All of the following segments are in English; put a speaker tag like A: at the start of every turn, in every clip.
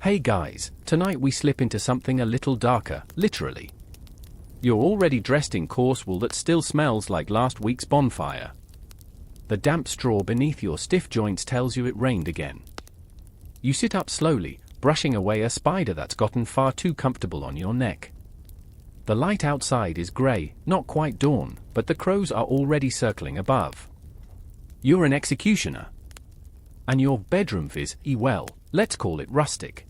A: Hey guys, tonight we slip into something a little darker, literally. You're already dressed in coarse wool that still smells like last week's bonfire. The damp straw beneath your stiff joints tells you it rained again. You sit up slowly, brushing away a spider that's gotten far too comfortable on your neck. The light outside is grey, not quite dawn, but the crows are already circling above. You're an executioner. And your bedroom is, well, let's call it rustic.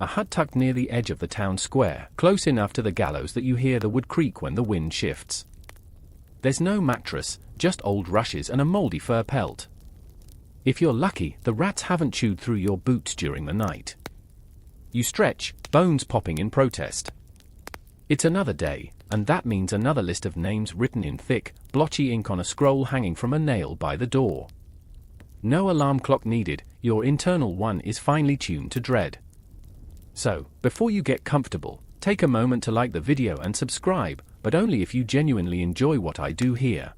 A: A hut tucked near the edge of the town square, close enough to the gallows that you hear the wood creak when the wind shifts. There's no mattress, just old rushes and a mouldy fur pelt. If you're lucky, the rats haven't chewed through your boots during the night. You stretch, bones popping in protest. It's another day, and that means another list of names written in thick, blotchy ink on a scroll hanging from a nail by the door. No alarm clock needed, your internal one is finely tuned to dread. So, before you get comfortable, take a moment to like the video and subscribe, but only if you genuinely enjoy what I do here.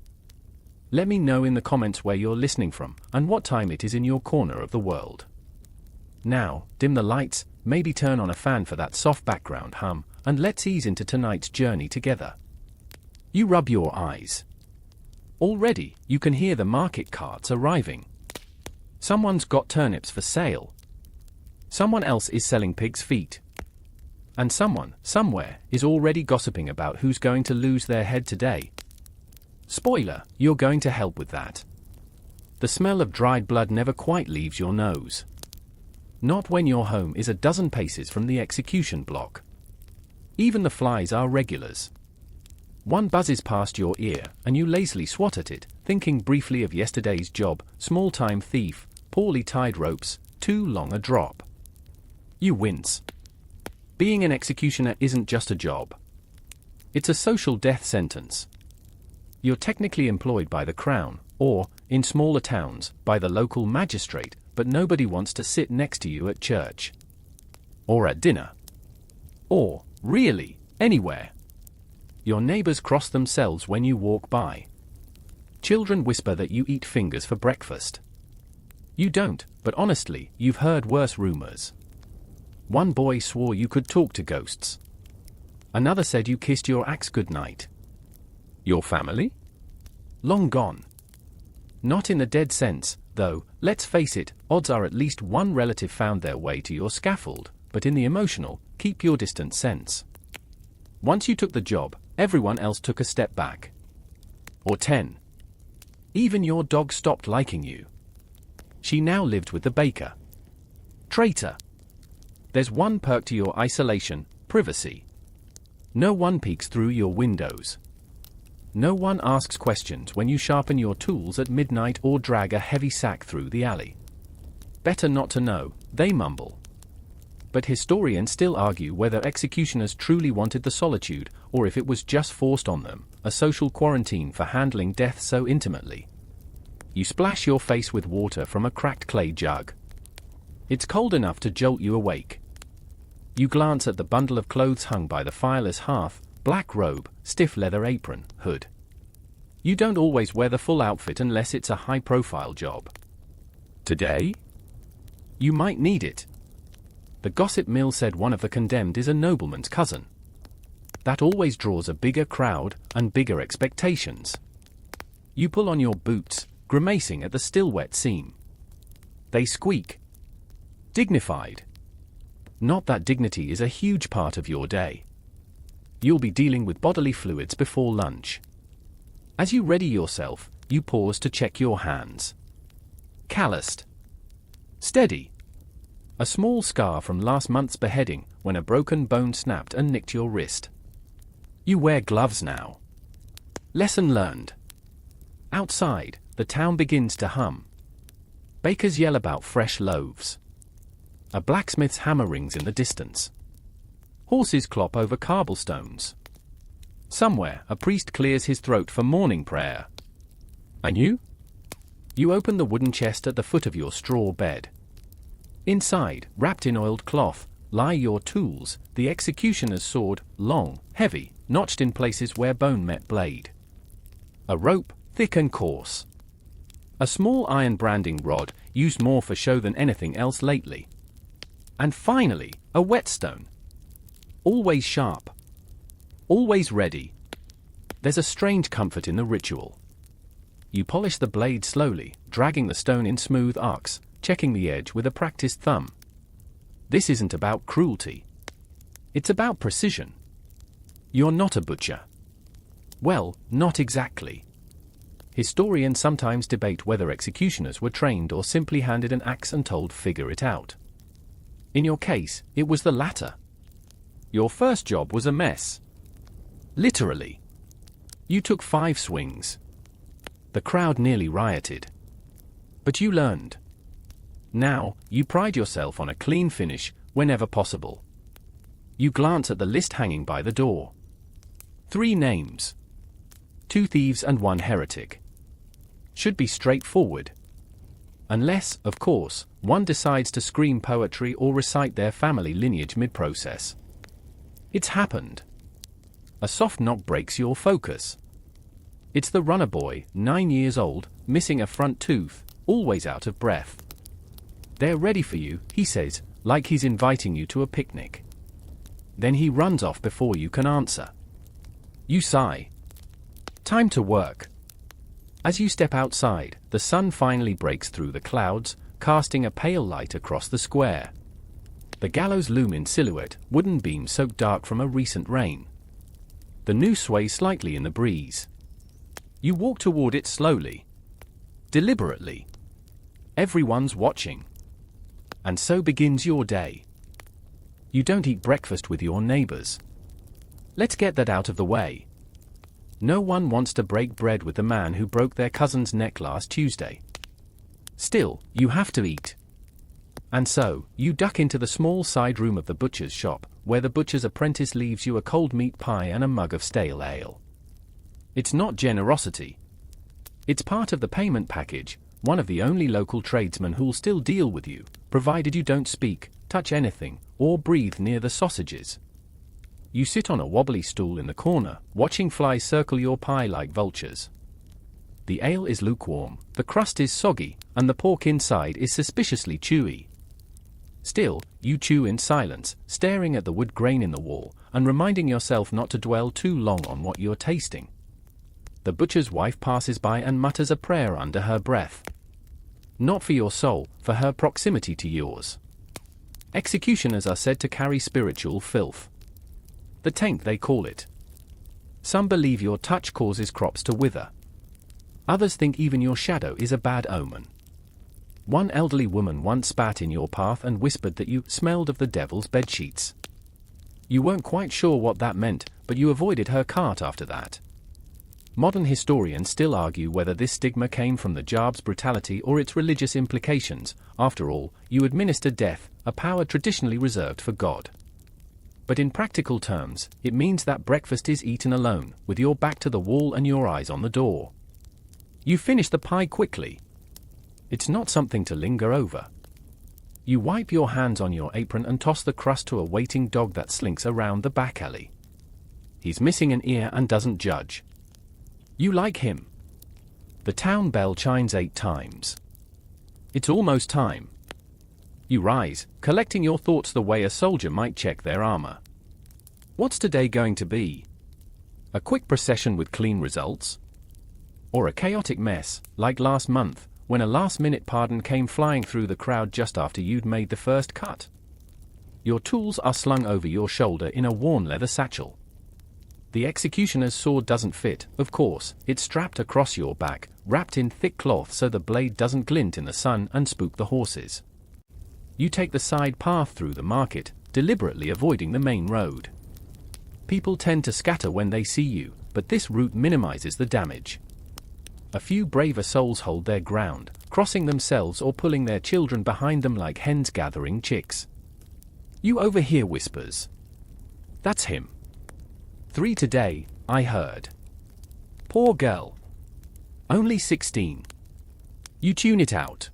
A: Let me know in the comments where you're listening from, and what time it is in your corner of the world. Now, dim the lights, maybe turn on a fan for that soft background hum, and let's ease into tonight's journey together. You rub your eyes. Already, you can hear the market carts arriving. Someone's got turnips for sale. Someone else is selling pig's feet. And someone, somewhere, is already gossiping about who's going to lose their head today. Spoiler, you're going to help with that. The smell of dried blood never quite leaves your nose. Not when your home is a dozen paces from the execution block. Even the flies are regulars. One buzzes past your ear, and you lazily swat at it, thinking briefly of yesterday's job, small-time thief, poorly tied ropes, too long a drop. You wince. Being an executioner isn't just a job. It's a social death sentence. You're technically employed by the Crown, or, in smaller towns, by the local magistrate, but nobody wants to sit next to you at church. Or at dinner. Or, really, anywhere. Your neighbors cross themselves when you walk by. Children whisper that you eat fingers for breakfast. You don't, but honestly, you've heard worse rumors. One boy swore you could talk to ghosts. Another said you kissed your axe goodnight. Your family? Long gone. Not in the dead sense, though, let's face it, odds are at least one relative found their way to your scaffold, but in the emotional, keep your distance sense. Once you took the job, everyone else took a step back. Or 10. Even your dog stopped liking you. She now lived with the baker. Traitor. There's one perk to your isolation, privacy. No one peeks through your windows. No one asks questions when you sharpen your tools at midnight or drag a heavy sack through the alley. Better not to know, they mumble. But historians still argue whether executioners truly wanted the solitude, or if it was just forced on them, a social quarantine for handling death so intimately. You splash your face with water from a cracked clay jug. It's cold enough to jolt you awake. You glance at the bundle of clothes hung by the fireless hearth, black robe, stiff leather apron, hood. You don't always wear the full outfit unless it's a high-profile job. Today? You might need it. The gossip mill said one of the condemned is a nobleman's cousin. That always draws a bigger crowd and bigger expectations. You pull on your boots, grimacing at the still wet seam. They squeak. Dignified. Not that dignity is a huge part of your day. You'll be dealing with bodily fluids before lunch. As you ready yourself, you pause to check your hands. Calloused. Steady. A small scar from last month's beheading, when a broken bone snapped and nicked your wrist. You wear gloves now. Lesson learned. Outside, the town begins to hum. Bakers yell about fresh loaves. A blacksmith's hammer rings in the distance. Horses clop over cobblestones. Somewhere, a priest clears his throat for morning prayer. And you? You open the wooden chest at the foot of your straw bed. Inside, wrapped in oiled cloth, lie your tools, the executioner's sword, long, heavy, notched in places where bone met blade. A rope, thick and coarse. A small iron branding rod, used more for show than anything else lately. And finally, a whetstone. Always sharp. Always ready. There's a strange comfort in the ritual. You polish the blade slowly, dragging the stone in smooth arcs, checking the edge with a practiced thumb. This isn't about cruelty. It's about precision. You're not a butcher. Well, not exactly. Historians sometimes debate whether executioners were trained or simply handed an axe and told figure it out. In your case, it was the latter. Your first job was a mess. Literally. You took 5 swings. The crowd nearly rioted. But you learned. Now, you pride yourself on a clean finish whenever possible. You glance at the list hanging by the door. 3 names. 2 thieves and 1 heretic. Should be straightforward. Unless, of course, one decides to scream poetry or recite their family lineage mid-process. It's happened. A soft knock breaks your focus. It's the runner boy, 9 years old, missing a front tooth, always out of breath. They're ready for you, he says, like he's inviting you to a picnic. Then he runs off before you can answer. You sigh. Time to work. As you step outside, the sun finally breaks through the clouds, casting a pale light across the square. The gallows loom in silhouette, wooden beams soaked dark from a recent rain. The noose sways slightly in the breeze. You walk toward it slowly. Deliberately. Everyone's watching. And so begins your day. You don't eat breakfast with your neighbors. Let's get that out of the way. No one wants to break bread with the man who broke their cousin's neck last Tuesday. Still, you have to eat. And so, you duck into the small side room of the butcher's shop, where the butcher's apprentice leaves you a cold meat pie and a mug of stale ale. It's not generosity. It's part of the payment package, one of the only local tradesmen who'll still deal with you, provided you don't speak, touch anything, or breathe near the sausages. You sit on a wobbly stool in the corner, watching flies circle your pie like vultures. The ale is lukewarm, the crust is soggy, and the pork inside is suspiciously chewy. Still, you chew in silence, staring at the wood grain in the wall, and reminding yourself not to dwell too long on what you're tasting. The butcher's wife passes by and mutters a prayer under her breath. Not for your soul, for her proximity to yours. Executioners are said to carry spiritual filth. The taint, they call it. Some believe your touch causes crops to wither. Others think even your shadow is a bad omen. One elderly woman once spat in your path and whispered that you smelled of the devil's bedsheets. You weren't quite sure what that meant, but you avoided her cart after that. Modern historians still argue whether this stigma came from the job's brutality or its religious implications. After all, you administer death, a power traditionally reserved for God. But in practical terms, it means that breakfast is eaten alone, with your back to the wall and your eyes on the door. You finish the pie quickly. It's not something to linger over. You wipe your hands on your apron and toss the crust to a waiting dog that slinks around the back alley. He's missing an ear and doesn't judge. You like him. The town bell chimes 8 times. It's almost time. You rise, collecting your thoughts the way a soldier might check their armor. What's today going to be? A quick procession with clean results? Or a chaotic mess, like last month, when a last-minute pardon came flying through the crowd just after you'd made the first cut? Your tools are slung over your shoulder in a worn leather satchel. The executioner's sword doesn't fit, of course. It's strapped across your back, wrapped in thick cloth so the blade doesn't glint in the sun and spook the horses. You take the side path through the market, deliberately avoiding the main road. People tend to scatter when they see you, but this route minimizes the damage. A few braver souls hold their ground, crossing themselves or pulling their children behind them like hens gathering chicks. You overhear whispers. That's him. 3 today, I heard. Poor girl. Only 16. You tune it out.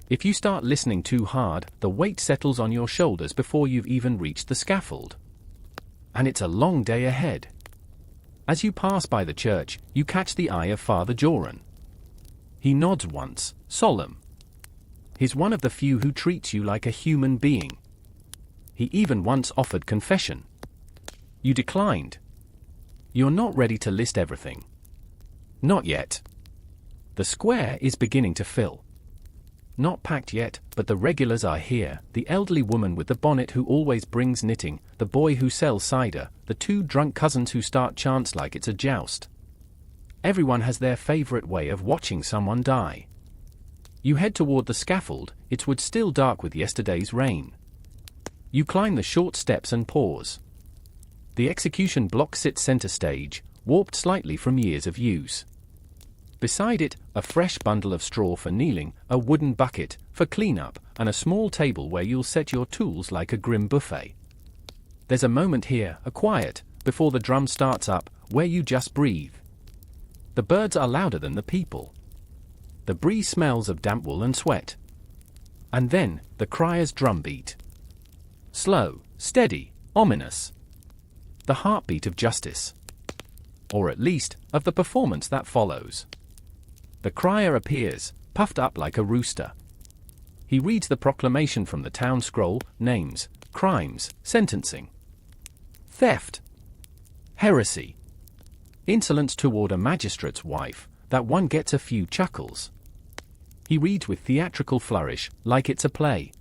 A: If you start listening too hard, the weight settles on your shoulders before you've even reached the scaffold. And it's a long day ahead. As you pass by the church, you catch the eye of Father Joran. He nods once, solemn. He's one of the few who treats you like a human being, He even once offered confession. You declined. You're not ready to list everything. Not yet. The square is beginning to fill. Not packed yet, but the regulars are here, the elderly woman with the bonnet who always brings knitting, the boy who sells cider, the two drunk cousins who start chants like it's a joust. Everyone has their favorite way of watching someone die. You head toward the scaffold, it's wood still dark with yesterday's rain. You climb the short steps and pause. The execution block sits center stage, warped slightly from years of use. Beside it, a fresh bundle of straw for kneeling, a wooden bucket for cleanup, and a small table where you'll set your tools like a grim buffet. There's a moment here, a quiet, before the drum starts up, where you just breathe. The birds are louder than the people. The breeze smells of damp wool and sweat. And then, the crier's drumbeat. Slow, steady, ominous. The heartbeat of justice. Or at least, of the performance that follows. The crier appears, puffed up like a rooster. He reads the proclamation from the town scroll, names, crimes, sentencing. Theft. Heresy. Insolence toward a magistrate's wife, that one gets a few chuckles. He reads with theatrical flourish, like it's a play.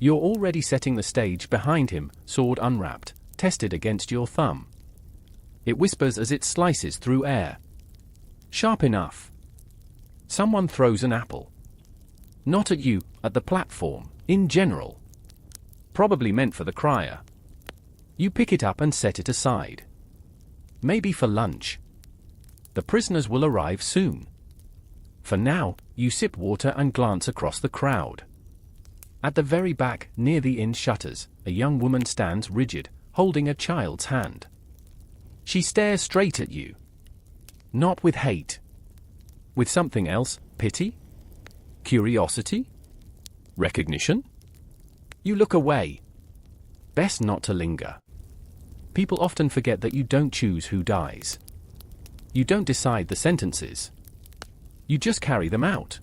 A: You're already setting the stage behind him, sword unwrapped, tested against your thumb. It whispers as it slices through air. Sharp enough. Someone throws an apple. Not at you, at the platform, in general. Probably meant for the crier. You pick it up and set it aside. Maybe for lunch. The prisoners will arrive soon. For now, you sip water and glance across the crowd. At the very back, near the inn shutters, a young woman stands rigid, holding a child's hand. She stares straight at you. Not with hate. With something else, pity? Curiosity? Recognition? You look away. Best not to linger. People often forget that you don't choose who dies. You don't decide the sentences. You just carry them out.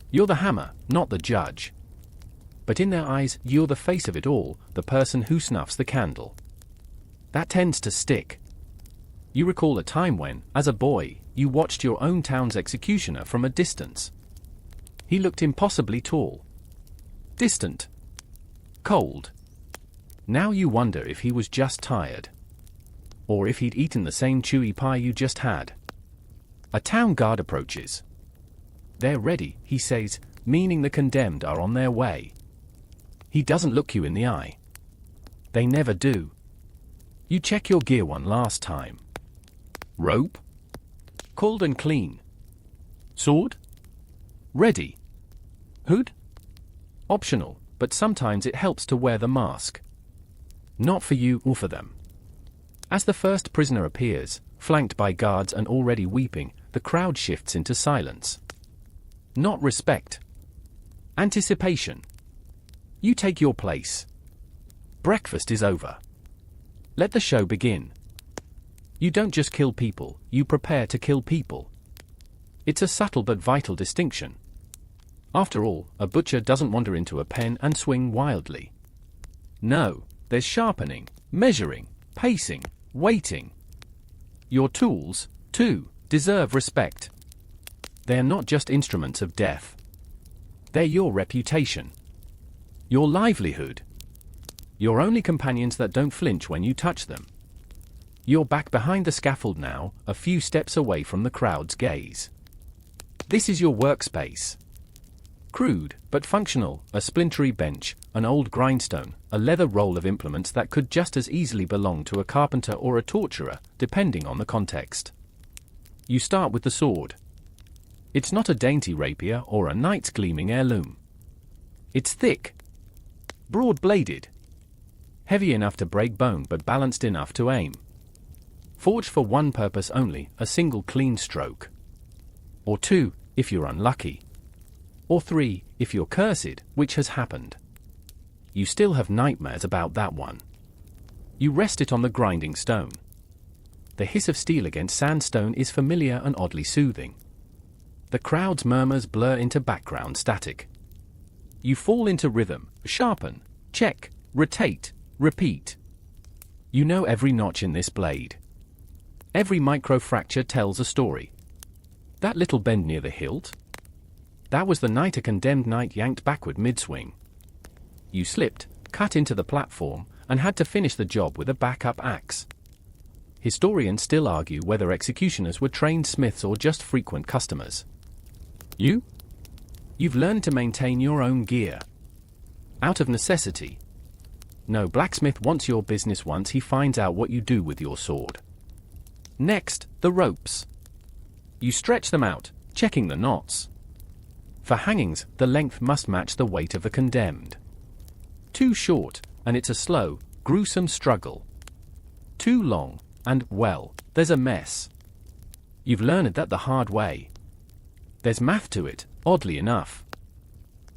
A: You're the hammer, not the judge. But in their eyes, you're the face of it all, the person who snuffs the candle. That tends to stick. You recall a time when, as a boy, you watched your own town's executioner from a distance. He looked impossibly tall. Distant. Cold. Now you wonder if he was just tired. Or if he'd eaten the same chewy pie you just had. A town guard approaches. They're ready, he says, meaning the condemned are on their way. He doesn't look you in the eye. They never do. You check your gear one last time. Rope? Cold and clean. Sword? Ready. Hood? Optional, but sometimes it helps to wear the mask. Not for you or for them. As the first prisoner appears, flanked by guards and already weeping, the crowd shifts into silence. Not respect. Anticipation. You take your place. Breakfast is over. Let the show begin. You don't just kill people, you prepare to kill people. It's a subtle but vital distinction. After all, a butcher doesn't wander into a pen and swing wildly. No, there's sharpening, measuring, pacing, waiting. Your tools, too, deserve respect. They're not just instruments of death. They're your reputation. Your livelihood. Your only companions that don't flinch when you touch them. You're back behind the scaffold now, a few steps away from the crowd's gaze. This is your workspace. Crude, but functional, a splintery bench, an old grindstone, a leather roll of implements that could just as easily belong to a carpenter or a torturer, depending on the context. You start with the sword. It's not a dainty rapier or a knight's gleaming heirloom. It's thick. Broad-bladed. Heavy enough to break bone but balanced enough to aim. Forged for one purpose only, a single clean stroke. Or two, if you're unlucky. Or three, if you're cursed, which has happened. You still have nightmares about that one. You rest it on the grinding stone. The hiss of steel against sandstone is familiar and oddly soothing. The crowd's murmurs blur into background static. You fall into rhythm, sharpen, check, rotate, repeat. You know every notch in this blade. Every microfracture tells a story. That little bend near the hilt? That was the night a condemned knight yanked backward mid-swing. You slipped, cut into the platform, and had to finish the job with a backup axe. Historians still argue whether executioners were trained smiths or just frequent customers. You've learned to maintain your own gear. Out of necessity. No blacksmith wants your business once he finds out what you do with your sword. Next, the ropes. You stretch them out, checking the knots. For hangings, the length must match the weight of the condemned. Too short, and it's a slow, gruesome struggle. Too long, and, well, there's a mess. You've learned that the hard way. There's math to it, oddly enough.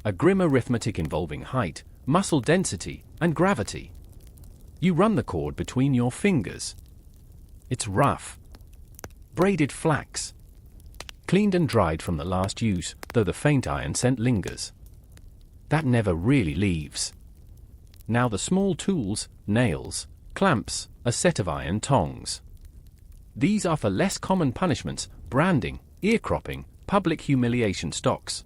A: A grim arithmetic involving height, muscle density, and gravity. You run the cord between your fingers. It's rough. Braided flax. Cleaned and dried from the last use, though the faint iron scent lingers. That never really leaves. Now the small tools, nails, clamps, a set of iron tongs. These are for less common punishments, branding, ear cropping, public humiliation stocks.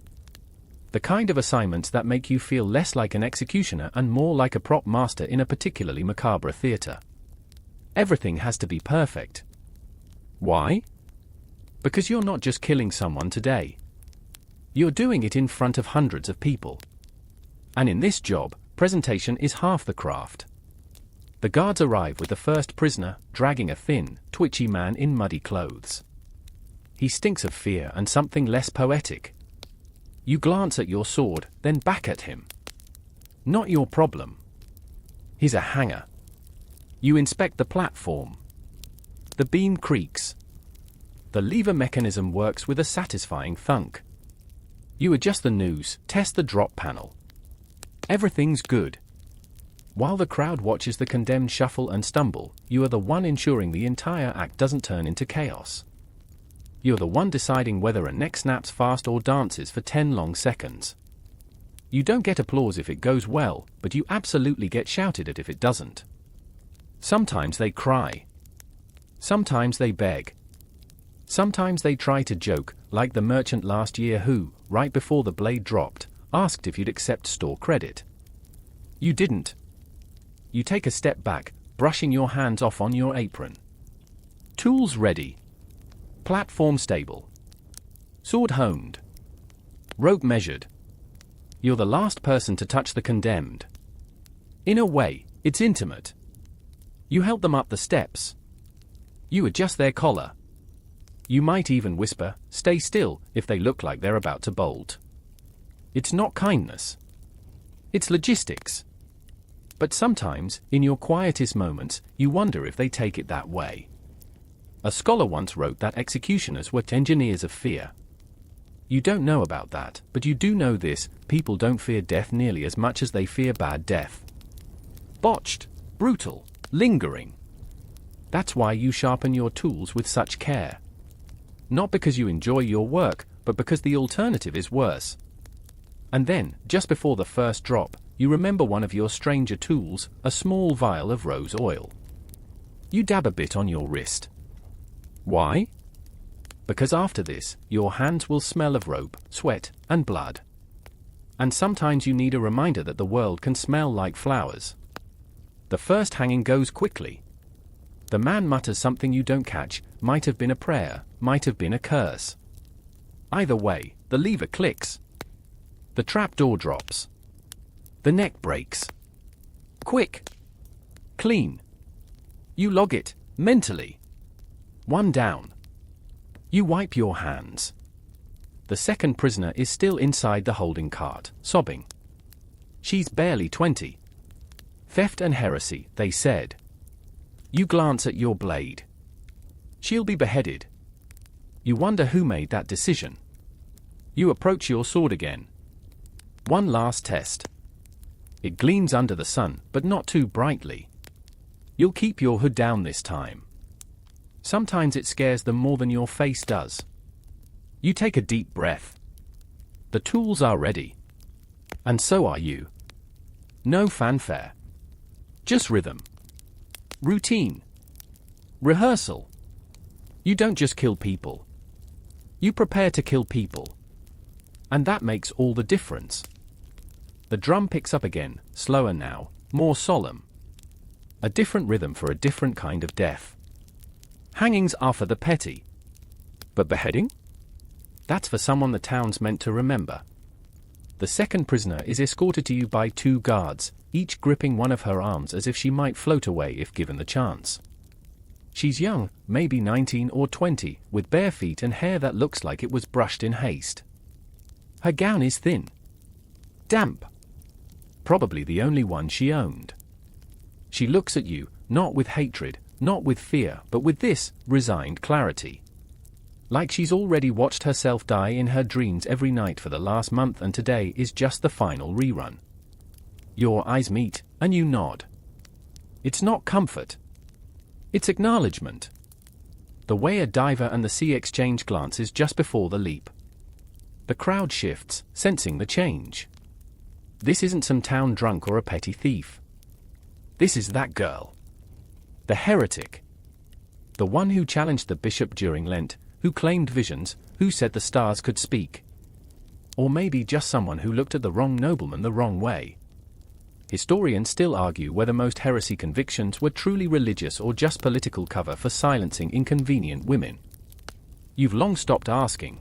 A: The kind of assignments that make you feel less like an executioner and more like a prop master in a particularly macabre theatre. Everything has to be perfect. Why? Because you're not just killing someone today. You're doing it in front of hundreds of people. And in this job, presentation is half the craft. The guards arrive with the first prisoner, dragging a thin, twitchy man in muddy clothes. He stinks of fear and something less poetic. You glance at your sword, then back at him. Not your problem. He's a hanger. You inspect the platform. The beam creaks. The lever mechanism works with a satisfying thunk. You adjust the noose, test the drop panel. Everything's good. While the crowd watches the condemned shuffle and stumble, you are the one ensuring the entire act doesn't turn into chaos. You're the one deciding whether a neck snaps fast or dances for 10 long seconds. You don't get applause if it goes well, but you absolutely get shouted at if it doesn't. Sometimes they cry. Sometimes they beg. Sometimes they try to joke, like the merchant last year who, right before the blade dropped, asked if you'd accept store credit. You didn't. You take a step back, brushing your hands off on your apron. Tools ready. Platform stable. Sword honed. Rope measured. You're the last person to touch the condemned. In a way, it's intimate. You help them up the steps. You adjust their collar. You might even whisper, "Stay still," if they look like they're about to bolt. It's not kindness. It's logistics. But sometimes, in your quietest moments, you wonder if they take it that way. A scholar once wrote that executioners were engineers of fear. You don't know about that, but you do know this: people don't fear death nearly as much as they fear bad death. Botched, brutal, lingering. That's why you sharpen your tools with such care. Not because you enjoy your work, but because the alternative is worse. And then, just before the first drop, you remember one of your stranger tools, a small vial of rose oil. You dab a bit on your wrist. Why? Because after this, your hands will smell of rope, sweat, and blood. And sometimes you need a reminder that the world can smell like flowers. The first hanging goes quickly. The man mutters something you don't catch, might have been a prayer, might have been a curse. Either way, the lever clicks. The trapdoor drops. The neck breaks. Quick. Clean. You log it, mentally. One down. You wipe your hands. The second prisoner is still inside the holding cart, sobbing. She's barely 20. Theft and heresy, they said. You glance at your blade. She'll be beheaded. You wonder who made that decision. You approach your sword again. One last test. It gleams under the sun, but not too brightly. You'll keep your hood down this time. Sometimes it scares them more than your face does. You take a deep breath. The tools are ready. And so are you. No fanfare. Just rhythm. Routine. Rehearsal. You don't just kill people. You prepare to kill people. And that makes all the difference. The drum picks up again, slower now, more solemn. A different rhythm for a different kind of death. Hangings are for the petty. But beheading? That's for someone the town's meant to remember. The second prisoner is escorted to you by 2 guards, each gripping one of her arms as if she might float away if given the chance. She's young, maybe 19 or 20, with bare feet and hair that looks like it was brushed in haste. Her gown is thin. Damp. Probably the only one she owned. She looks at you, not with hatred, not with fear, but with this resigned clarity. Like she's already watched herself die in her dreams every night for the last month, and today is just the final rerun. Your eyes meet, and you nod. It's not comfort. It's acknowledgement. The way a diver and the sea exchange glances just before the leap. The crowd shifts, sensing the change. This isn't some town drunk or a petty thief. This is that girl. The heretic. The one who challenged the bishop during Lent, who claimed visions, who said the stars could speak. Or maybe just someone who looked at the wrong nobleman the wrong way. Historians still argue whether most heresy convictions were truly religious or just political cover for silencing inconvenient women. You've long stopped asking.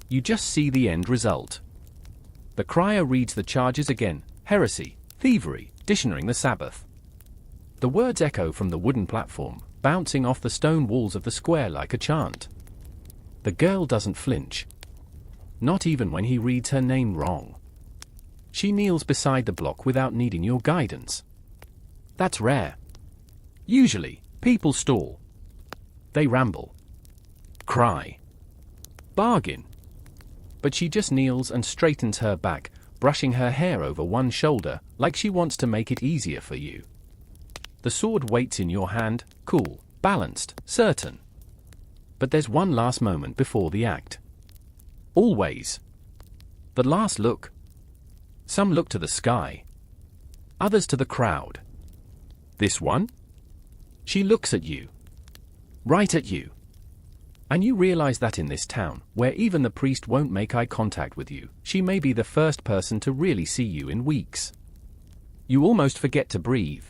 A: You just see the end result. The crier reads the charges again: heresy, thievery, dishonouring the Sabbath. The words echo from the wooden platform, bouncing off the stone walls of the square like a chant. The girl doesn't flinch. Not even when he reads her name wrong. She kneels beside the block without needing your guidance. That's rare. Usually, people stall. They ramble. Cry. Bargain. But she just kneels and straightens her back, brushing her hair over one shoulder, like she wants to make it easier for you. The sword waits in your hand, cool, balanced, certain. But there's one last moment before the act. Always. The last look. Some look to the sky. Others to the crowd. This one? She looks at you. Right at you. And you realize that in this town, where even the priest won't make eye contact with you, she may be the first person to really see you in weeks. You almost forget to breathe.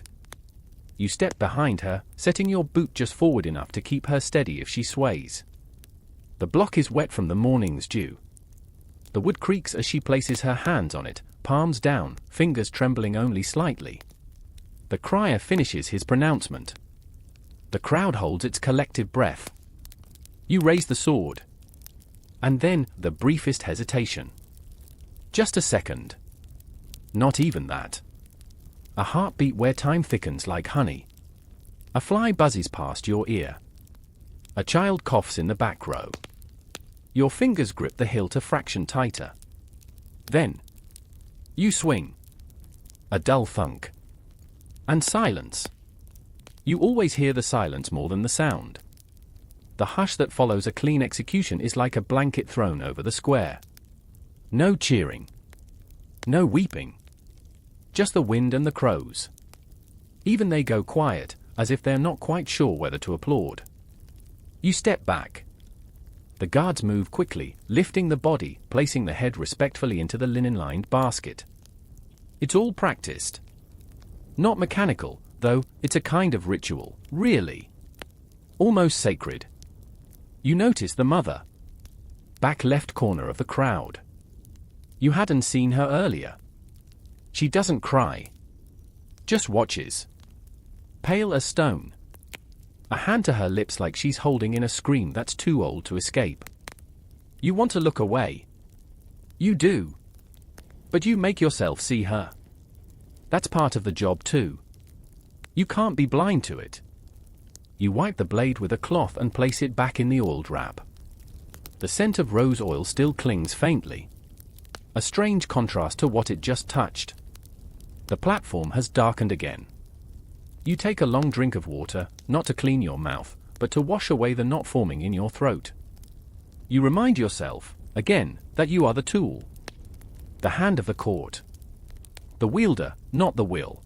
A: You step behind her, setting your boot just forward enough to keep her steady if she sways. The block is wet from the morning's dew. The wood creaks as she places her hands on it, palms down, fingers trembling only slightly. The crier finishes his pronouncement. The crowd holds its collective breath. You raise the sword. And then, the briefest hesitation. Just a second. Not even that. A heartbeat where time thickens like honey. A fly buzzes past your ear. A child coughs in the back row. Your fingers grip the hilt a fraction tighter. Then, you swing. A dull thunk. And silence. You always hear the silence more than the sound. The hush that follows a clean execution is like a blanket thrown over the square. No cheering. No weeping. Just the wind and the crows. Even they go quiet, as if they're not quite sure whether to applaud. You step back. The guards move quickly, lifting the body, placing the head respectfully into the linen-lined basket. It's all practiced. Not mechanical, though, it's a kind of ritual, really. Almost sacred. You notice the mother. Back left corner of the crowd. You hadn't seen her earlier. She doesn't cry. Just watches. Pale as stone. A hand to her lips like she's holding in a scream that's too old to escape. You want to look away. You do. But you make yourself see her. That's part of the job too. You can't be blind to it. You wipe the blade with a cloth and place it back in the oiled wrap. The scent of rose oil still clings faintly. A strange contrast to what it just touched. The platform has darkened again. You take a long drink of water, not to clean your mouth, but to wash away the knot forming in your throat. You remind yourself, again, that you are the tool. The hand of the court. The wielder, not the will.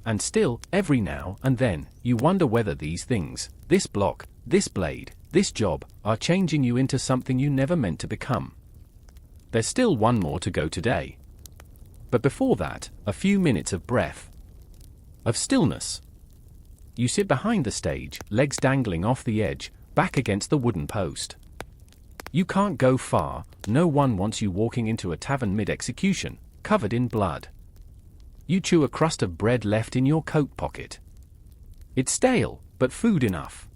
A: And still, every now and then, you wonder whether these things, this block, this blade, this job, are changing you into something you never meant to become. There's still one more to go today. But before that, a few minutes of breath. Of stillness. You sit behind the stage, legs dangling off the edge, back against the wooden post. You can't go far, no one wants you walking into a tavern mid-execution, covered in blood. You chew a crust of bread left in your coat pocket. It's stale, but food enough.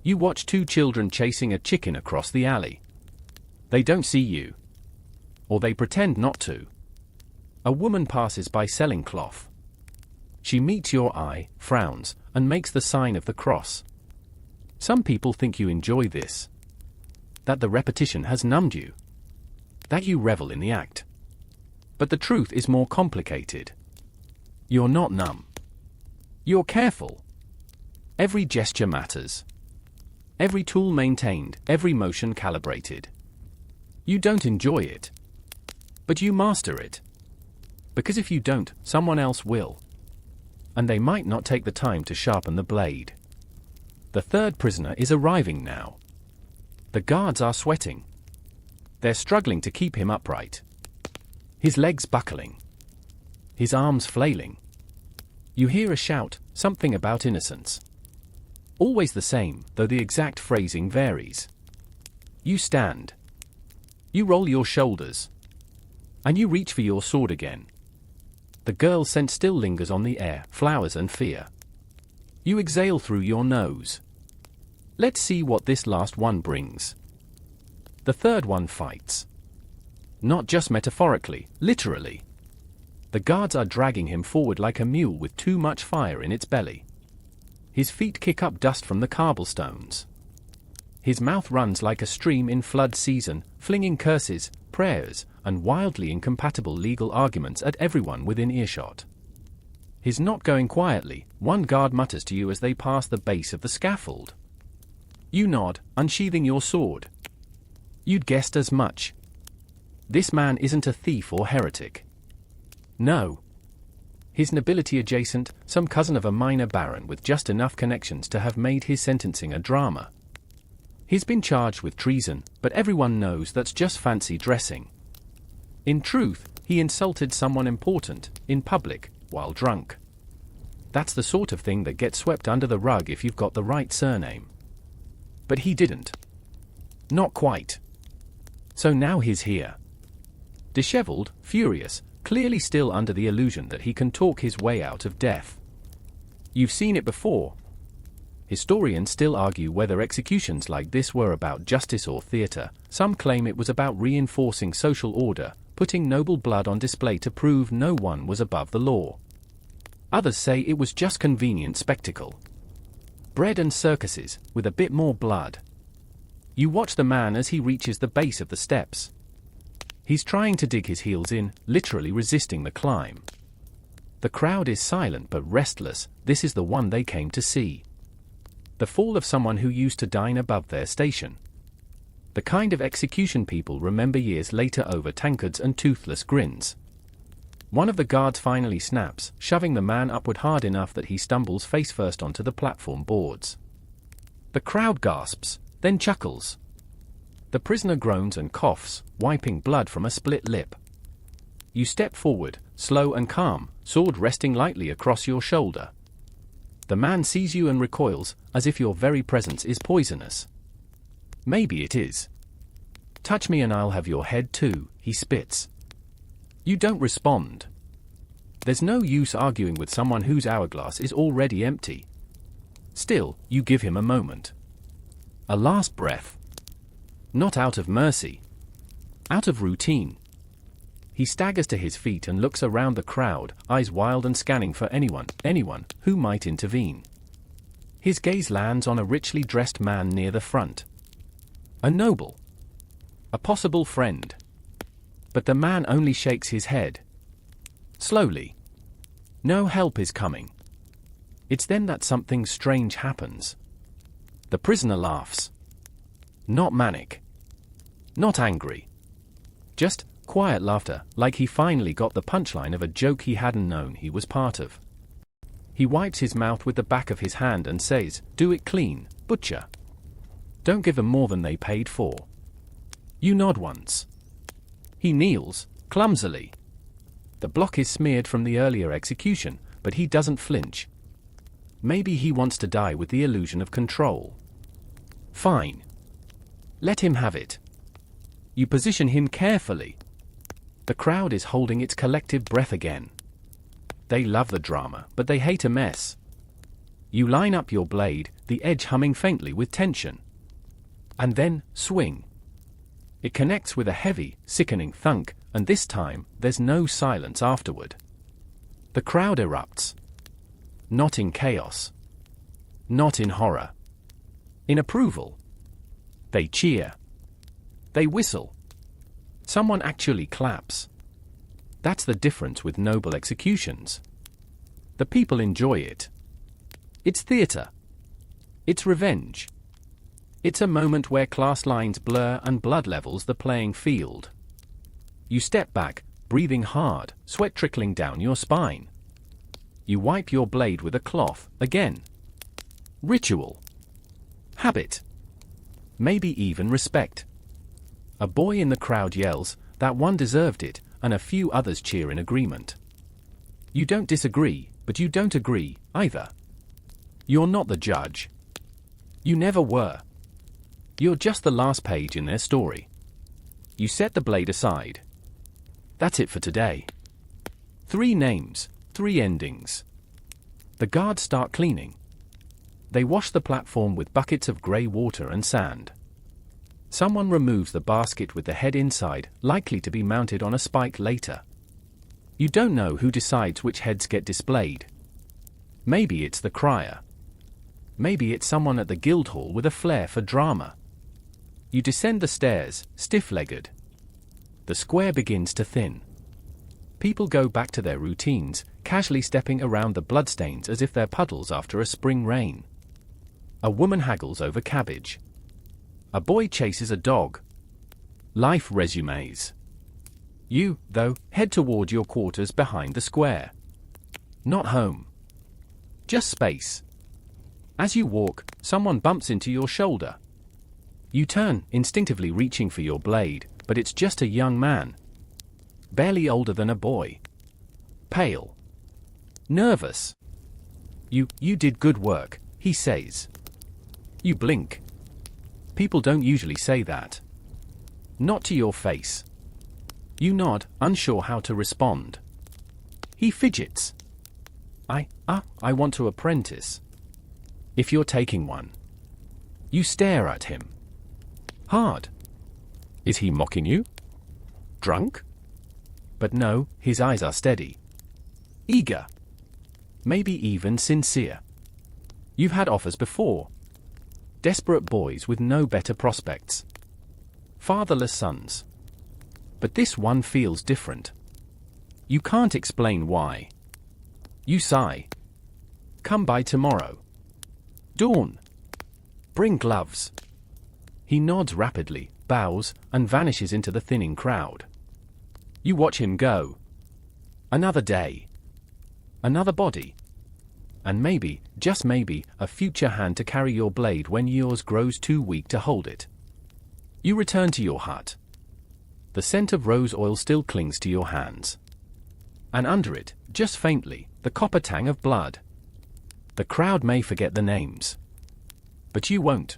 A: You watch two children chasing a chicken across the alley. They don't see you. Or they pretend not to. A woman passes by selling cloth. She meets your eye, frowns, and makes the sign of the cross. Some people think you enjoy this. That the repetition has numbed you. That you revel in the act. But the truth is more complicated. You're not numb. You're careful. Every gesture matters. Every tool maintained, every motion calibrated. You don't enjoy it. But you master it. Because if you don't, someone else will. And they might not take the time to sharpen the blade. The third prisoner is arriving now. The guards are sweating. They're struggling to keep him upright. His legs buckling. His arms flailing. You hear a shout, something about innocence. Always the same, though the exact phrasing varies. You stand. You roll your shoulders. And you reach for your sword again. The girl's scent still lingers on the air, flowers and fear. You exhale through your nose. Let's see what this last one brings. The third one fights. Not just metaphorically, literally. The guards are dragging him forward like a mule with too much fire in its belly. His feet kick up dust from the cobblestones. His mouth runs like a stream in flood season, flinging curses, prayers, and wildly incompatible legal arguments at everyone within earshot. He's not going quietly, one guard mutters to you as they pass the base of the scaffold. You nod, unsheathing your sword. You'd guessed as much. This man isn't a thief or heretic. No. His nobility adjacent, some cousin of a minor baron with just enough connections to have made his sentencing a drama. He's been charged with treason, but everyone knows that's just fancy dressing. In truth, he insulted someone important, in public, while drunk. That's the sort of thing that gets swept under the rug if you've got the right surname. But he didn't. Not quite. So now he's here. Disheveled, furious, clearly still under the illusion that he can talk his way out of death. You've seen it before. Historians still argue whether executions like this were about justice or theatre. Some claim it was about reinforcing social order, putting noble blood on display to prove no one was above the law. Others say it was just convenient spectacle. Bread and circuses, with a bit more blood. You watch the man as he reaches the base of the steps. He's trying to dig his heels in, literally resisting the climb. The crowd is silent but restless. This is the one they came to see. The fall of someone who used to dine above their station. The kind of execution people remember years later over tankards and toothless grins. One of the guards finally snaps, shoving the man upward hard enough that he stumbles face first onto the platform boards. The crowd gasps, then chuckles. The prisoner groans and coughs, wiping blood from a split lip. You step forward, slow and calm, sword resting lightly across your shoulder. The man sees you and recoils, as if your very presence is poisonous. Maybe it is. Touch me and I'll have your head too, he spits. You don't respond. There's no use arguing with someone whose hourglass is already empty. Still, you give him a moment. A last breath. Not out of mercy. Out of routine. He staggers to his feet and looks around the crowd, eyes wild and scanning for anyone who might intervene. His gaze lands on a richly dressed man near the front. A noble. A possible friend. But the man only shakes his head. Slowly. No help is coming. It's then that something strange happens. The prisoner laughs. Not manic. Not angry. Just quiet laughter, like he finally got the punchline of a joke he hadn't known he was part of. He wipes his mouth with the back of his hand and says, "Do it clean, butcher. Don't give them more than they paid for." You nod once. He kneels, clumsily. The block is smeared from the earlier execution, but he doesn't flinch. Maybe he wants to die with the illusion of control. Fine. Let him have it. You position him carefully. The crowd is holding its collective breath again. They love the drama, but they hate a mess. You line up your blade, the edge humming faintly with tension. And then, swing. It connects with a heavy, sickening thunk, and this time, there's no silence afterward. The crowd erupts. Not in chaos. Not in horror. In approval. They cheer. They whistle. Someone actually claps. That's the difference with noble executions. The people enjoy it. It's theater. It's revenge. It's a moment where class lines blur and blood levels the playing field. You step back, breathing hard, sweat trickling down your spine. You wipe your blade with a cloth, again. Ritual. Habit. Maybe even respect. A boy in the crowd yells, "That one deserved it," and a few others cheer in agreement. You don't disagree, but you don't agree, either. You're not the judge. You never were. You're just the last page in their story. You set the blade aside. That's it for today. 3 names, 3 endings. The guards start cleaning. They wash the platform with buckets of grey water and sand. Someone removes the basket with the head inside, likely to be mounted on a spike later. You don't know who decides which heads get displayed. Maybe it's the crier. Maybe it's someone at the Guildhall with a flair for drama. You descend the stairs, stiff-legged. The square begins to thin. People go back to their routines, casually stepping around the bloodstains as if they're puddles after a spring rain. A woman haggles over cabbage. A boy chases a dog. Life resumes. You, though, head toward your quarters behind the square. Not home. Just space. As you walk, someone bumps into your shoulder. You turn, instinctively reaching for your blade, but it's just a young man. Barely older than a boy. Pale. Nervous. You did good work, he says. You blink. People don't usually say that. Not to your face. You nod, unsure how to respond. He fidgets. I want to apprentice. If you're taking one. You stare at him. Hard. Is he mocking you? Drunk? But no, his eyes are steady. Eager. Maybe even sincere. You've had offers before. Desperate boys with no better prospects. Fatherless sons. But this one feels different. You can't explain why. You sigh. Come by tomorrow. Dawn. Bring gloves. He nods rapidly, bows, and vanishes into the thinning crowd. You watch him go. Another day. Another body. And maybe, just maybe, a future hand to carry your blade when yours grows too weak to hold it. You return to your hut. The scent of rose oil still clings to your hands. And under it, just faintly, the copper tang of blood. The crowd may forget the names. But you won't.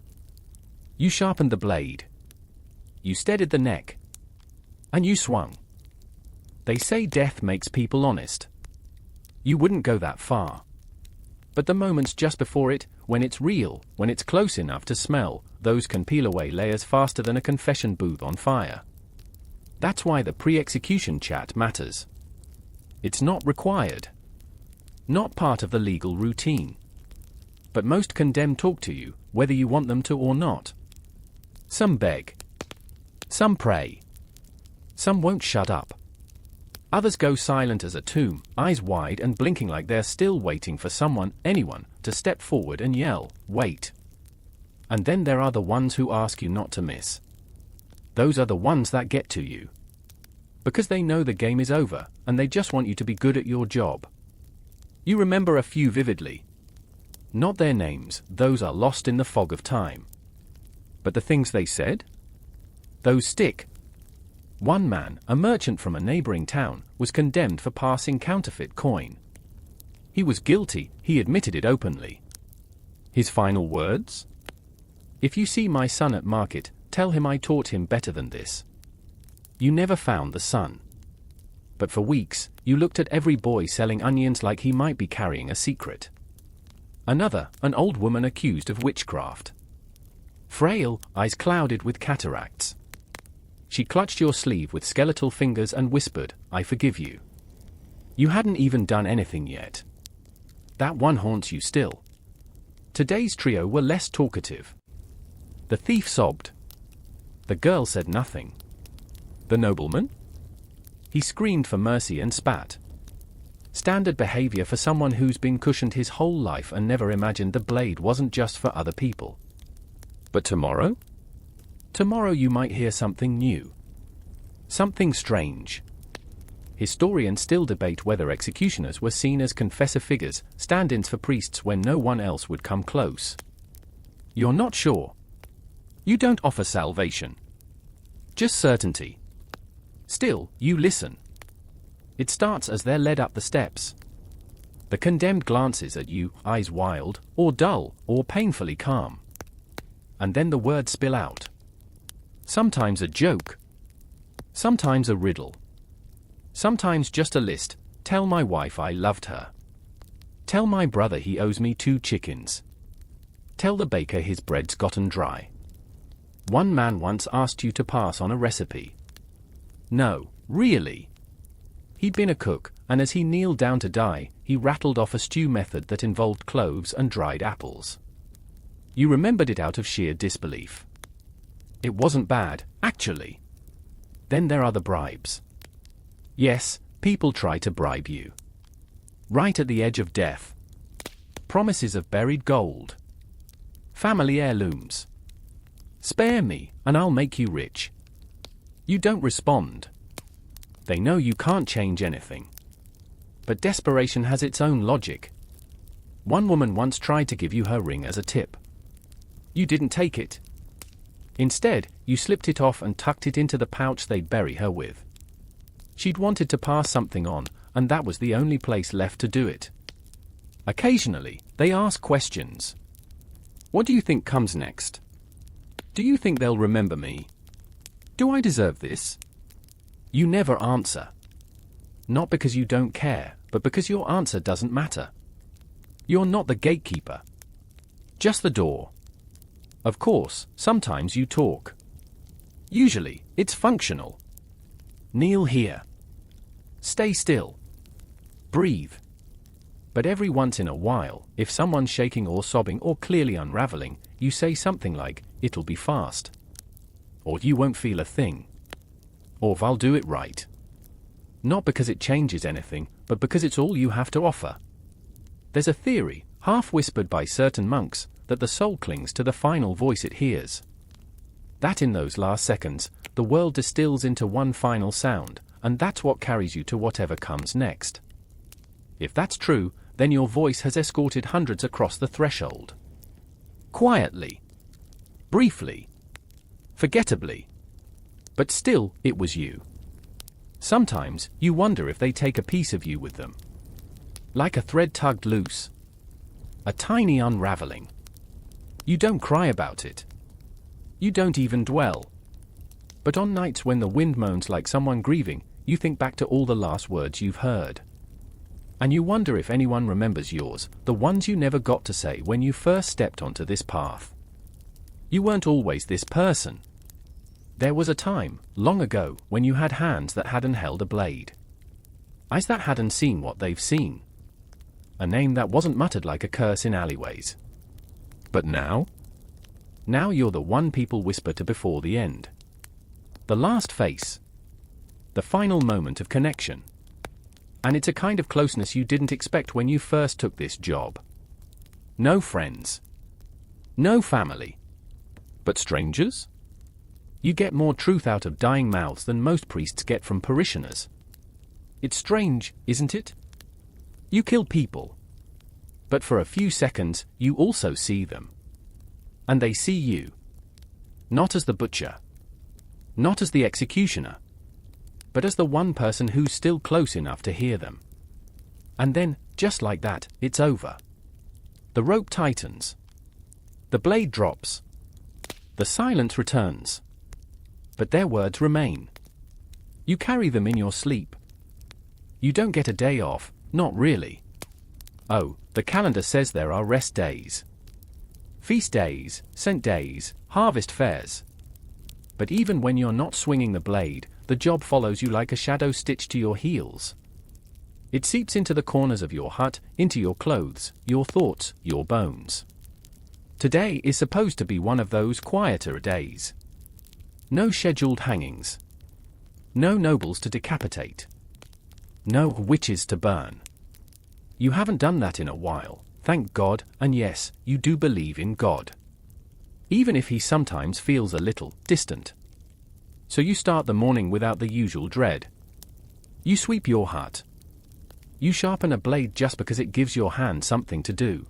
A: You sharpened the blade. You steadied the neck. And you swung. They say death makes people honest. You wouldn't go that far. But the moments just before it, when it's real, when it's close enough to smell, those can peel away layers faster than a confession booth on fire. That's why the pre-execution chat matters. It's not required. Not part of the legal routine. But most condemned talk to you, whether you want them to or not. Some beg. Some pray. Some won't shut up. Others go silent as a tomb, eyes wide and blinking like they're still waiting for someone, anyone, to step forward and yell, "Wait." And then there are the ones who ask you not to miss. Those are the ones that get to you. Because they know the game is over, and they just want you to be good at your job. You remember a few vividly. Not their names, those are lost in the fog of time. But the things they said? Those stick. One man, a merchant from a neighboring town, was condemned for passing counterfeit coin. He was guilty, he admitted it openly. His final words? If you see my son at market, tell him I taught him better than this. You never found the son. But for weeks, you looked at every boy selling onions like he might be carrying a secret. Another, an old woman accused of witchcraft. Frail, eyes clouded with cataracts. She clutched your sleeve with skeletal fingers and whispered, I forgive you. You hadn't even done anything yet. That one haunts you still. Today's trio were less talkative. The thief sobbed. The girl said nothing. The nobleman? He screamed for mercy and spat. Standard behavior for someone who's been cushioned his whole life and never imagined the blade wasn't just for other people. But tomorrow? Tomorrow you might hear something new. Something strange. Historians still debate whether executioners were seen as confessor figures, stand-ins for priests when no one else would come close. You're not sure. You don't offer salvation. Just certainty. Still, you listen. It starts as they're led up the steps. The condemned glances at you, eyes wild, or dull, or painfully calm. And then the words spill out. Sometimes a joke. Sometimes a riddle. Sometimes just a list. Tell my wife I loved her. Tell my brother he owes me 2 chickens. Tell the baker his bread's gotten dry. One man once asked you to pass on a recipe. No, really. He'd been a cook, and as he kneeled down to die, he rattled off a stew method that involved cloves and dried apples. You remembered it out of sheer disbelief. It wasn't bad, actually. Then there are the bribes. Yes, people try to bribe you. Right at the edge of death. Promises of buried gold. Family heirlooms. Spare me, and I'll make you rich. You don't respond. They know you can't change anything. But desperation has its own logic. One woman once tried to give you her ring as a tip. You didn't take it. Instead, you slipped it off and tucked it into the pouch they'd bury her with. She'd wanted to pass something on, and that was the only place left to do it. Occasionally, they ask questions. What do you think comes next? Do you think they'll remember me? Do I deserve this? You never answer. Not because you don't care, but because your answer doesn't matter. You're not the gatekeeper. Just the door. Of course, sometimes you talk. Usually, it's functional. Kneel here. Stay still. Breathe. But every once in a while, if someone's shaking or sobbing or clearly unraveling, you say something like, it'll be fast. Or you won't feel a thing. Or I'll do it right. Not because it changes anything, but because it's all you have to offer. There's a theory, half whispered by certain monks, that the soul clings to the final voice it hears. That in those last seconds, the world distills into one final sound, and that's what carries you to whatever comes next. If that's true, then your voice has escorted hundreds across the threshold. Quietly. Briefly. Forgettably. But still, it was you. Sometimes, you wonder if they take a piece of you with them. Like a thread tugged loose. A tiny unraveling. You don't cry about it. You don't even dwell. But on nights when the wind moans like someone grieving, you think back to all the last words you've heard. And you wonder if anyone remembers yours, the ones you never got to say when you first stepped onto this path. You weren't always this person. There was a time, long ago, when you had hands that hadn't held a blade. Eyes that hadn't seen what they've seen. A name that wasn't muttered like a curse in alleyways. But now? Now you're the one people whisper to before the end. The last face. The final moment of connection. And it's a kind of closeness you didn't expect when you first took this job. No friends. No family. But strangers? You get more truth out of dying mouths than most priests get from parishioners. It's strange, isn't it? You kill people. But for a few seconds, you also see them. And they see you. Not as the butcher. Not as the executioner. But as the one person who's still close enough to hear them. And then, just like that, it's over. The rope tightens. The blade drops. The silence returns. But their words remain. You carry them in your sleep. You don't get a day off, not really. Oh, the calendar says there are rest days. Feast days, scent days, harvest fairs. But even when you're not swinging the blade, the job follows you like a shadow stitched to your heels. It seeps into the corners of your hut, into your clothes, your thoughts, your bones. Today is supposed to be one of those quieter days. No scheduled hangings. No nobles to decapitate. No witches to burn. You haven't done that in a while, thank God, and yes, you do believe in God. Even if he sometimes feels a little distant. So you start the morning without the usual dread. You sweep your hut. You sharpen a blade just because it gives your hand something to do.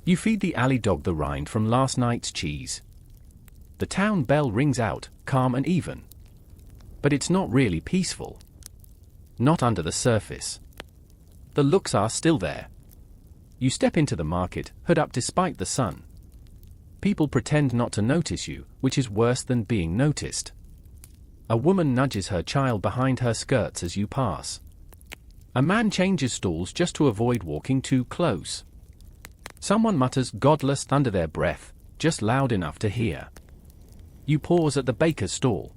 A: You feed the alley dog the rind from last night's cheese. The town bell rings out, calm and even. But it's not really peaceful. Not under the surface. The looks are still there. You step into the market, hood up despite the sun. People pretend not to notice you, which is worse than being noticed. A woman nudges her child behind her skirts as you pass. A man changes stalls just to avoid walking too close. Someone mutters godless under their breath, just loud enough to hear. You pause at the baker's stall.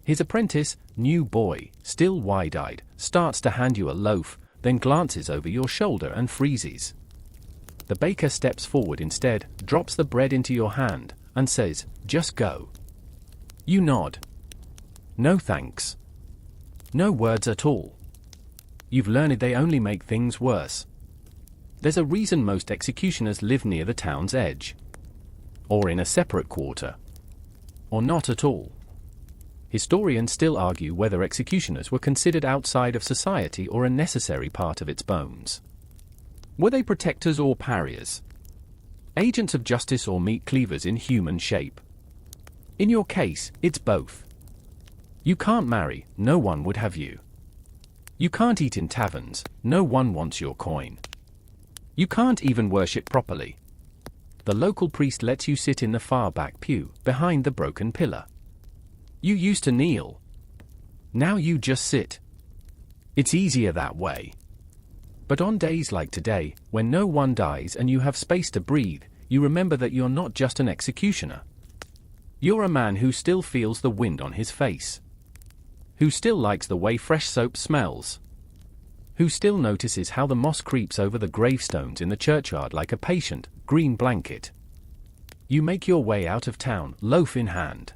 A: His apprentice, new boy, still wide-eyed, starts to hand you a loaf, then glances over your shoulder and freezes. The baker steps forward instead, drops the bread into your hand, and says, "Just go." You nod. No thanks. No words at all. You've learned they only make things worse. There's a reason most executioners live near the town's edge. Or in a separate quarter. Or not at all. Historians still argue whether executioners were considered outside of society or a necessary part of its bones. Were they protectors or pariahs? Agents of justice or meat cleavers in human shape? In your case, it's both. You can't marry, no one would have you. You can't eat in taverns, no one wants your coin. You can't even worship properly. The local priest lets you sit in the far back pew, behind the broken pillar. You used to kneel. Now you just sit. It's easier that way. But on days like today, when no one dies and you have space to breathe, you remember that you're not just an executioner. You're a man who still feels the wind on his face. Who still likes the way fresh soap smells. Who still notices how the moss creeps over the gravestones in the churchyard like a patient, green blanket. You make your way out of town, loaf in hand.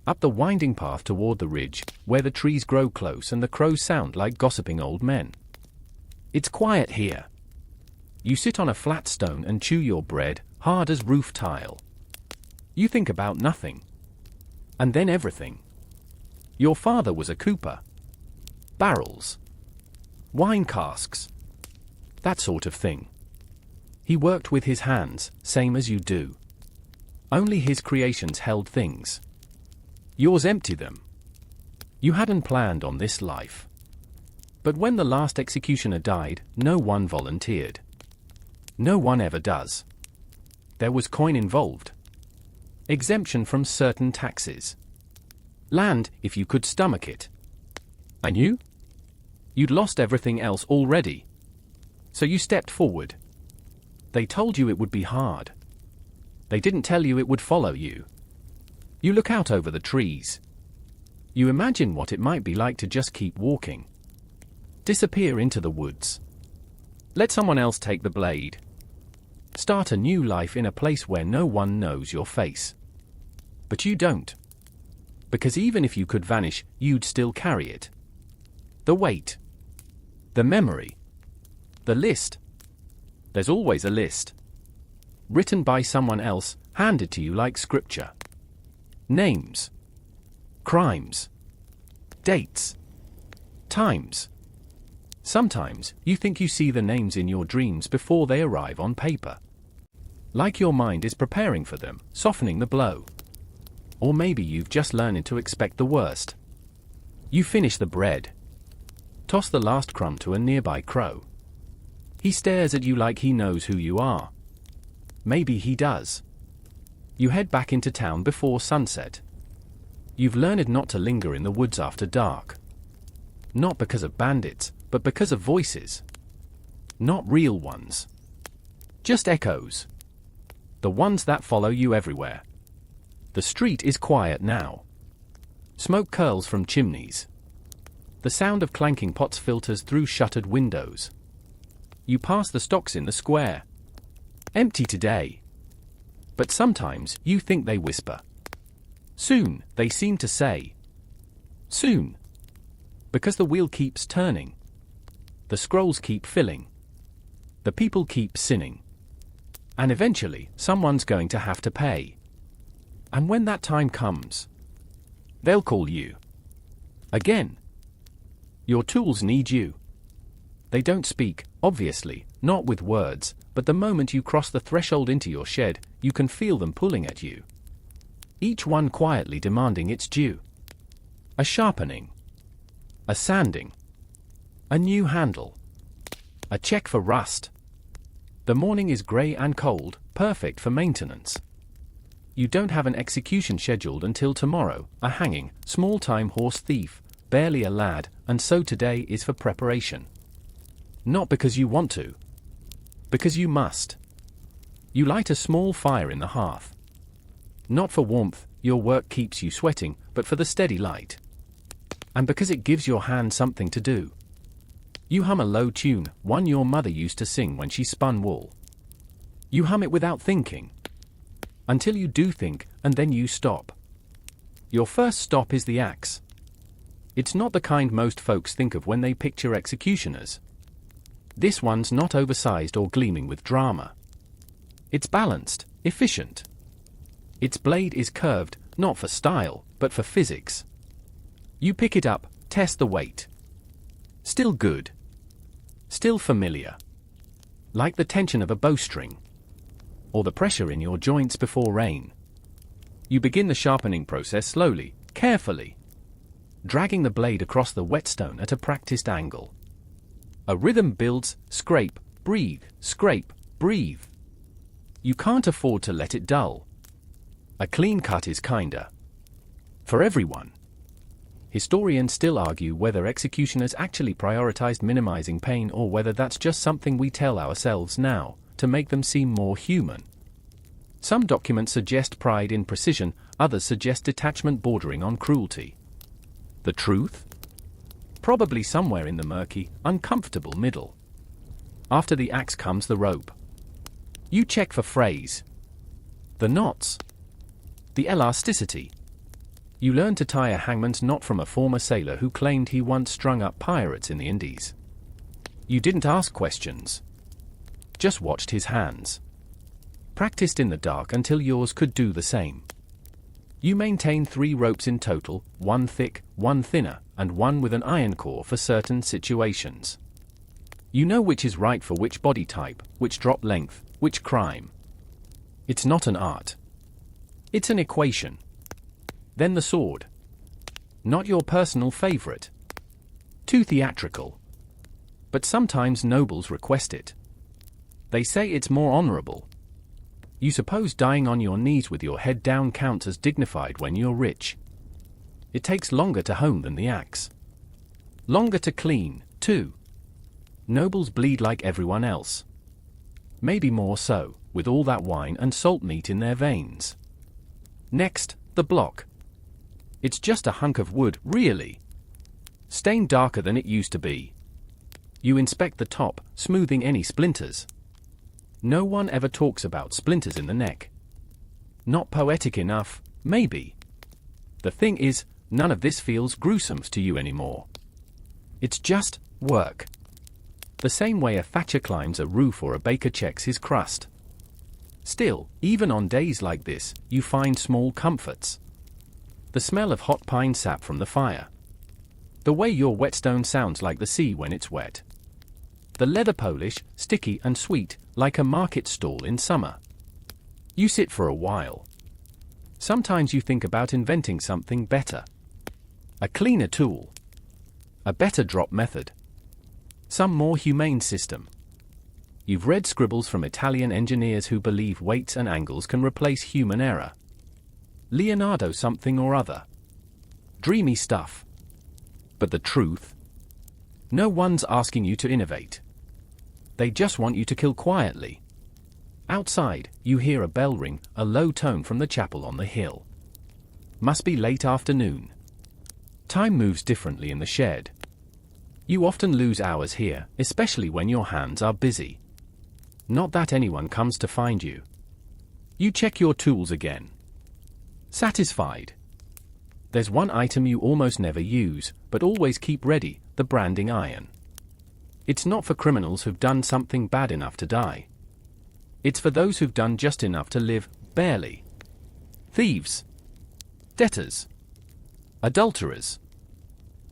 A: Up the winding path toward the ridge, where the trees grow close and the crows sound like gossiping old men. It's quiet here. You sit on a flat stone and chew your bread, hard as roof tile. You think about nothing. And then everything. Your father was a cooper. Barrels. Wine casks. That sort of thing. He worked with his hands, same as you do. Only his creations held things. Yours empty them. You hadn't planned on this life. But when the last executioner died, no one volunteered. No one ever does. There was coin involved. Exemption from certain taxes. Land, if you could stomach it. And you? You'd lost everything else already. So you stepped forward. They told you it would be hard. They didn't tell you it would follow you. You look out over the trees. You imagine what it might be like to just keep walking. Disappear into the woods. Let someone else take the blade. Start a new life in a place where no one knows your face. But you don't. Because even if you could vanish, you'd still carry it. The weight. The memory. The list. There's always a list. Written by someone else, handed to you like scripture. Names. Crimes. Dates. Times. Sometimes, you think you see the names in your dreams before they arrive on paper. Like your mind is preparing for them, softening the blow. Or maybe you've just learned to expect the worst. You finish the bread. Toss the last crumb to a nearby crow. He stares at you like he knows who you are. Maybe he does. You head back into town before sunset. You've learned not to linger in the woods after dark. Not because of bandits, but because of voices. Not real ones. Just echoes. The ones that follow you everywhere. The street is quiet now. Smoke curls from chimneys. The sound of clanking pots filters through shuttered windows. You pass the stocks in the square. Empty today. But sometimes you think they whisper. Soon, they seem to say. Soon. Because the wheel keeps turning. The scrolls keep filling. The people keep sinning. And eventually, someone's going to have to pay. And when that time comes, they'll call you. Again. Your tools need you. They don't speak, obviously, not with words, but the moment you cross the threshold into your shed, you can feel them pulling at you. Each one quietly demanding its due. A sharpening. A sanding. A new handle. A check for rust. The morning is grey and cold, perfect for maintenance. You don't have an execution scheduled until tomorrow, a hanging, small-time horse thief, barely a lad, and so today is for preparation. Not because you want to. Because you must. You light a small fire in the hearth. Not for warmth, your work keeps you sweating, but for the steady light. And because it gives your hand something to do. You hum a low tune, one your mother used to sing when she spun wool. You hum it without thinking. Until you do think, and then you stop. Your first stop is the axe. It's not the kind most folks think of when they picture executioners. This one's not oversized or gleaming with drama. It's balanced, efficient. Its blade is curved, not for style, but for physics. You pick it up, test the weight. Still good. Still familiar. Like the tension of a bowstring. Or the pressure in your joints before rain. You begin the sharpening process slowly, carefully. Dragging the blade across the whetstone at a practiced angle. A rhythm builds, scrape, breathe, scrape, breathe. You can't afford to let it dull. A clean cut is kinder. For everyone. Historians still argue whether executioners actually prioritized minimizing pain or whether that's just something we tell ourselves now, to make them seem more human. Some documents suggest pride in precision, others suggest detachment bordering on cruelty. The truth? Probably somewhere in the murky, uncomfortable middle. After the axe comes the rope. You check for frays. The knots. The elasticity. You learn to tie a hangman's knot from a former sailor who claimed he once strung up pirates in the Indies. You didn't ask questions. Just watched his hands. Practiced in the dark until yours could do the same. You maintain 3 ropes in total, 1 thick, 1 thinner, and 1 with an iron core for certain situations. You know which is right for which body type, which drop length, which crime. It's not an art. It's an equation. Then the sword. Not your personal favorite. Too theatrical. But sometimes nobles request it. They say it's more honorable. You suppose dying on your knees with your head down counts as dignified when you're rich. It takes longer to hone than the axe. Longer to clean, too. Nobles bleed like everyone else. Maybe more so, with all that wine and salt meat in their veins. Next, the block. It's just a hunk of wood, really. Stained darker than it used to be. You inspect the top, smoothing any splinters. No one ever talks about splinters in the neck. Not poetic enough, maybe. The thing is, none of this feels gruesome to you anymore. It's just work. The same way a thatcher climbs a roof or a baker checks his crust. Still, even on days like this, you find small comforts. The smell of hot pine sap from the fire. The way your whetstone sounds like the sea when it's wet. The leather polish, sticky and sweet, like a market stall in summer. You sit for a while. Sometimes you think about inventing something better. A cleaner tool. A better drop method. Some more humane system. You've read scribbles from Italian engineers who believe weights and angles can replace human error. Leonardo something or other. Dreamy stuff. But the truth? No one's asking you to innovate. They just want you to kill quietly. Outside, you hear a bell ring, a low tone from the chapel on the hill. Must be late afternoon. Time moves differently in the shed. You often lose hours here, especially when your hands are busy. Not that anyone comes to find you. You check your tools again. Satisfied. There's one item you almost never use, but always keep ready, the branding iron. It's not for criminals who've done something bad enough to die. It's for those who've done just enough to live, barely. Thieves. Debtors. Adulterers.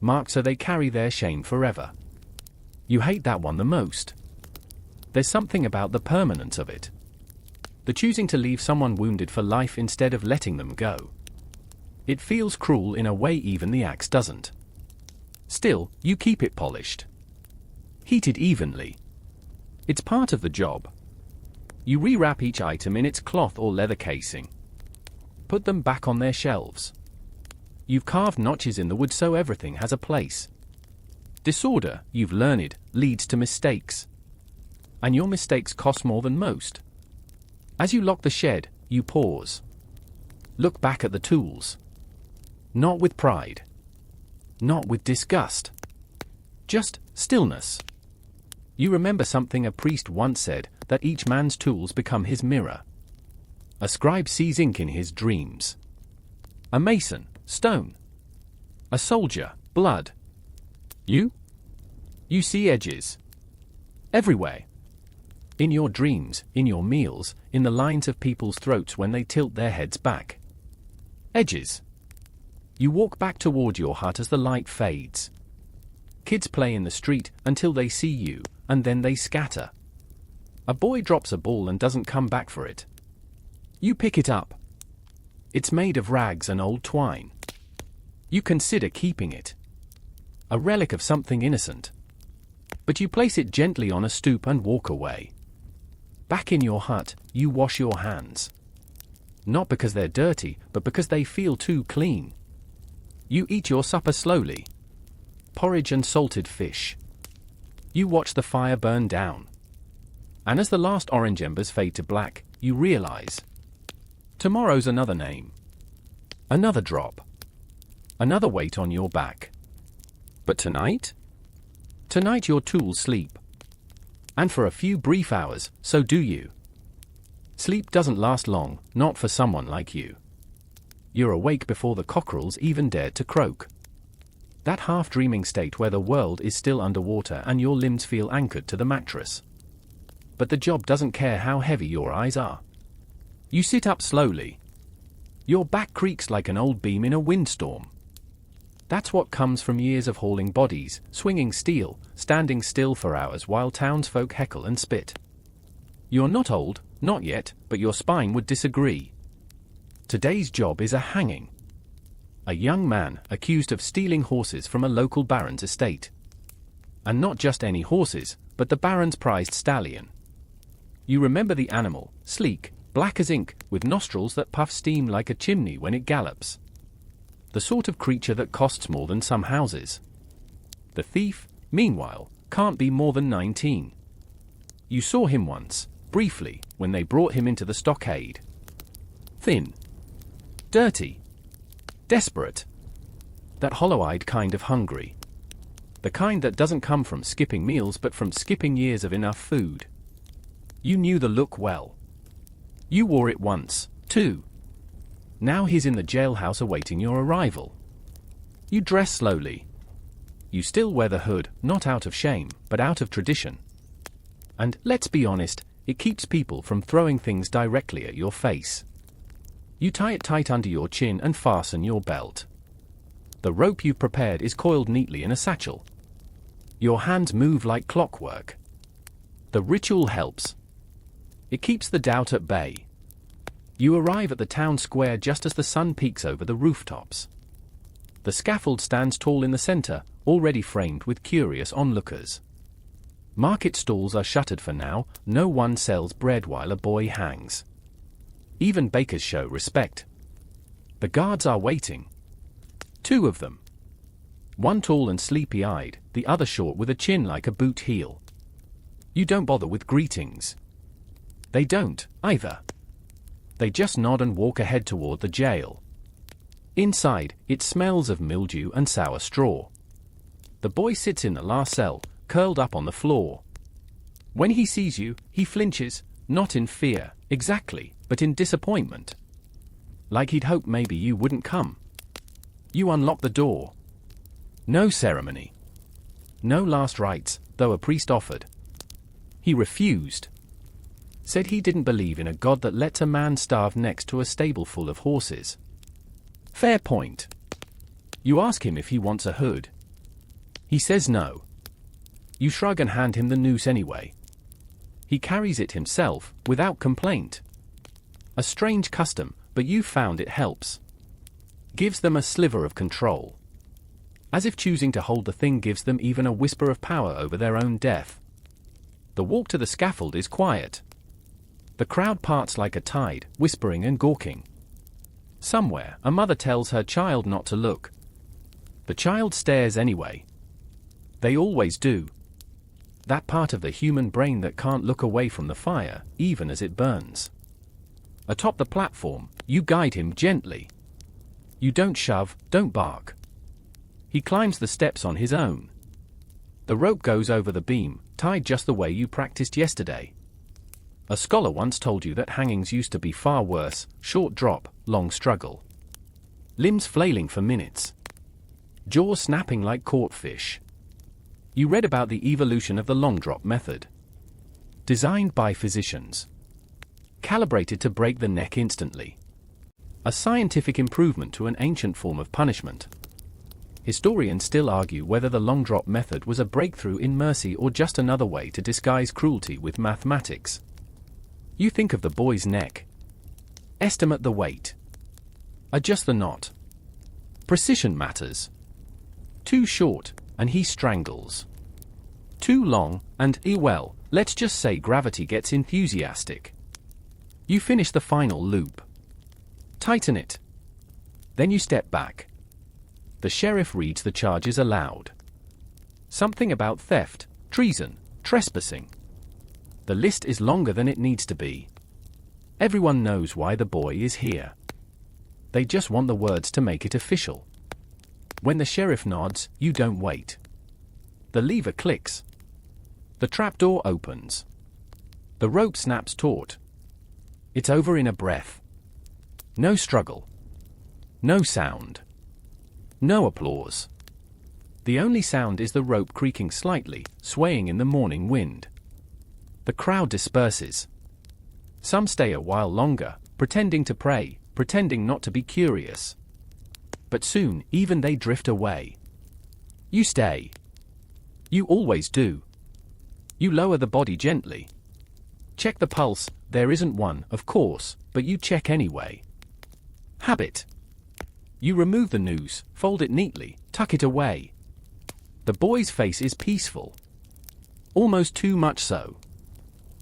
A: Marked so they carry their shame forever. You hate that one the most. There's something about the permanence of it. The choosing to leave someone wounded for life instead of letting them go. It feels cruel in a way even the axe doesn't. Still, you keep it polished. Heated evenly. It's part of the job. You rewrap each item in its cloth or leather casing. Put them back on their shelves. You've carved notches in the wood so everything has a place. Disorder, you've learned, leads to mistakes. And your mistakes cost more than most. As you lock the shed, you pause. Look back at the tools. Not with pride. Not with disgust. Just stillness. You remember something a priest once said, that each man's tools become his mirror. A scribe sees ink in his dreams. A mason, stone. A soldier, blood. You? You see edges. Everywhere. In your dreams, in your meals, in the lines of people's throats when they tilt their heads back. Edges. You walk back toward your hut as the light fades. Kids play in the street until they see you, and then they scatter. A boy drops a ball and doesn't come back for it. You pick it up. It's made of rags and old twine. You consider keeping it. A relic of something innocent. But you place it gently on a stoop and walk away. Back in your hut, you wash your hands. Not because they're dirty, but because they feel too clean. You eat your supper slowly. Porridge and salted fish. You watch the fire burn down. And as the last orange embers fade to black, you realize. Tomorrow's another name. Another drop. Another weight on your back. But tonight? Tonight your tools sleep. And for a few brief hours, so do you. Sleep doesn't last long, not for someone like you. You're awake before the cockerels even dared to croak. That half-dreaming state where the world is still underwater and your limbs feel anchored to the mattress. But the job doesn't care how heavy your eyes are. You sit up slowly. Your back creaks like an old beam in a windstorm. That's what comes from years of hauling bodies, swinging steel, standing still for hours while townsfolk heckle and spit. You're not old, not yet, but your spine would disagree. Today's job is a hanging. A young man accused of stealing horses from a local baron's estate. And not just any horses, but the baron's prized stallion. You remember the animal, sleek, black as ink, with nostrils that puff steam like a chimney when it gallops. The sort of creature that costs more than some houses. The thief, meanwhile, can't be more than 19. You saw him once, briefly, when they brought him into the stockade. Thin. Dirty. Desperate. That hollow-eyed kind of hungry. The kind that doesn't come from skipping meals but from skipping years of enough food. You knew the look well. You wore it once, too. Now he's in the jailhouse awaiting your arrival. You dress slowly. You still wear the hood, not out of shame, but out of tradition. And, let's be honest, it keeps people from throwing things directly at your face. You tie it tight under your chin and fasten your belt. The rope you've prepared is coiled neatly in a satchel. Your hands move like clockwork. The ritual helps. It keeps the doubt at bay. You arrive at the town square just as the sun peeks over the rooftops. The scaffold stands tall in the center, already framed with curious onlookers. Market stalls are shuttered for now, no one sells bread while a boy hangs. Even bakers show respect. The guards are waiting. 2 of them. One tall and sleepy-eyed, the other short with a chin like a boot heel. You don't bother with greetings. They don't, either. They just nod and walk ahead toward the jail. Inside, it smells of mildew and sour straw. The boy sits in the last cell, curled up on the floor. When he sees you, he flinches, not in fear, exactly, but in disappointment. Like he'd hoped maybe you wouldn't come. You unlock the door. No ceremony. No last rites, though a priest offered. He refused. Said he didn't believe in a god that lets a man starve next to a stable full of horses. Fair point. You ask him if he wants a hood. He says no. You shrug and hand him the noose anyway. He carries it himself, without complaint. A strange custom, but you found it helps. Gives them a sliver of control. As if choosing to hold the thing gives them even a whisper of power over their own death. The walk to the scaffold is quiet. The crowd parts like a tide, whispering and gawking. Somewhere, a mother tells her child not to look. The child stares anyway. They always do. That part of the human brain that can't look away from the fire, even as it burns. Atop the platform, you guide him gently. You don't shove, don't bark. He climbs the steps on his own. The rope goes over the beam, tied just the way you practiced yesterday. A scholar once told you that hangings used to be far worse, short drop, long struggle. Limbs flailing for minutes. Jaws snapping like caught fish. You read about the evolution of the long drop method. Designed by physicians. Calibrated to break the neck instantly. A scientific improvement to an ancient form of punishment. Historians still argue whether the long drop method was a breakthrough in mercy or just another way to disguise cruelty with mathematics. You think of the boy's neck. Estimate the weight. Adjust the knot. Precision matters. Too short, and he strangles. Too long, and, well, let's just say gravity gets enthusiastic. You finish the final loop. Tighten it. Then you step back. The sheriff reads the charges aloud. Something about theft, treason, trespassing. The list is longer than it needs to be. Everyone knows why the boy is here. They just want the words to make it official. When the sheriff nods, you don't wait. The lever clicks. The trapdoor opens. The rope snaps taut. It's over in a breath. No struggle. No sound. No applause. The only sound is the rope creaking slightly, swaying in the morning wind. The crowd disperses. Some stay a while longer, pretending to pray, pretending not to be curious. But soon, even they drift away. You stay. You always do. You lower the body gently. Check the pulse, there isn't one, of course, but you check anyway. Habit. You remove the noose, fold it neatly, tuck it away. The boy's face is peaceful. Almost too much so.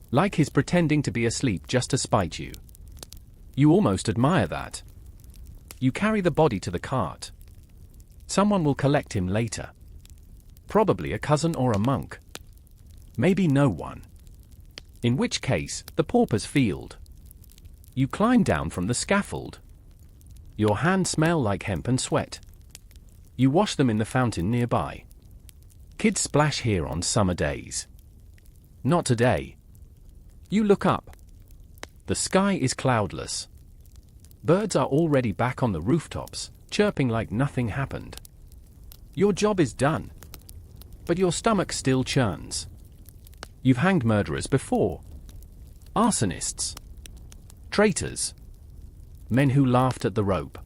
A: Like he's pretending to be asleep just to spite you. You almost admire that. You carry the body to the cart. Someone will collect him later. Probably a cousin or a monk. Maybe no one. In which case, the pauper's field. You climb down from the scaffold. Your hands smell like hemp and sweat. You wash them in the fountain nearby. Kids splash here on summer days. Not today. You look up. The sky is cloudless. Birds are already back on the rooftops, chirping like nothing happened. Your job is done. But your stomach still churns. You've hanged murderers before. Arsonists. Traitors. Men who laughed at the rope.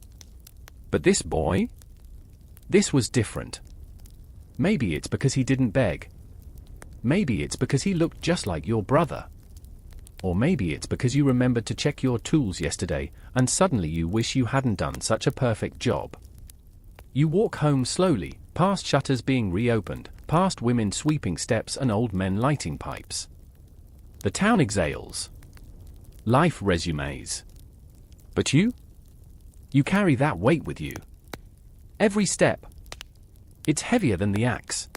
A: But this boy? This was different. Maybe it's because he didn't beg. Maybe it's because he looked just like your brother. Or maybe it's because you remembered to check your tools yesterday, and suddenly you wish you hadn't done such a perfect job. You walk home slowly, past shutters being reopened, past women sweeping steps and old men lighting pipes. The town exhales. Life resumes. But you? You carry that weight with you. Every step. It's heavier than the axe.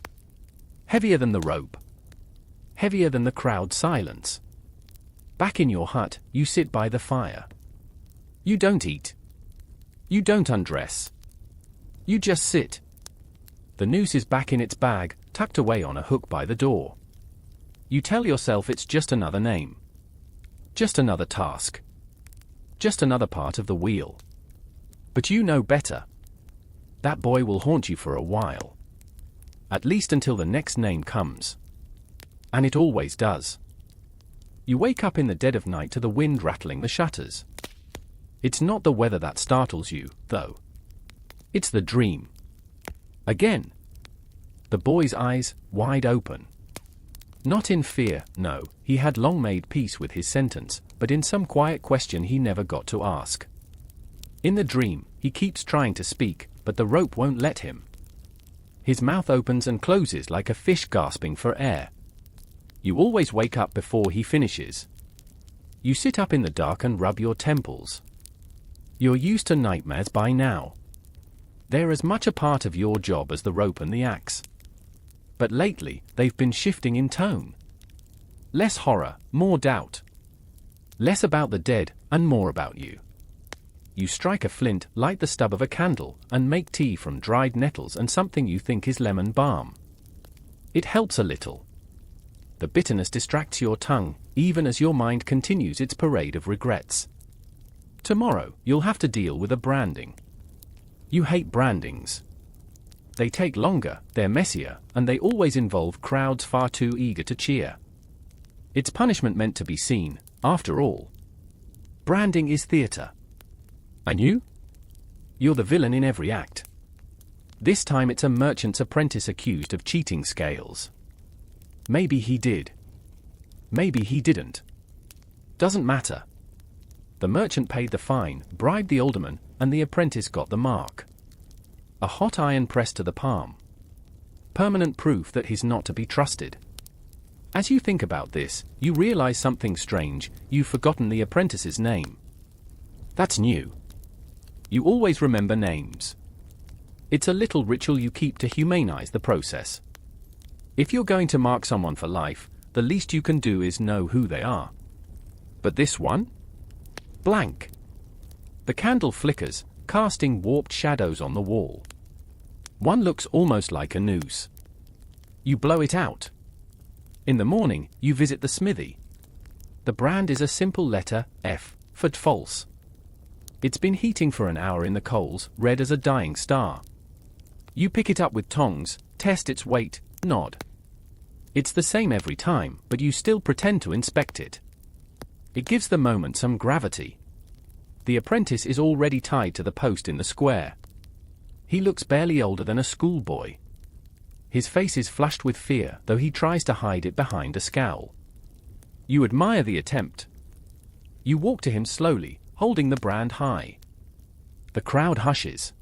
A: Heavier than the rope. Heavier than the crowd's silence. Back in your hut, you sit by the fire. You don't eat. You don't undress. You just sit. The noose is back in its bag, tucked away on a hook by the door. You tell yourself it's just another name. Just another task. Just another part of the wheel. But you know better. That boy will haunt you for a while. At least until the next name comes. And it always does. You wake up in the dead of night to the wind rattling the shutters. It's not the weather that startles you, though. It's the dream. Again. The boy's eyes, wide open. Not in fear, no, he had long made peace with his sentence, but in some quiet question he never got to ask. In the dream, he keeps trying to speak, but the rope won't let him. His mouth opens and closes like a fish gasping for air. You always wake up before he finishes. You sit up in the dark and rub your temples. You're used to nightmares by now. They're as much a part of your job as the rope and the axe. But lately, they've been shifting in tone. Less horror, more doubt. Less about the dead, and more about you. You strike a flint, light the stub of a candle, and make tea from dried nettles and something you think is lemon balm. It helps a little. The bitterness distracts your tongue, even as your mind continues its parade of regrets. Tomorrow, you'll have to deal with a branding. You hate brandings. They take longer, they're messier, and they always involve crowds far too eager to cheer. It's punishment meant to be seen, after all. Branding is theater. And you? You're the villain in every act. This time it's a merchant's apprentice accused of cheating scales. Maybe he did. Maybe he didn't. Doesn't matter. The merchant paid the fine, bribed the alderman, and the apprentice got the mark. A hot iron pressed to the palm. Permanent proof that he's not to be trusted. As you think about this, you realize something strange. You've forgotten the apprentice's name. That's new. You always remember names. It's a little ritual you keep to humanize the process. If you're going to mark someone for life, the least you can do is know who they are. But this one? Blank. The candle flickers, casting warped shadows on the wall. One looks almost like a noose. You blow it out. In the morning, you visit the smithy. The brand is a simple letter, F, for false. It's been heating for an hour in the coals, red as a dying star. You pick it up with tongs, test its weight, nod. It's the same every time, but you still pretend to inspect it. It gives the moment some gravity. The apprentice is already tied to the post in the square. He looks barely older than a schoolboy. His face is flushed with fear, though he tries to hide it behind a scowl. You admire the attempt. You walk to him slowly, holding the brand high. The crowd hushes.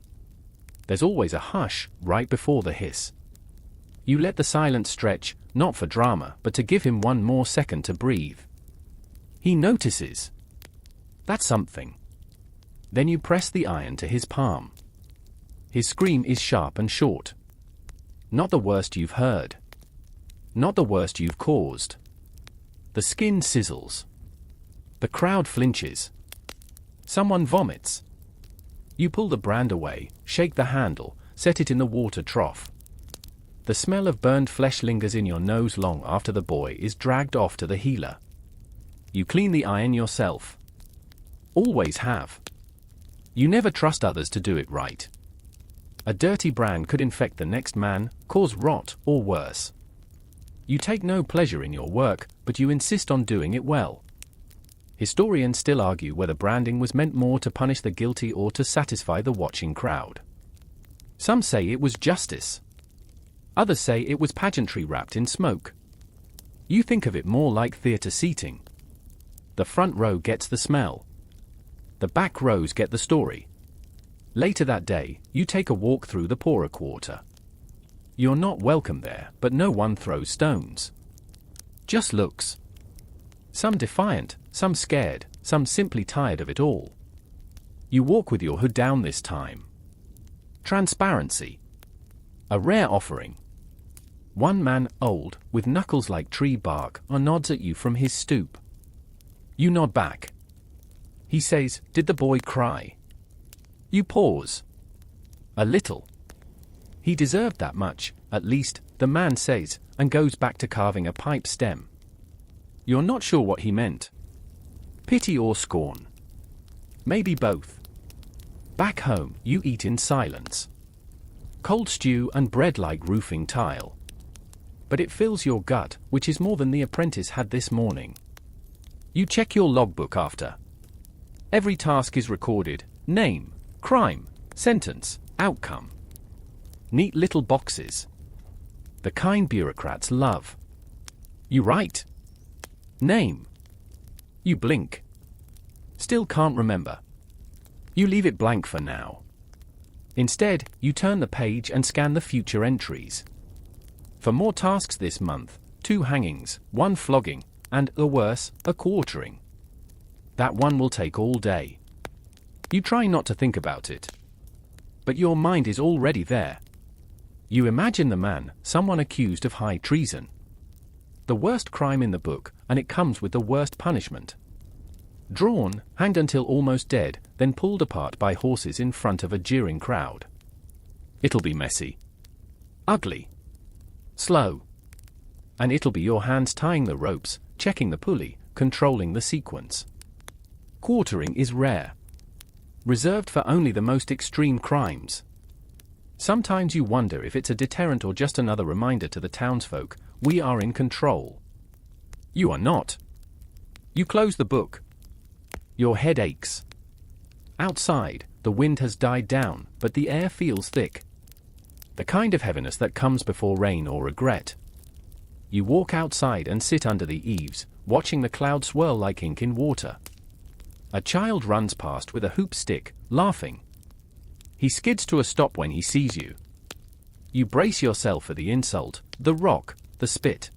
A: There's always a hush right before the hiss. You let the silence stretch, not for drama, but to give him one more second to breathe. He notices. That's something. Then you press the iron to his palm. His scream is sharp and short. Not the worst you've heard. Not the worst you've caused. The skin sizzles. The crowd flinches. Someone vomits. You pull the brand away, shake the handle, set it in the water trough. The smell of burned flesh lingers in your nose long after the boy is dragged off to the healer. You clean the iron yourself. Always have. You never trust others to do it right. A dirty brand could infect the next man, cause rot, or worse. You take no pleasure in your work, but you insist on doing it well. Historians still argue whether branding was meant more to punish the guilty or to satisfy the watching crowd. Some say it was justice. Others say it was pageantry wrapped in smoke. You think of it more like theatre seating. The front row gets the smell. The back rows get the story. Later that day, you take a walk through the poorer quarter. You're not welcome there, but no one throws stones. Just looks. Some defiant, some scared, some simply tired of it all. You walk with your hood down this time. Transparency. A rare offering. One man, old, with knuckles like tree bark, nods at you from his stoop. You nod back. He says, "Did the boy cry?" You pause. A little. He deserved that much, at least, the man says, and goes back to carving a pipe stem. You're not sure what he meant. Pity or scorn? Maybe both. Back home, you eat in silence. Cold stew and bread like roofing tile. But it fills your gut, which is more than the apprentice had this morning. You check your logbook after. Every task is recorded: name, crime, sentence, outcome. Neat little boxes. The kind bureaucrats love. You write. Name. You blink. Still can't remember. You leave it blank for now. Instead, you turn the page and scan the future entries. For more tasks this month, 2 hangings, 1 flogging, and, or worse, a quartering. That one will take all day. You try not to think about it. But your mind is already there. You imagine the man, someone accused of high treason. The worst crime in the book, and it comes with the worst punishment. Drawn, hanged until almost dead, then pulled apart by horses in front of a jeering crowd. It'll be messy. Ugly. Slow. And it'll be your hands tying the ropes, checking the pulley, controlling the sequence. Quartering is rare. Reserved for only the most extreme crimes. Sometimes you wonder if it's a deterrent or just another reminder to the townsfolk, we are in control. You are not. You close the book. Your head aches. Outside, the wind has died down, but the air feels thick. The kind of heaviness that comes before rain or regret. You walk outside and sit under the eaves, watching the clouds swirl like ink in water. A child runs past with a hoop stick, laughing. He skids to a stop when he sees you. You brace yourself for the insult, the rock, the spit.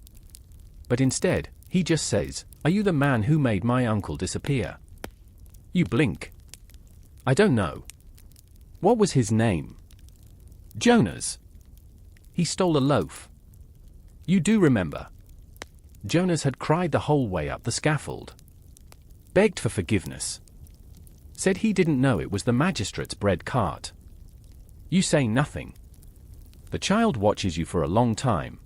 A: But instead, he just says, "Are you the man who made my uncle disappear?" You blink. I don't know. What was his name? Jonas. He stole a loaf. You do remember. Jonas had cried the whole way up the scaffold. Begged for forgiveness. Said he didn't know it was the magistrate's bread cart. You say nothing. The child watches you for a long time.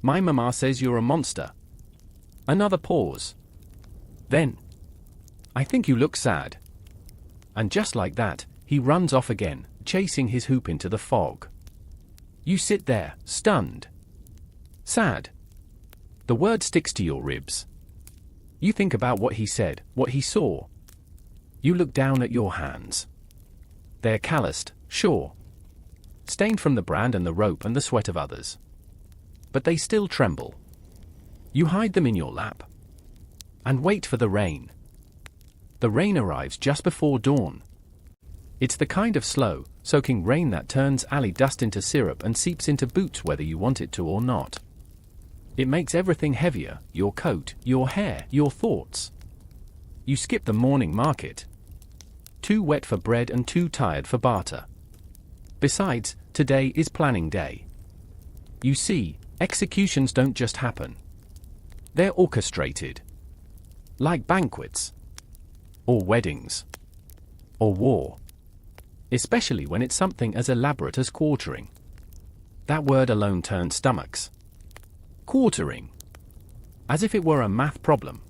A: My mama says you're a monster. Another pause. Then, I think you look sad. And just like that, he runs off again, chasing his hoop into the fog. You sit there, stunned. Sad. The word sticks to your ribs. You think about what he said, what he saw. You look down at your hands. They're calloused, sure. Stained from the brand and the rope and the sweat of others. But they still tremble. You hide them in your lap. And wait for the rain. The rain arrives just before dawn. It's the kind of slow, soaking rain that turns alley dust into syrup and seeps into boots whether you want it to or not. It makes everything heavier, your coat, your hair, your thoughts. You skip the morning market. Too wet for bread and too tired for barter. Besides, today is planning day. You see, executions don't just happen. They're orchestrated. Like banquets. Or weddings. Or war. Especially when it's something as elaborate as quartering. That word alone turns stomachs. Quartering. As if it were a math problem.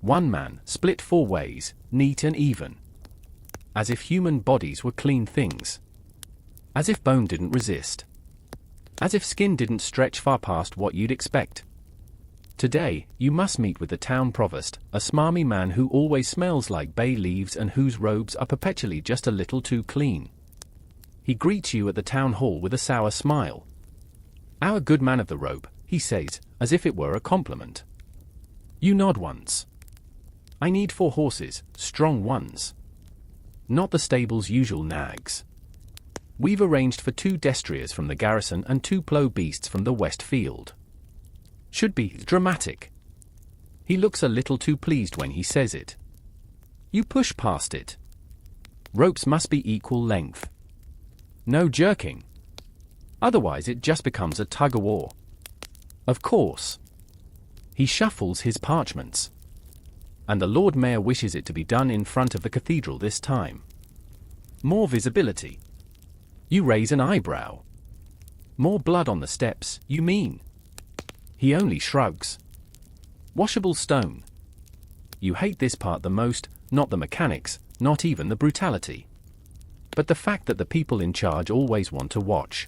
A: One man, split 4 ways, neat and even. As if human bodies were clean things. As if bone didn't resist. As if skin didn't stretch far past what you'd expect. Today, you must meet with the town provost, a smarmy man who always smells like bay leaves and whose robes are perpetually just a little too clean. He greets you at the town hall with a sour smile. Our good man of the rope, he says, as if it were a compliment. You nod once. I need 4 horses, strong ones. Not the stable's usual nags. We've arranged for 2 destriers from the garrison and 2 plough beasts from the west field. Should be dramatic. He looks a little too pleased when he says it. You push past it. Ropes must be equal length. No jerking. Otherwise it just becomes a tug-of-war. Of course. He shuffles his parchments. And the Lord Mayor wishes it to be done in front of the cathedral this time. More visibility. You raise an eyebrow. More blood on the steps, you mean? He only shrugs. Washable stone. You hate this part the most, not the mechanics, not even the brutality. But the fact that the people in charge always want to watch.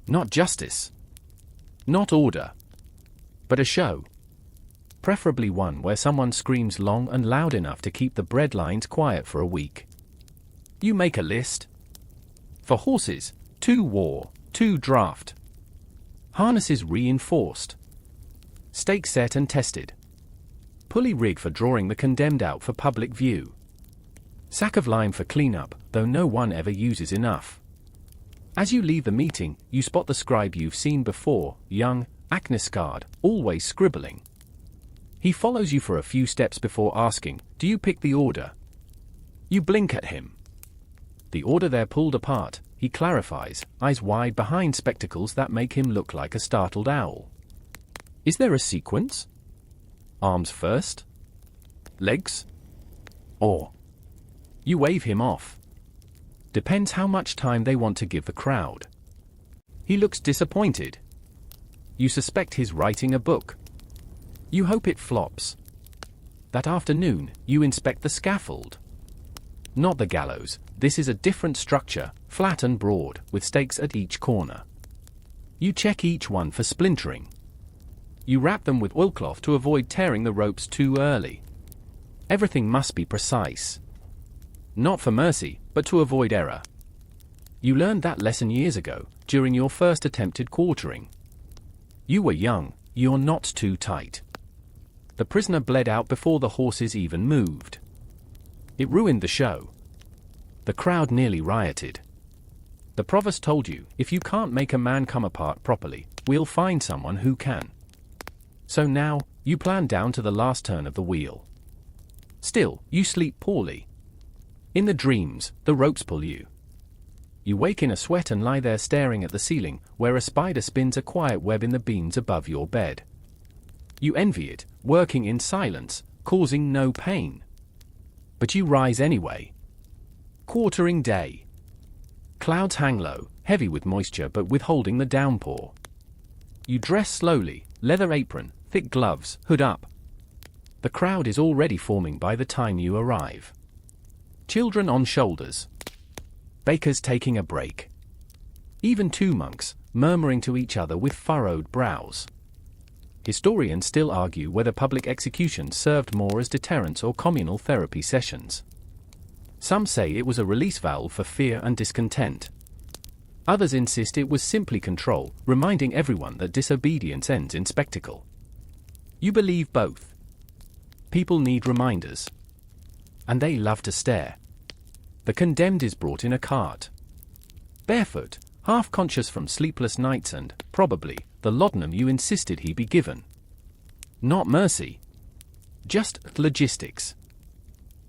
A: Not justice. Not order. But a show. Preferably one where someone screams long and loud enough to keep the bread lines quiet for a week. You make a list. For horses, 2 war, 2 draft. Harnesses reinforced. Stake set and tested. Pulley rig for drawing the condemned out for public view. Sack of lime for cleanup, though no one ever uses enough. As you leave the meeting, you spot the scribe you've seen before, young, acne-scarred, always scribbling. He follows you for a few steps before asking, "Do you pick the order?" You blink at him. The order they're pulled apart, he clarifies, eyes wide behind spectacles that make him look like a startled owl. Is there a sequence? Arms first? Legs? Or? You wave him off. Depends how much time they want to give the crowd. He looks disappointed. You suspect he's writing a book. You hope it flops. That afternoon, you inspect the scaffold. Not the gallows, this is a different structure, flat and broad, with stakes at each corner. You check each one for splintering. You wrap them with oilcloth to avoid tearing the ropes too early. Everything must be precise. Not for mercy, but to avoid error. You learned that lesson years ago, during your first attempted quartering. You were young, you're not too tight. The prisoner bled out before the horses even moved. It ruined the show. The crowd nearly rioted. The provost told you, if you can't make a man come apart properly, we'll find someone who can. So now, you plan down to the last turn of the wheel. Still, you sleep poorly. In the dreams, the ropes pull you. You wake in a sweat and lie there staring at the ceiling, where a spider spins a quiet web in the beams above your bed. You envy it, working in silence, causing no pain. But you rise anyway. Quartering day. Clouds hang low, heavy with moisture but withholding the downpour. You dress slowly, leather apron, thick gloves, hood up. The crowd is already forming by the time you arrive. Children on shoulders. Bakers taking a break. Even 2 monks, murmuring to each other with furrowed brows. Historians still argue whether public executions served more as deterrents or communal therapy sessions. Some say it was a release valve for fear and discontent. Others insist it was simply control, reminding everyone that disobedience ends in spectacle. You believe both. People need reminders. And they love to stare. The condemned is brought in a cart. Barefoot, half-conscious from sleepless nights and, probably, the laudanum you insisted he be given. Not mercy. Just logistics.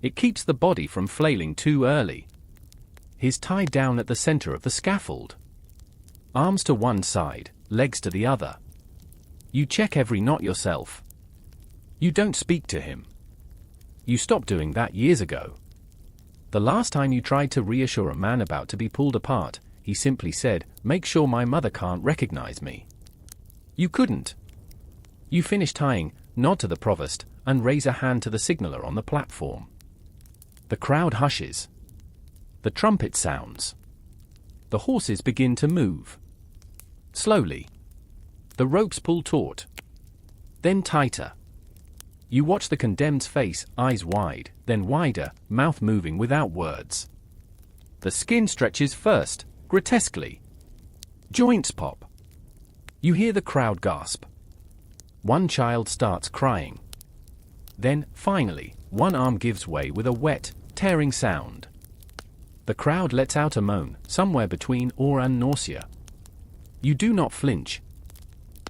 A: It keeps the body from flailing too early. He's tied down at the center of the scaffold. Arms to one side, legs to the other. You check every knot yourself. You don't speak to him. You stopped doing that years ago. The last time you tried to reassure a man about to be pulled apart, he simply said, "Make sure my mother can't recognize me." You couldn't. You finish tying, nod to the provost, and raise a hand to the signaller on the platform. The crowd hushes. The trumpet sounds. The horses begin to move. Slowly. The ropes pull taut. Then tighter. You watch the condemned's face, eyes wide, then wider, mouth moving without words. The skin stretches first, grotesquely. Joints pop. You hear the crowd gasp. One child starts crying. Then, finally, one arm gives way with a wet, tearing sound. The crowd lets out a moan, somewhere between awe and nausea. You do not flinch.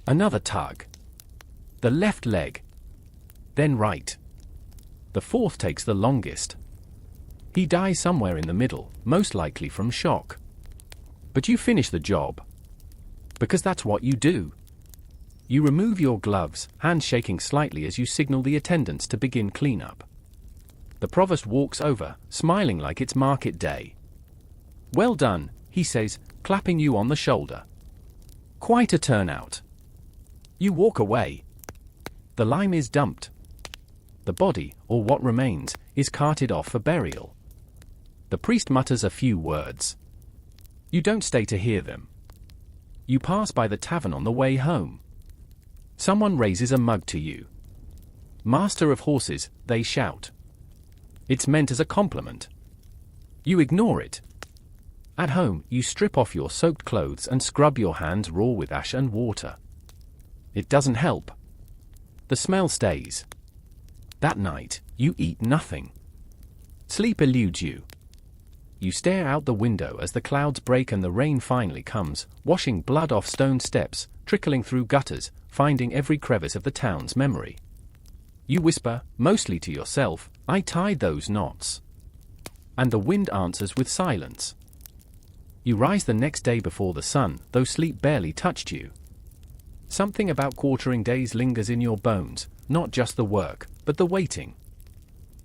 A: Another tug. The left leg. Then right. The fourth takes the longest. He dies somewhere in the middle, most likely from shock. But you finish the job. Because that's what you do. You remove your gloves, hands shaking slightly as you signal the attendants to begin cleanup. The provost walks over, smiling like it's market day. "Well done," he says, clapping you on the shoulder. "Quite a turnout." You walk away. The lime is dumped. The body, or what remains, is carted off for burial. The priest mutters a few words. You don't stay to hear them. You pass by the tavern on the way home. Someone raises a mug to you. "Master of horses," they shout. It's meant as a compliment. You ignore it. At home, you strip off your soaked clothes and scrub your hands raw with ash and water. It doesn't help. The smell stays. That night, you eat nothing. Sleep eludes you. You stare out the window as the clouds break and the rain finally comes, washing blood off stone steps, trickling through gutters, finding every crevice of the town's memory. You whisper, mostly to yourself, "I tied those knots." And the wind answers with silence. You rise the next day before the sun, though sleep barely touched you. Something about quartering days lingers in your bones, not just the work, but the waiting.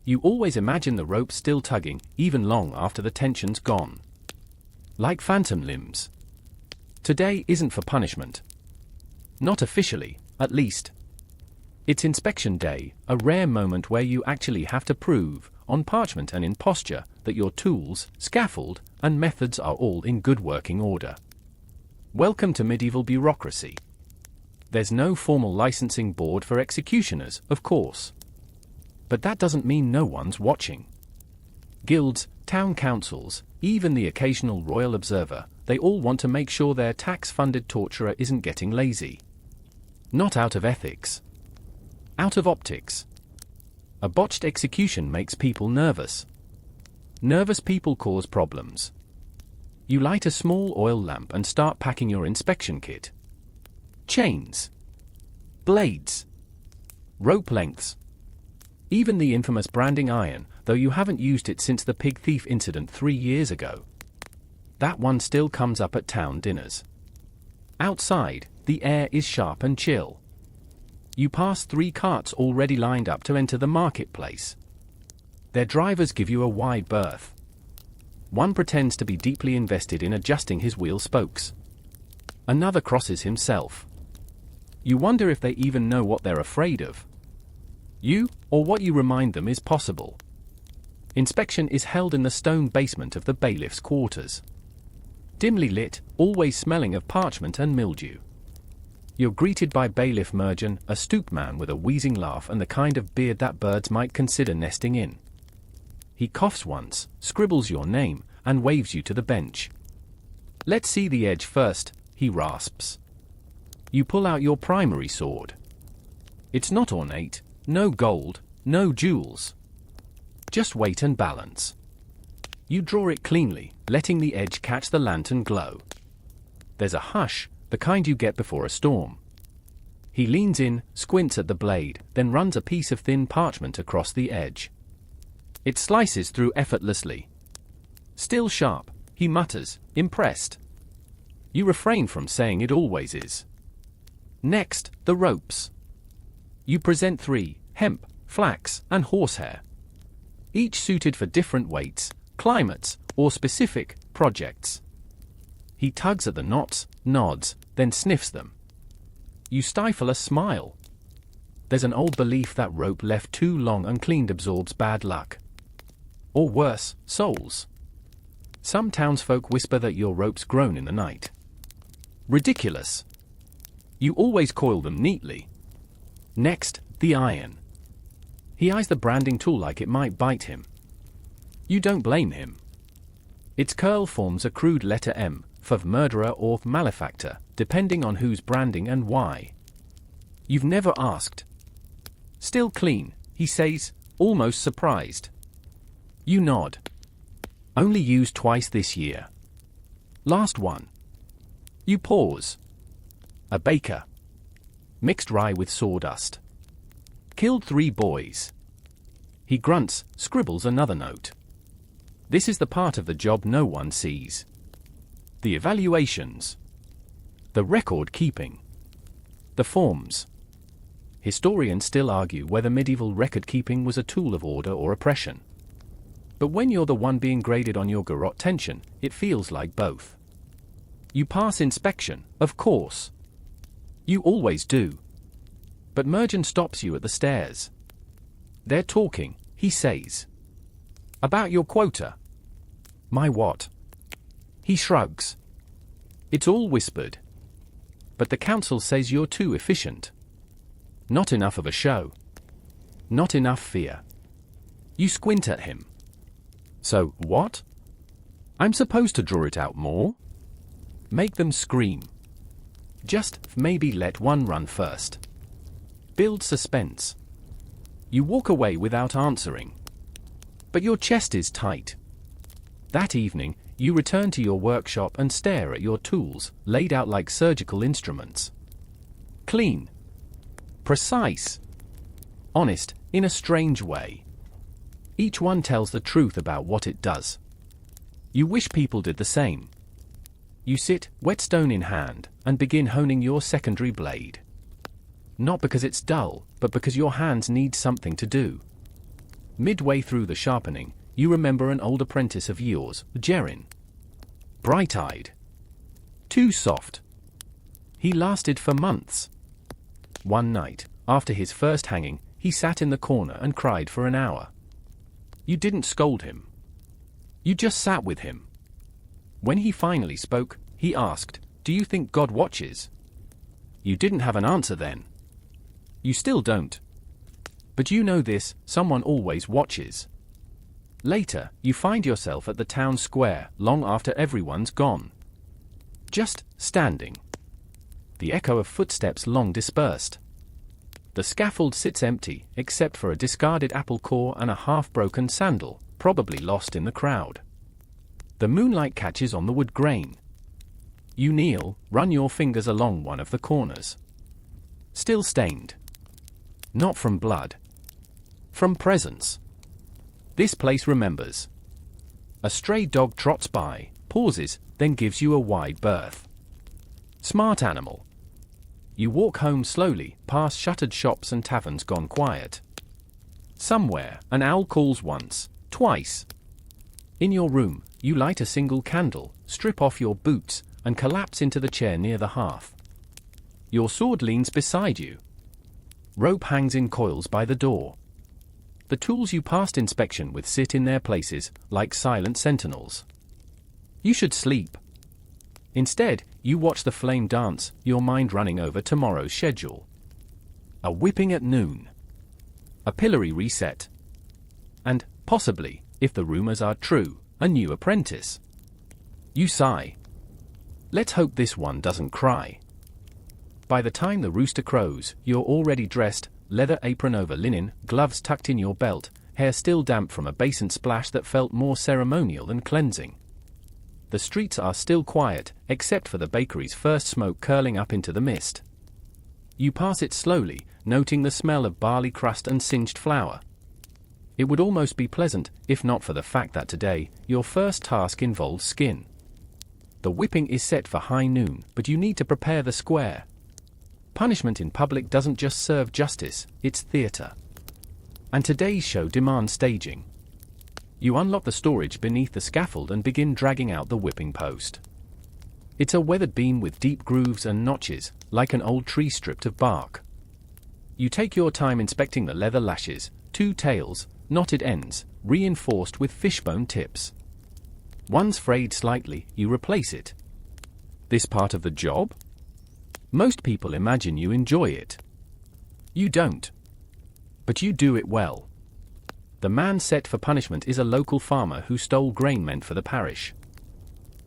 A: You always imagine the rope still tugging, even long after the tension's gone. Like phantom limbs. Today isn't for punishment. Not officially, at least. It's inspection day, a rare moment where you actually have to prove, on parchment and in posture, that your tools, scaffold, and methods are all in good working order. Welcome to medieval bureaucracy. There's no formal licensing board for executioners, of course. But that doesn't mean no one's watching. Guilds, town councils, even the occasional royal observer, they all want to make sure their tax-funded torturer isn't getting lazy. Not out of ethics. Out of optics. A botched execution makes people nervous. Nervous people cause problems. You light a small oil lamp and start packing your inspection kit. Chains. Blades. Rope lengths. Even the infamous branding iron, though you haven't used it since the pig thief incident 3 years ago. That one still comes up at town dinners. Outside, the air is sharp and chill. You pass 3 carts already lined up to enter the marketplace. Their drivers give you a wide berth. One pretends to be deeply invested in adjusting his wheel spokes. Another crosses himself. You wonder if they even know what they're afraid of. You, or what you remind them is possible. Inspection is held in the stone basement of the bailiff's quarters. Dimly lit, always smelling of parchment and mildew. You're greeted by Bailiff Mergen, a stooped man with a wheezing laugh and the kind of beard that birds might consider nesting in. He coughs once, scribbles your name, and waves you to the bench. "Let's see the edge first," he rasps. You pull out your primary sword. It's not ornate, no gold, no jewels. Just weight and balance. You draw it cleanly, letting the edge catch the lantern glow. There's a hush, the kind you get before a storm. He leans in, squints at the blade, then runs a piece of thin parchment across the edge. It slices through effortlessly. "Still sharp," he mutters, impressed. You refrain from saying it always is. Next, the ropes. You present 3, hemp, flax, and horsehair. Each suited for different weights, climates, or specific projects. He tugs at the knots, nods, then sniffs them. You stifle a smile. There's an old belief that rope left too long uncleaned absorbs bad luck. Or worse, souls. Some townsfolk whisper that your rope's grown in the night. Ridiculous. You always coil them neatly. Next, the iron. He eyes the branding tool like it might bite him. You don't blame him. Its curl forms a crude letter M, for murderer or malefactor, depending on who's branding and why. You've never asked. Still clean, he says, almost surprised. You nod. Only used twice this year. Last one. You pause. A baker. Mixed rye with sawdust. Killed 3 boys. He grunts, scribbles another note. This is the part of the job no one sees. The evaluations. The record keeping. The forms. Historians still argue whether medieval record keeping was a tool of order or oppression. But when you're the one being graded on your garrote tension, it feels like both. You pass inspection, of course. You always do. But Mergen stops you at the stairs. They're talking, he says. About your quota. My what? He shrugs. It's all whispered. But the council says you're too efficient. Not enough of a show. Not enough fear. You squint at him. So, what? I'm supposed to draw it out more? Make them scream. Just, maybe let one run first. Build suspense. You walk away without answering. But your chest is tight. That evening, you return to your workshop and stare at your tools, laid out like surgical instruments. Clean. Precise. Honest, in a strange way. Each one tells the truth about what it does. You wish people did the same. You sit, whetstone in hand, and begin honing your secondary blade. Not because it's dull, but because your hands need something to do. Midway through the sharpening, you remember an old apprentice of yours, Gerin. Bright-eyed. Too soft. He lasted for months. One night, after his first hanging, he sat in the corner and cried for an hour. You didn't scold him. You just sat with him. When he finally spoke, he asked, "Do you think God watches?" You didn't have an answer then. You still don't. But you know this, someone always watches. Later, you find yourself at the town square, long after everyone's gone. Just standing. The echo of footsteps long dispersed. The scaffold sits empty, except for a discarded apple core and a half-broken sandal, probably lost in the crowd. The moonlight catches on the wood grain. You kneel, run your fingers along one of the corners. Still stained. Not from blood. From presence. This place remembers. A stray dog trots by, pauses, then gives you a wide berth. Smart animal. You walk home slowly, past shuttered shops and taverns gone quiet. Somewhere, an owl calls once, twice. In your room, you light a single candle, strip off your boots, and collapse into the chair near the hearth. Your sword leans beside you. Rope hangs in coils by the door. The tools you passed inspection with sit in their places, like silent sentinels. You should sleep. Instead, you watch the flame dance, your mind running over tomorrow's schedule. A whipping at noon. A pillory reset. And, possibly, if the rumors are true, a new apprentice. You sigh. Let's hope this one doesn't cry. By the time the rooster crows, you're already dressed, leather apron over linen, gloves tucked in your belt, hair still damp from a basin splash that felt more ceremonial than cleansing. The streets are still quiet, except for the bakery's first smoke curling up into the mist. You pass it slowly, noting the smell of barley crust and singed flour. It would almost be pleasant, if not for the fact that today, your first task involves skin. The whipping is set for high noon, but you need to prepare the square. Punishment in public doesn't just serve justice, it's theater. And today's show demands staging. You unlock the storage beneath the scaffold and begin dragging out the whipping post. It's a weathered beam with deep grooves and notches, like an old tree stripped of bark. You take your time inspecting the leather lashes, 2 tails, knotted ends, reinforced with fishbone tips. One's frayed slightly, you replace it. This part of the job? Most people imagine you enjoy it. You don't. But you do it well. The man set for punishment is a local farmer who stole grain meant for the parish.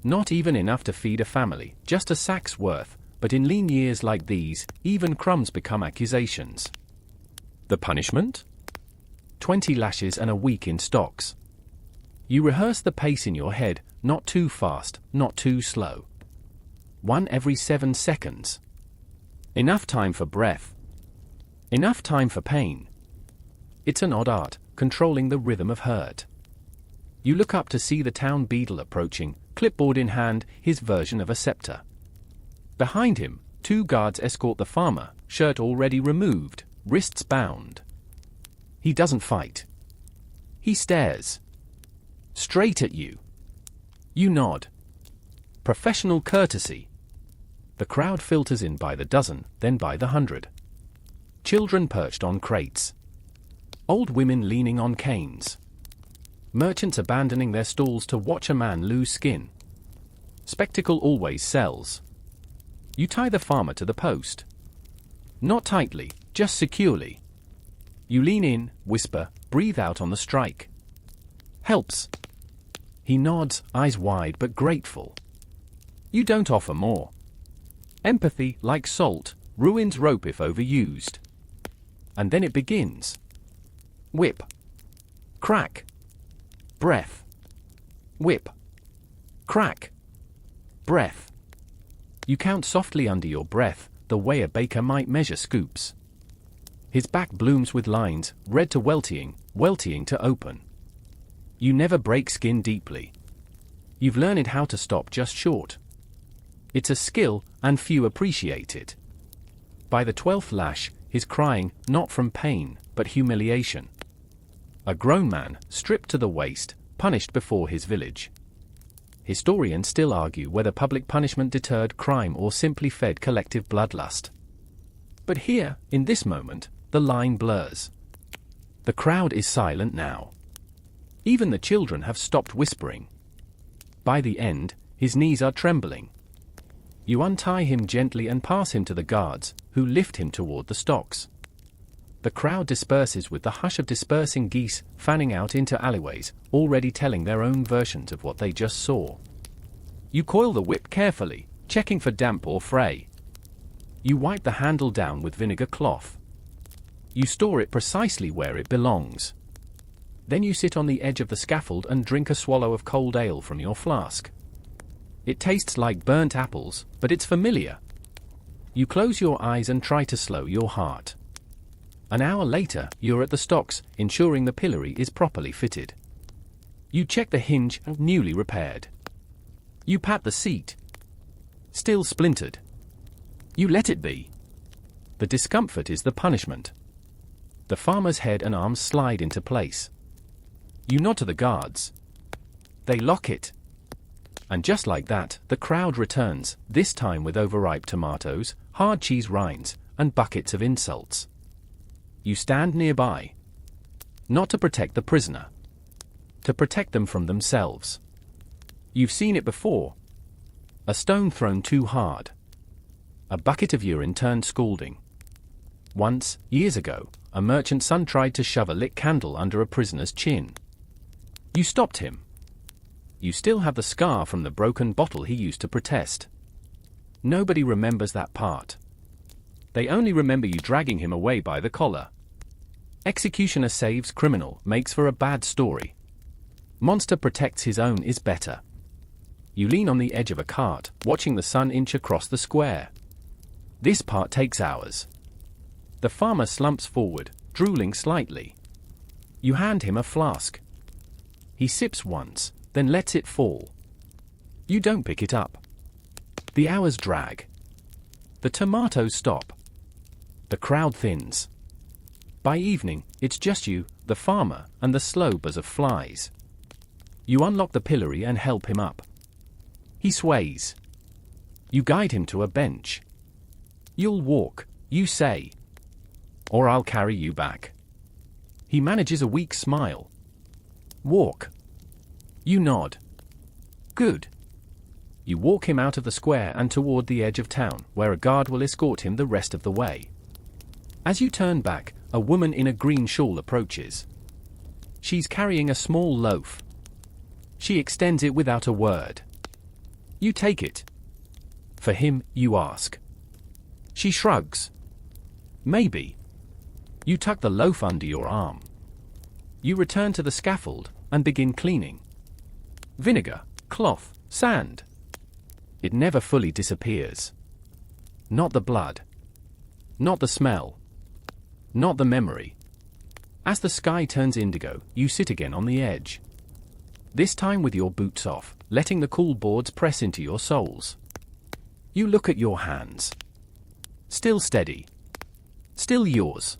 A: Not even enough to feed a family, just a sack's worth, but in lean years like these, even crumbs become accusations. The punishment? 20 lashes and a week in stocks. You rehearse the pace in your head, not too fast, not too slow. 1 every 7 seconds. Enough time for breath. Enough time for pain. It's an odd art, controlling the rhythm of hurt. You look up to see the town beadle approaching, clipboard in hand, his version of a scepter. Behind him, 2 guards escort the farmer, shirt already removed, wrists bound. He doesn't fight. He stares. Straight at you. You nod. Professional courtesy. The crowd filters in by the dozen, then by the 100. Children perched on crates. Old women leaning on canes. Merchants abandoning their stalls to watch a man lose skin. Spectacle always sells. You tie the farmer to the post. Not tightly, just securely. You lean in, whisper, breathe out on the strike. Helps. He nods, eyes wide but grateful. You don't offer more. Empathy, like salt, ruins rope if overused. And then it begins. Whip. Crack. Breath. Whip. Crack. Breath. You count softly under your breath, the way a baker might measure scoops. His back blooms with lines, red to weltying, weltying to open. You never break skin deeply. You've learned how to stop just short. It's a skill, and few appreciate it. By the 12th lash, he's crying, not from pain, but humiliation. A grown man, stripped to the waist, punished before his village. Historians still argue whether public punishment deterred crime or simply fed collective bloodlust. But here, in this moment, the line blurs. The crowd is silent now. Even the children have stopped whispering. By the end, his knees are trembling. You untie him gently and pass him to the guards, who lift him toward the stocks. The crowd disperses with the hush of dispersing geese, fanning out into alleyways, already telling their own versions of what they just saw. You coil the whip carefully, checking for damp or fray. You wipe the handle down with vinegar cloth. You store it precisely where it belongs. Then you sit on the edge of the scaffold and drink a swallow of cold ale from your flask. It tastes like burnt apples, but it's familiar. You close your eyes and try to slow your heart. An hour later, you're at the stocks, ensuring the pillory is properly fitted. You check the hinge, newly repaired. You pat the seat. Still splintered. You let it be. The discomfort is the punishment. The farmer's head and arms slide into place. You nod to the guards. They lock it. And just like that, the crowd returns, this time with overripe tomatoes, hard cheese rinds, and buckets of insults. You stand nearby. Not to protect the prisoner. To protect them from themselves. You've seen it before. A stone thrown too hard. A bucket of urine turned scalding. Once, years ago, a merchant's son tried to shove a lit candle under a prisoner's chin. You stopped him. You still have the scar from the broken bottle he used to protest. Nobody remembers that part. They only remember you dragging him away by the collar. Executioner saves criminal, makes for a bad story. Monster protects his own is better. You lean on the edge of a cart, watching the sun inch across the square. This part takes hours. The farmer slumps forward, drooling slightly. You hand him a flask. He sips once, then lets it fall. You don't pick it up. The hours drag. The tomatoes stop. The crowd thins. By evening, it's just you, the farmer, and the slow buzz of flies. You unlock the pillory and help him up. He sways. You guide him to a bench. You'll walk, you say. Or I'll carry you back. He manages a weak smile. Walk. You nod. Good. You walk him out of the square and toward the edge of town, where a guard will escort him the rest of the way. As you turn back, a woman in a green shawl approaches. She's carrying a small loaf. She extends it without a word. You take it. For him, you ask. She shrugs. Maybe. You tuck the loaf under your arm. You return to the scaffold and begin cleaning. Vinegar, cloth, sand. It never fully disappears. Not the blood. Not the smell. Not the memory. As the sky turns indigo, you sit again on the edge. This time with your boots off, letting the cool boards press into your soles. You look at your hands. Still steady. Still yours.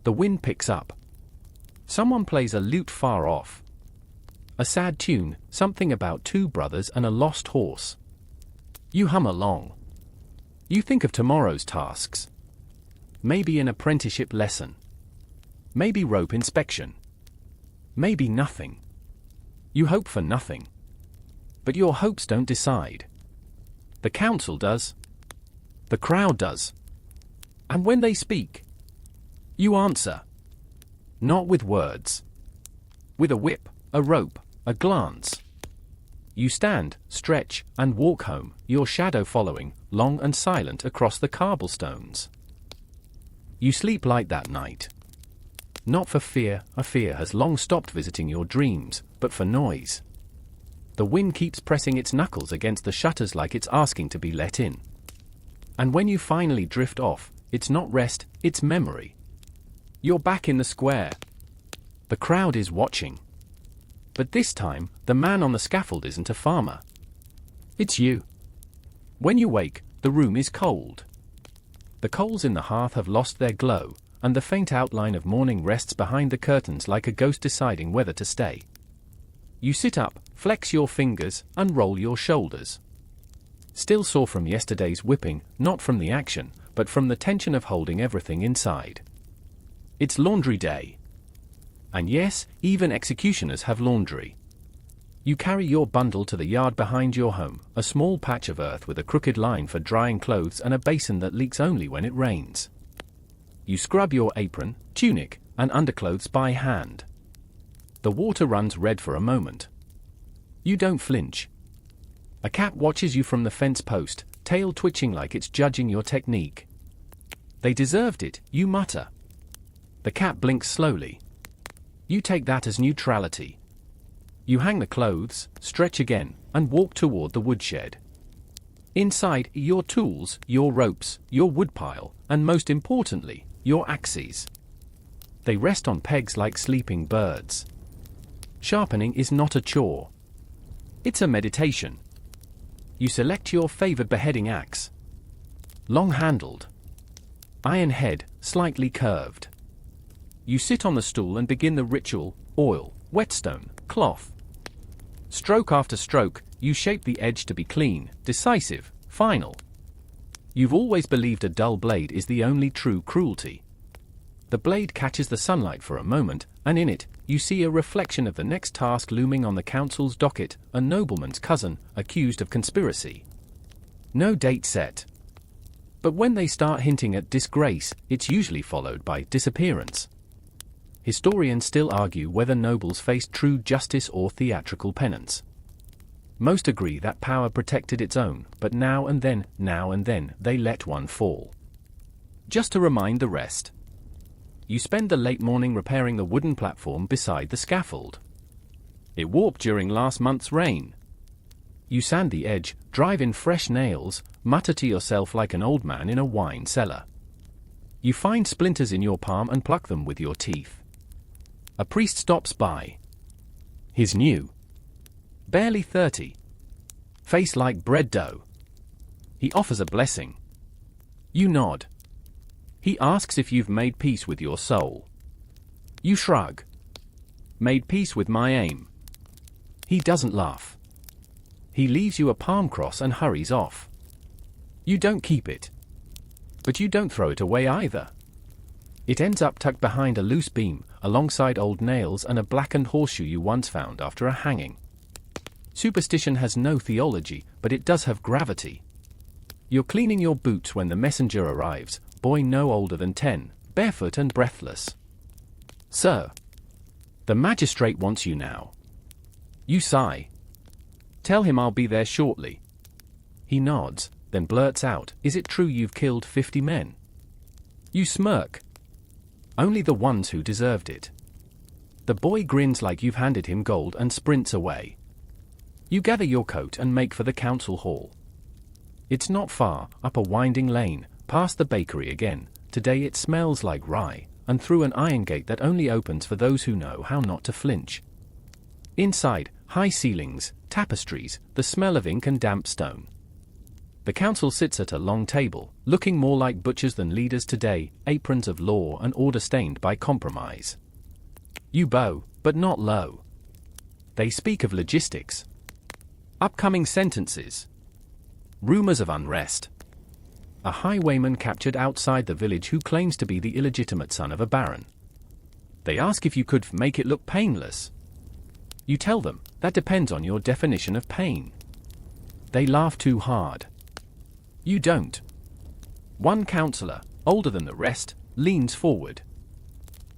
A: The wind picks up. Someone plays a lute far off. A sad tune, something about two brothers and a lost horse. You hum along. You think of tomorrow's tasks. Maybe an apprenticeship lesson. Maybe rope inspection. Maybe nothing. You hope for nothing. But your hopes don't decide. The council does. The crowd does. And when they speak, you answer. Not with words. With a whip, a rope, a glance. You stand, stretch, and walk home, your shadow following, long and silent across the cobblestones. You sleep light that night. Not for fear, a fear has long stopped visiting your dreams, but for noise. The wind keeps pressing its knuckles against the shutters like it's asking to be let in. And when you finally drift off, it's not rest, it's memory. You're back in the square. The crowd is watching. But this time, the man on the scaffold isn't a farmer. It's you. When you wake, the room is cold. The coals in the hearth have lost their glow, and the faint outline of morning rests behind the curtains like a ghost deciding whether to stay. You sit up, flex your fingers, and roll your shoulders. Still sore from yesterday's whipping, not from the action, but from the tension of holding everything inside. It's laundry day. And yes, even executioners have laundry. You carry your bundle to the yard behind your home, a small patch of earth with a crooked line for drying clothes and a basin that leaks only when it rains. You scrub your apron, tunic, and underclothes by hand. The water runs red for a moment. You don't flinch. A cat watches you from the fence post, tail twitching like it's judging your technique. They deserved it, you mutter. The cat blinks slowly. You take that as neutrality. You hang the clothes, stretch again, and walk toward the woodshed. Inside, your tools, your ropes, your woodpile, and most importantly, your axes. They rest on pegs like sleeping birds. Sharpening is not a chore. It's a meditation. You select your favored beheading axe. Long-handled. Iron head, slightly curved. You sit on the stool and begin the ritual: oil, whetstone, cloth. Stroke after stroke, you shape the edge to be clean, decisive, final. You've always believed a dull blade is the only true cruelty. The blade catches the sunlight for a moment, and in it, you see a reflection of the next task looming on the council's docket, a nobleman's cousin, accused of conspiracy. No date set. But when they start hinting at disgrace, it's usually followed by disappearance. Historians still argue whether nobles faced true justice or theatrical penance. Most agree that power protected its own, but now and then, they let one fall. Just to remind the rest. You spend the late morning repairing the wooden platform beside the scaffold. It warped during last month's rain. You sand the edge, drive in fresh nails, mutter to yourself like an old man in a wine cellar. You find splinters in your palm and pluck them with your teeth. A priest stops by. He's new. Barely 30. Face like bread dough. He offers a blessing. You nod. He asks if you've made peace with your soul. You shrug. Made peace with my aim. He doesn't laugh. He leaves you a palm cross and hurries off. You don't keep it. But you don't throw it away either. It ends up tucked behind a loose beam, alongside old nails and a blackened horseshoe you once found after a hanging. Superstition has no theology, but it does have gravity. You're cleaning your boots when the messenger arrives, boy no older than 10, barefoot and breathless. Sir, the magistrate wants you now. You sigh. Tell him I'll be there shortly. He nods, then blurts out, is it true you've killed 50 men? You smirk. Only the ones who deserved it. The boy grins like you've handed him gold and sprints away. You gather your coat and make for the council hall. It's not far, up a winding lane, past the bakery again. Today it smells like rye, and through an iron gate that only opens for those who know how not to flinch. Inside, high ceilings, tapestries, the smell of ink and damp stone. The council sits at a long table, looking more like butchers than leaders today, aprons of law and order stained by compromise. You bow, but not low. They speak of logistics. Upcoming sentences. Rumors of unrest. A highwayman captured outside the village who claims to be the illegitimate son of a baron. They ask if you could make it look painless. You tell them, that depends on your definition of pain. They laugh too hard. You don't. One councillor, older than the rest, leans forward.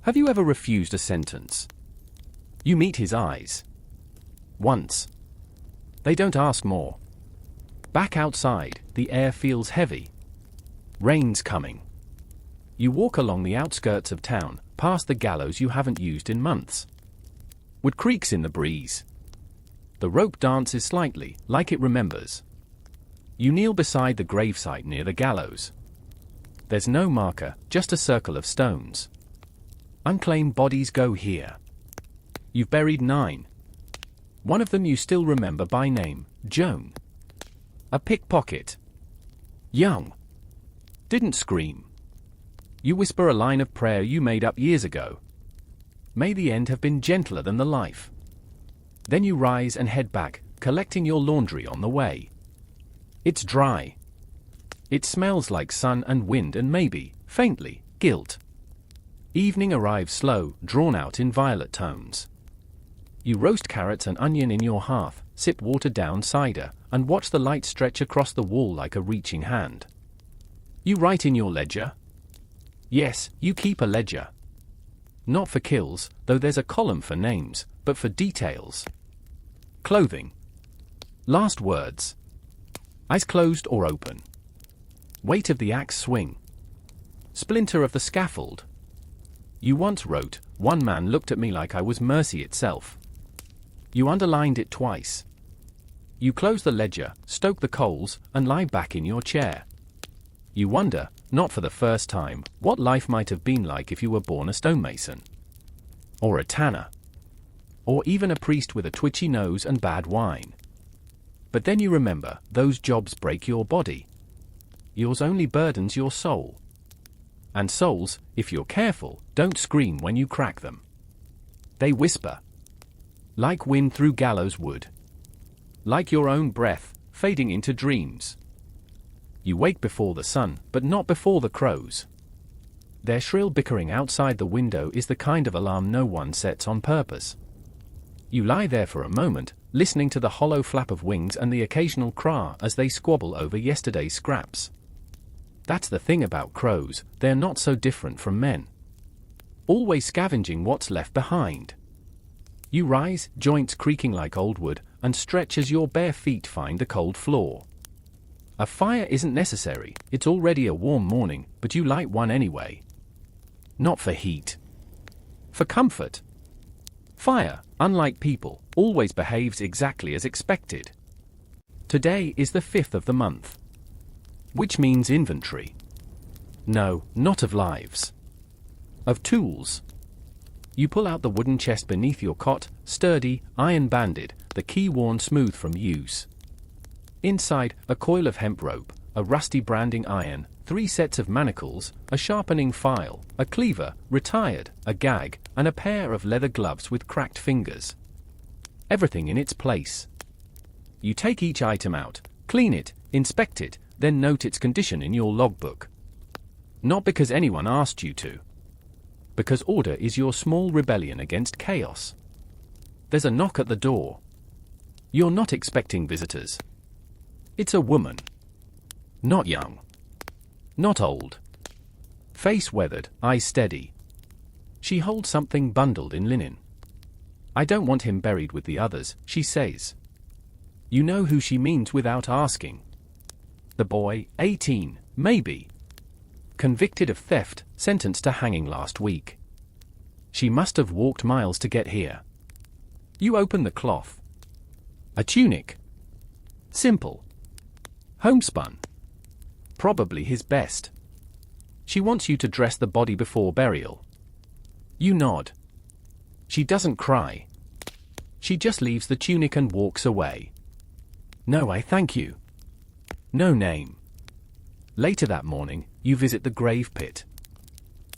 A: Have you ever refused a sentence? You meet his eyes. Once. They don't ask more. Back outside, the air feels heavy. Rain's coming. You walk along the outskirts of town, past the gallows you haven't used in months. Wood creaks in the breeze. The rope dances slightly, like it remembers. You kneel beside the gravesite near the gallows. There's no marker, just a circle of stones. Unclaimed bodies go here. You've buried 9. One of them you still remember by name, Joan. A pickpocket. Young. Didn't scream. You whisper a line of prayer you made up years ago. May the end have been gentler than the life. Then you rise and head back, collecting your laundry on the way. It's dry. It smells like sun and wind and maybe, faintly, guilt. Evening arrives slow, drawn out in violet tones. You roast carrots and onion in your hearth, sip watered-down cider, and watch the light stretch across the wall like a reaching hand. You write in your ledger? Yes, you keep a ledger. Not for kills, though there's a column for names, but for details. Clothing. Last words. Eyes closed or open. Weight of the axe swing. Splinter of the scaffold. You once wrote, one man looked at me like I was mercy itself. You underlined it twice. You close the ledger, stoke the coals, and lie back in your chair. You wonder, not for the first time, what life might have been like if you were born a stonemason. Or a tanner. Or even a priest with a twitchy nose and bad wine. But then you remember, those jobs break your body. Yours only burdens your soul. And souls, if you're careful, don't scream when you crack them. They whisper. Like wind through gallows wood. Like your own breath, fading into dreams. You wake before the sun, but not before the crows. Their shrill bickering outside the window is the kind of alarm no one sets on purpose. You lie there for a moment, listening to the hollow flap of wings and the occasional craw as they squabble over yesterday's scraps. That's the thing about crows, they're not so different from men. Always scavenging what's left behind. You rise, joints creaking like old wood, and stretch as your bare feet find the cold floor. A fire isn't necessary, it's already a warm morning, but you light one anyway. Not for heat. For comfort. Fire, unlike people, always behaves exactly as expected. Today is the 5th of the month. Which means inventory. No, not of lives. Of tools. You pull out the wooden chest beneath your cot, sturdy, iron-banded, the key worn smooth from use. Inside, a coil of hemp rope, a rusty branding iron, 3 sets of manacles, a sharpening file, a cleaver, retired, a gag, and a pair of leather gloves with cracked fingers. Everything in its place. You take each item out, clean it, inspect it, then note its condition in your logbook. Not because anyone asked you to. Because order is your small rebellion against chaos. There's a knock at the door. You're not expecting visitors. It's a woman. Not young. Not old. Face weathered, eyes steady. She holds something bundled in linen. I don't want him buried with the others, she says. You know who she means without asking. The boy, 18, maybe. Convicted of theft, sentenced to hanging last week. She must have walked miles to get here. You open the cloth. A tunic. Simple. Homespun. Probably his best. She wants you to dress the body before burial. You nod. She doesn't cry. She just leaves the tunic and walks away. No, I thank you. No name. Later that morning, you visit the grave pit.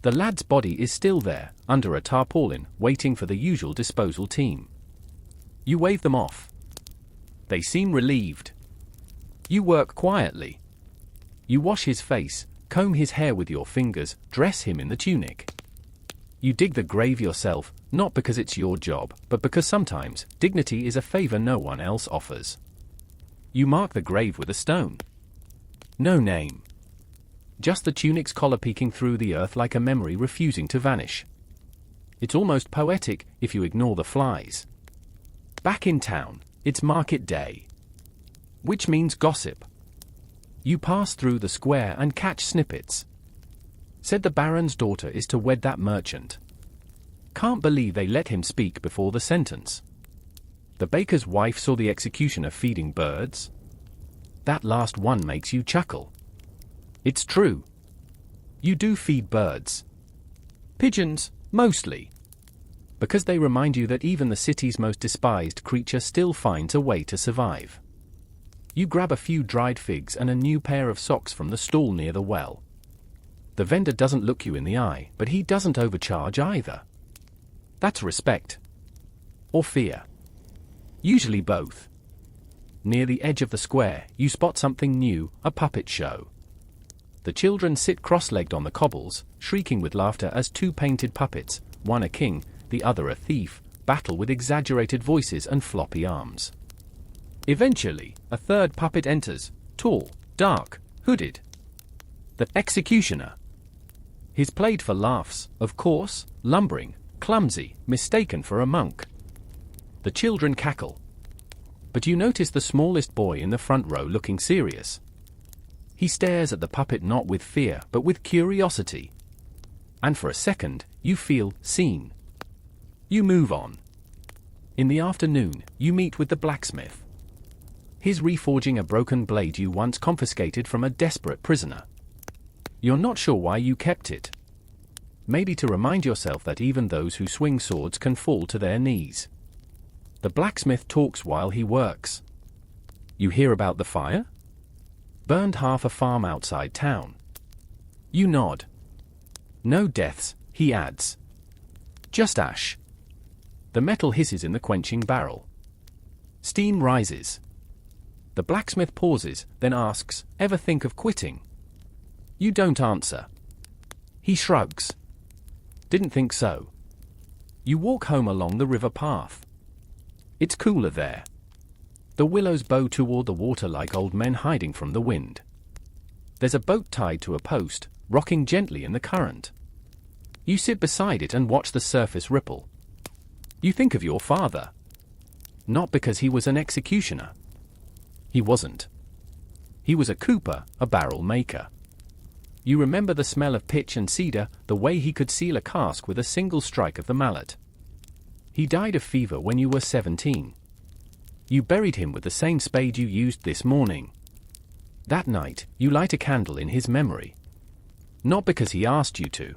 A: The lad's body is still there, under a tarpaulin, waiting for the usual disposal team. You wave them off. They seem relieved. You work quietly. You wash his face, comb his hair with your fingers, dress him in the tunic. You dig the grave yourself, not because it's your job, but because sometimes dignity is a favor no one else offers. You mark the grave with a stone. No name. Just the tunic's collar peeking through the earth like a memory refusing to vanish. It's almost poetic if you ignore the flies. Back in town, it's market day. Which means gossip. You pass through the square and catch snippets. Said the baron's daughter is to wed that merchant. Can't believe they let him speak before the sentence. The baker's wife saw the executioner feeding birds. That last one makes you chuckle. It's true. You do feed birds. Pigeons, mostly. Because they remind you that even the city's most despised creature still finds a way to survive. You grab a few dried figs and a new pair of socks from the stall near the well. The vendor doesn't look you in the eye, but he doesn't overcharge either. That's respect. Or fear. Usually both. Near the edge of the square, you spot something new, a puppet show. The children sit cross-legged on the cobbles, shrieking with laughter as two painted puppets, one a king, the other a thief, battle with exaggerated voices and floppy arms. Eventually, a third puppet enters, tall, dark, hooded. The executioner. He's played for laughs, of course, lumbering, clumsy, mistaken for a monk. The children cackle. But you notice the smallest boy in the front row looking serious. He stares at the puppet not with fear, but with curiosity. And for a second, you feel seen. You move on. In the afternoon, you meet with the blacksmith. He's reforging a broken blade you once confiscated from a desperate prisoner. You're not sure why you kept it. Maybe to remind yourself that even those who swing swords can fall to their knees. The blacksmith talks while he works. You hear about the fire? Burned half a farm outside town. You nod. No deaths, he adds. Just ash. The metal hisses in the quenching barrel. Steam rises. The blacksmith pauses, then asks, "Ever think of quitting?" You don't answer. He shrugs. Didn't think so. You walk home along the river path. It's cooler there. The willows bow toward the water like old men hiding from the wind. There's a boat tied to a post, rocking gently in the current. You sit beside it and watch the surface ripple. You think of your father. Not because he was an executioner. He wasn't. He was a cooper, a barrel maker. You remember the smell of pitch and cedar, the way he could seal a cask with a single strike of the mallet. He died of fever when you were 17. You buried him with the same spade you used this morning. That night, you light a candle in his memory. Not because he asked you to.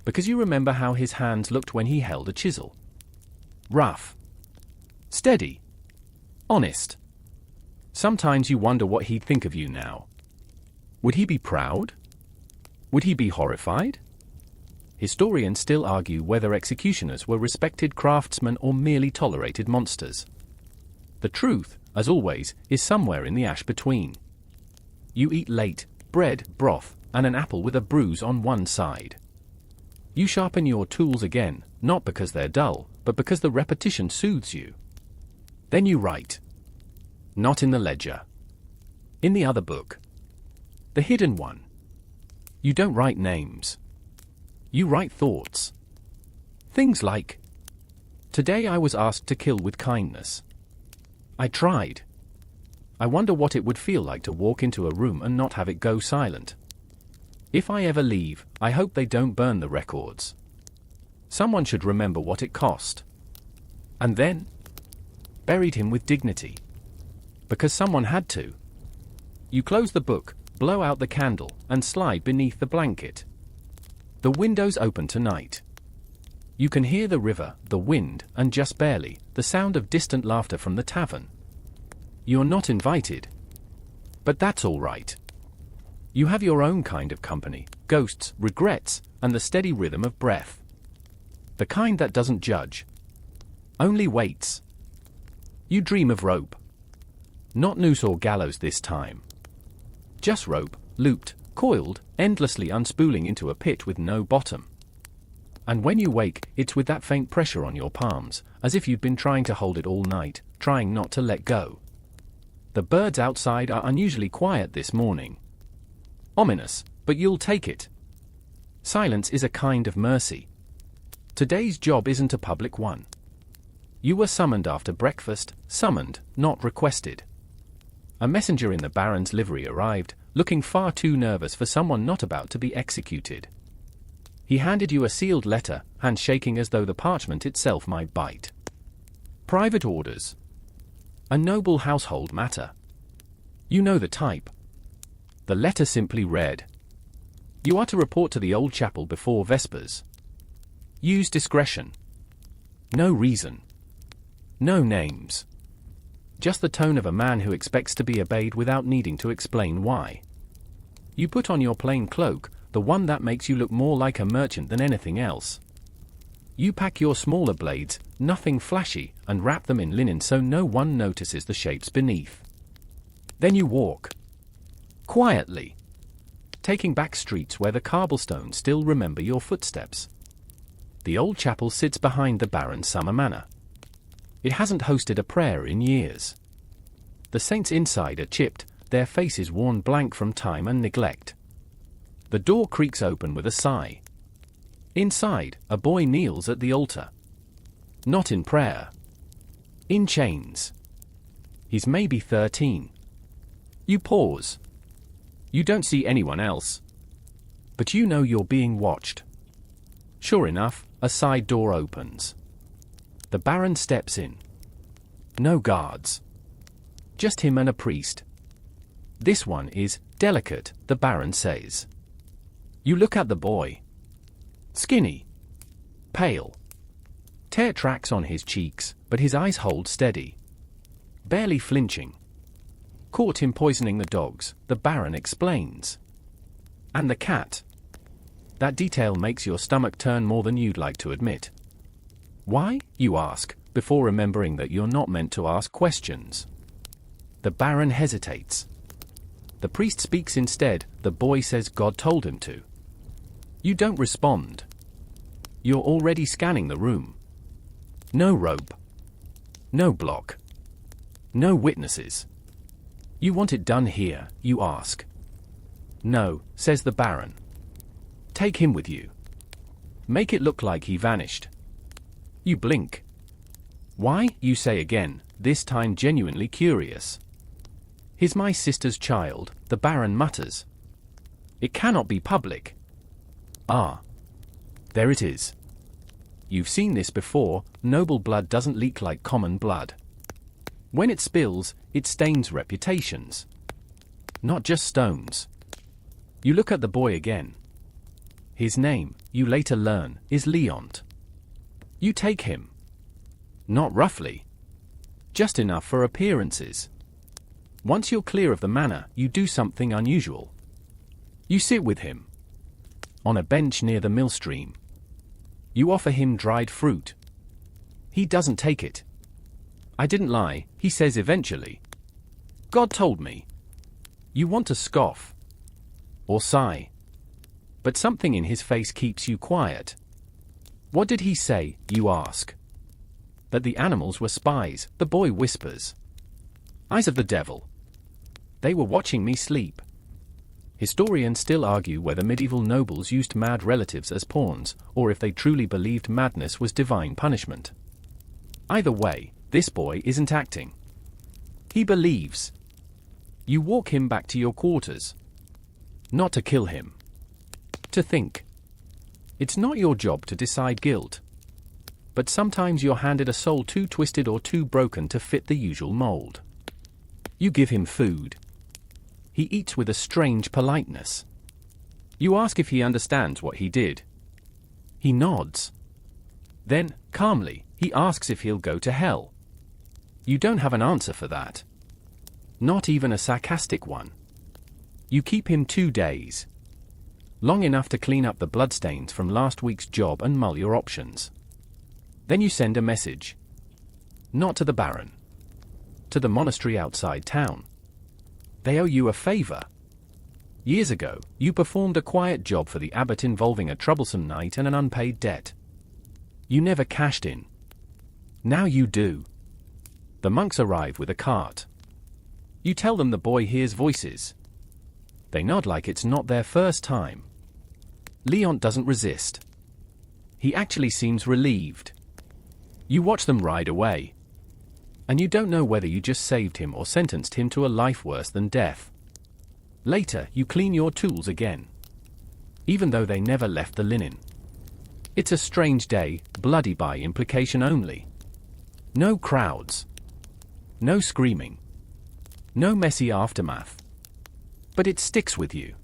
A: Because you remember how his hands looked when he held a chisel. Rough. Steady. Honest. Sometimes you wonder what he'd think of you now. Would he be proud? Would he be horrified? Historians still argue whether executioners were respected craftsmen or merely tolerated monsters. The truth, as always, is somewhere in the ash between. You eat late, bread, broth, and an apple with a bruise on one side. You sharpen your tools again, not because they're dull, but because the repetition soothes you. Then you write. Not in the ledger. In the other book. The hidden one. You don't write names. You write thoughts. Things like, today I was asked to kill with kindness. I tried. I wonder what it would feel like to walk into a room and not have it go silent. If I ever leave, I hope they don't burn the records. Someone should remember what it cost. And then buried him with dignity. Because someone had to. You close the book, blow out the candle, and slide beneath the blanket. The window's open tonight. You can hear the river, the wind, and just barely, the sound of distant laughter from the tavern. You're not invited. But that's all right. You have your own kind of company, ghosts, regrets, and the steady rhythm of breath. The kind that doesn't judge. Only waits. You dream of rope. Not noose or gallows this time. Just rope, looped, coiled, endlessly unspooling into a pit with no bottom. And when you wake, it's with that faint pressure on your palms, as if you'd been trying to hold it all night, trying not to let go. The birds outside are unusually quiet this morning. Ominous, but you'll take it. Silence is a kind of mercy. Today's job isn't a public one. You were summoned after breakfast, summoned, not requested. A messenger in the Baron's livery arrived, looking far too nervous for someone not about to be executed. He handed you a sealed letter, hand shaking as though the parchment itself might bite. Private orders. A noble household matter. You know the type. The letter simply read: You are to report to the old chapel before Vespers. Use discretion. No reason. No names. Just the tone of a man who expects to be obeyed without needing to explain why. You put on your plain cloak, the one that makes you look more like a merchant than anything else. You pack your smaller blades, nothing flashy, and wrap them in linen so no one notices the shapes beneath. Then you walk. Quietly. Taking back streets where the cobblestones still remember your footsteps. The old chapel sits behind the Baron's summer manor. It hasn't hosted a prayer in years. The saints inside are chipped, their faces worn blank from time and neglect. The door creaks open with a sigh. Inside, a boy kneels at the altar. Not in prayer. In chains. He's maybe 13. You pause. You don't see anyone else. But you know you're being watched. Sure enough, a side door opens. The Baron steps in. No guards. Just him and a priest. This one is delicate, the Baron says. You look at the boy. Skinny. Pale. Tear tracks on his cheeks, but his eyes hold steady. Barely flinching. Caught him poisoning the dogs, the Baron explains. And the cat. That detail makes your stomach turn more than you'd like to admit. Why, you ask, before remembering that you're not meant to ask questions. The Baron hesitates. The priest speaks instead, the boy says God told him to. You don't respond. You're already scanning the room. No rope. No block. No witnesses. You want it done here, you ask. No, says the Baron. Take him with you. Make it look like he vanished. You blink. Why, you say again, this time genuinely curious. He's my sister's child, the Baron mutters. It cannot be public. Ah. There it is. You've seen this before, noble blood doesn't leak like common blood. When it spills, it stains reputations. Not just stones. You look at the boy again. His name, you later learn, is Leont. You take him. Not roughly. Just enough for appearances. Once you're clear of the manor, you do something unusual. You sit with him. On a bench near the mill stream. You offer him dried fruit. He doesn't take it. I didn't lie, he says eventually. God told me. You want to scoff. Or sigh. But something in his face keeps you quiet. What did he say, you ask? That the animals were spies, the boy whispers. Eyes of the devil. They were watching me sleep. Historians still argue whether medieval nobles used mad relatives as pawns, or if they truly believed madness was divine punishment. Either way, this boy isn't acting. He believes. You walk him back to your quarters. Not to kill him. To think. It's not your job to decide guilt. But sometimes you're handed a soul too twisted or too broken to fit the usual mold. You give him food. He eats with a strange politeness. You ask if he understands what he did. He nods. Then, calmly, he asks if he'll go to hell. You don't have an answer for that. Not even a sarcastic one. You keep him 2 days. Long enough to clean up the bloodstains from last week's job and mull your options. Then you send a message. Not to the Baron. To the monastery outside town. They owe you a favor. Years ago, you performed a quiet job for the abbot involving a troublesome knight and an unpaid debt. You never cashed in. Now you do. The monks arrive with a cart. You tell them the boy hears voices. They nod like it's not their first time. Leon doesn't resist. He actually seems relieved. You watch them ride away. And you don't know whether you just saved him or sentenced him to a life worse than death. Later, you clean your tools again. Even though they never left the linen. It's a strange day, bloody by implication only. No crowds. No screaming. No messy aftermath. But it sticks with you.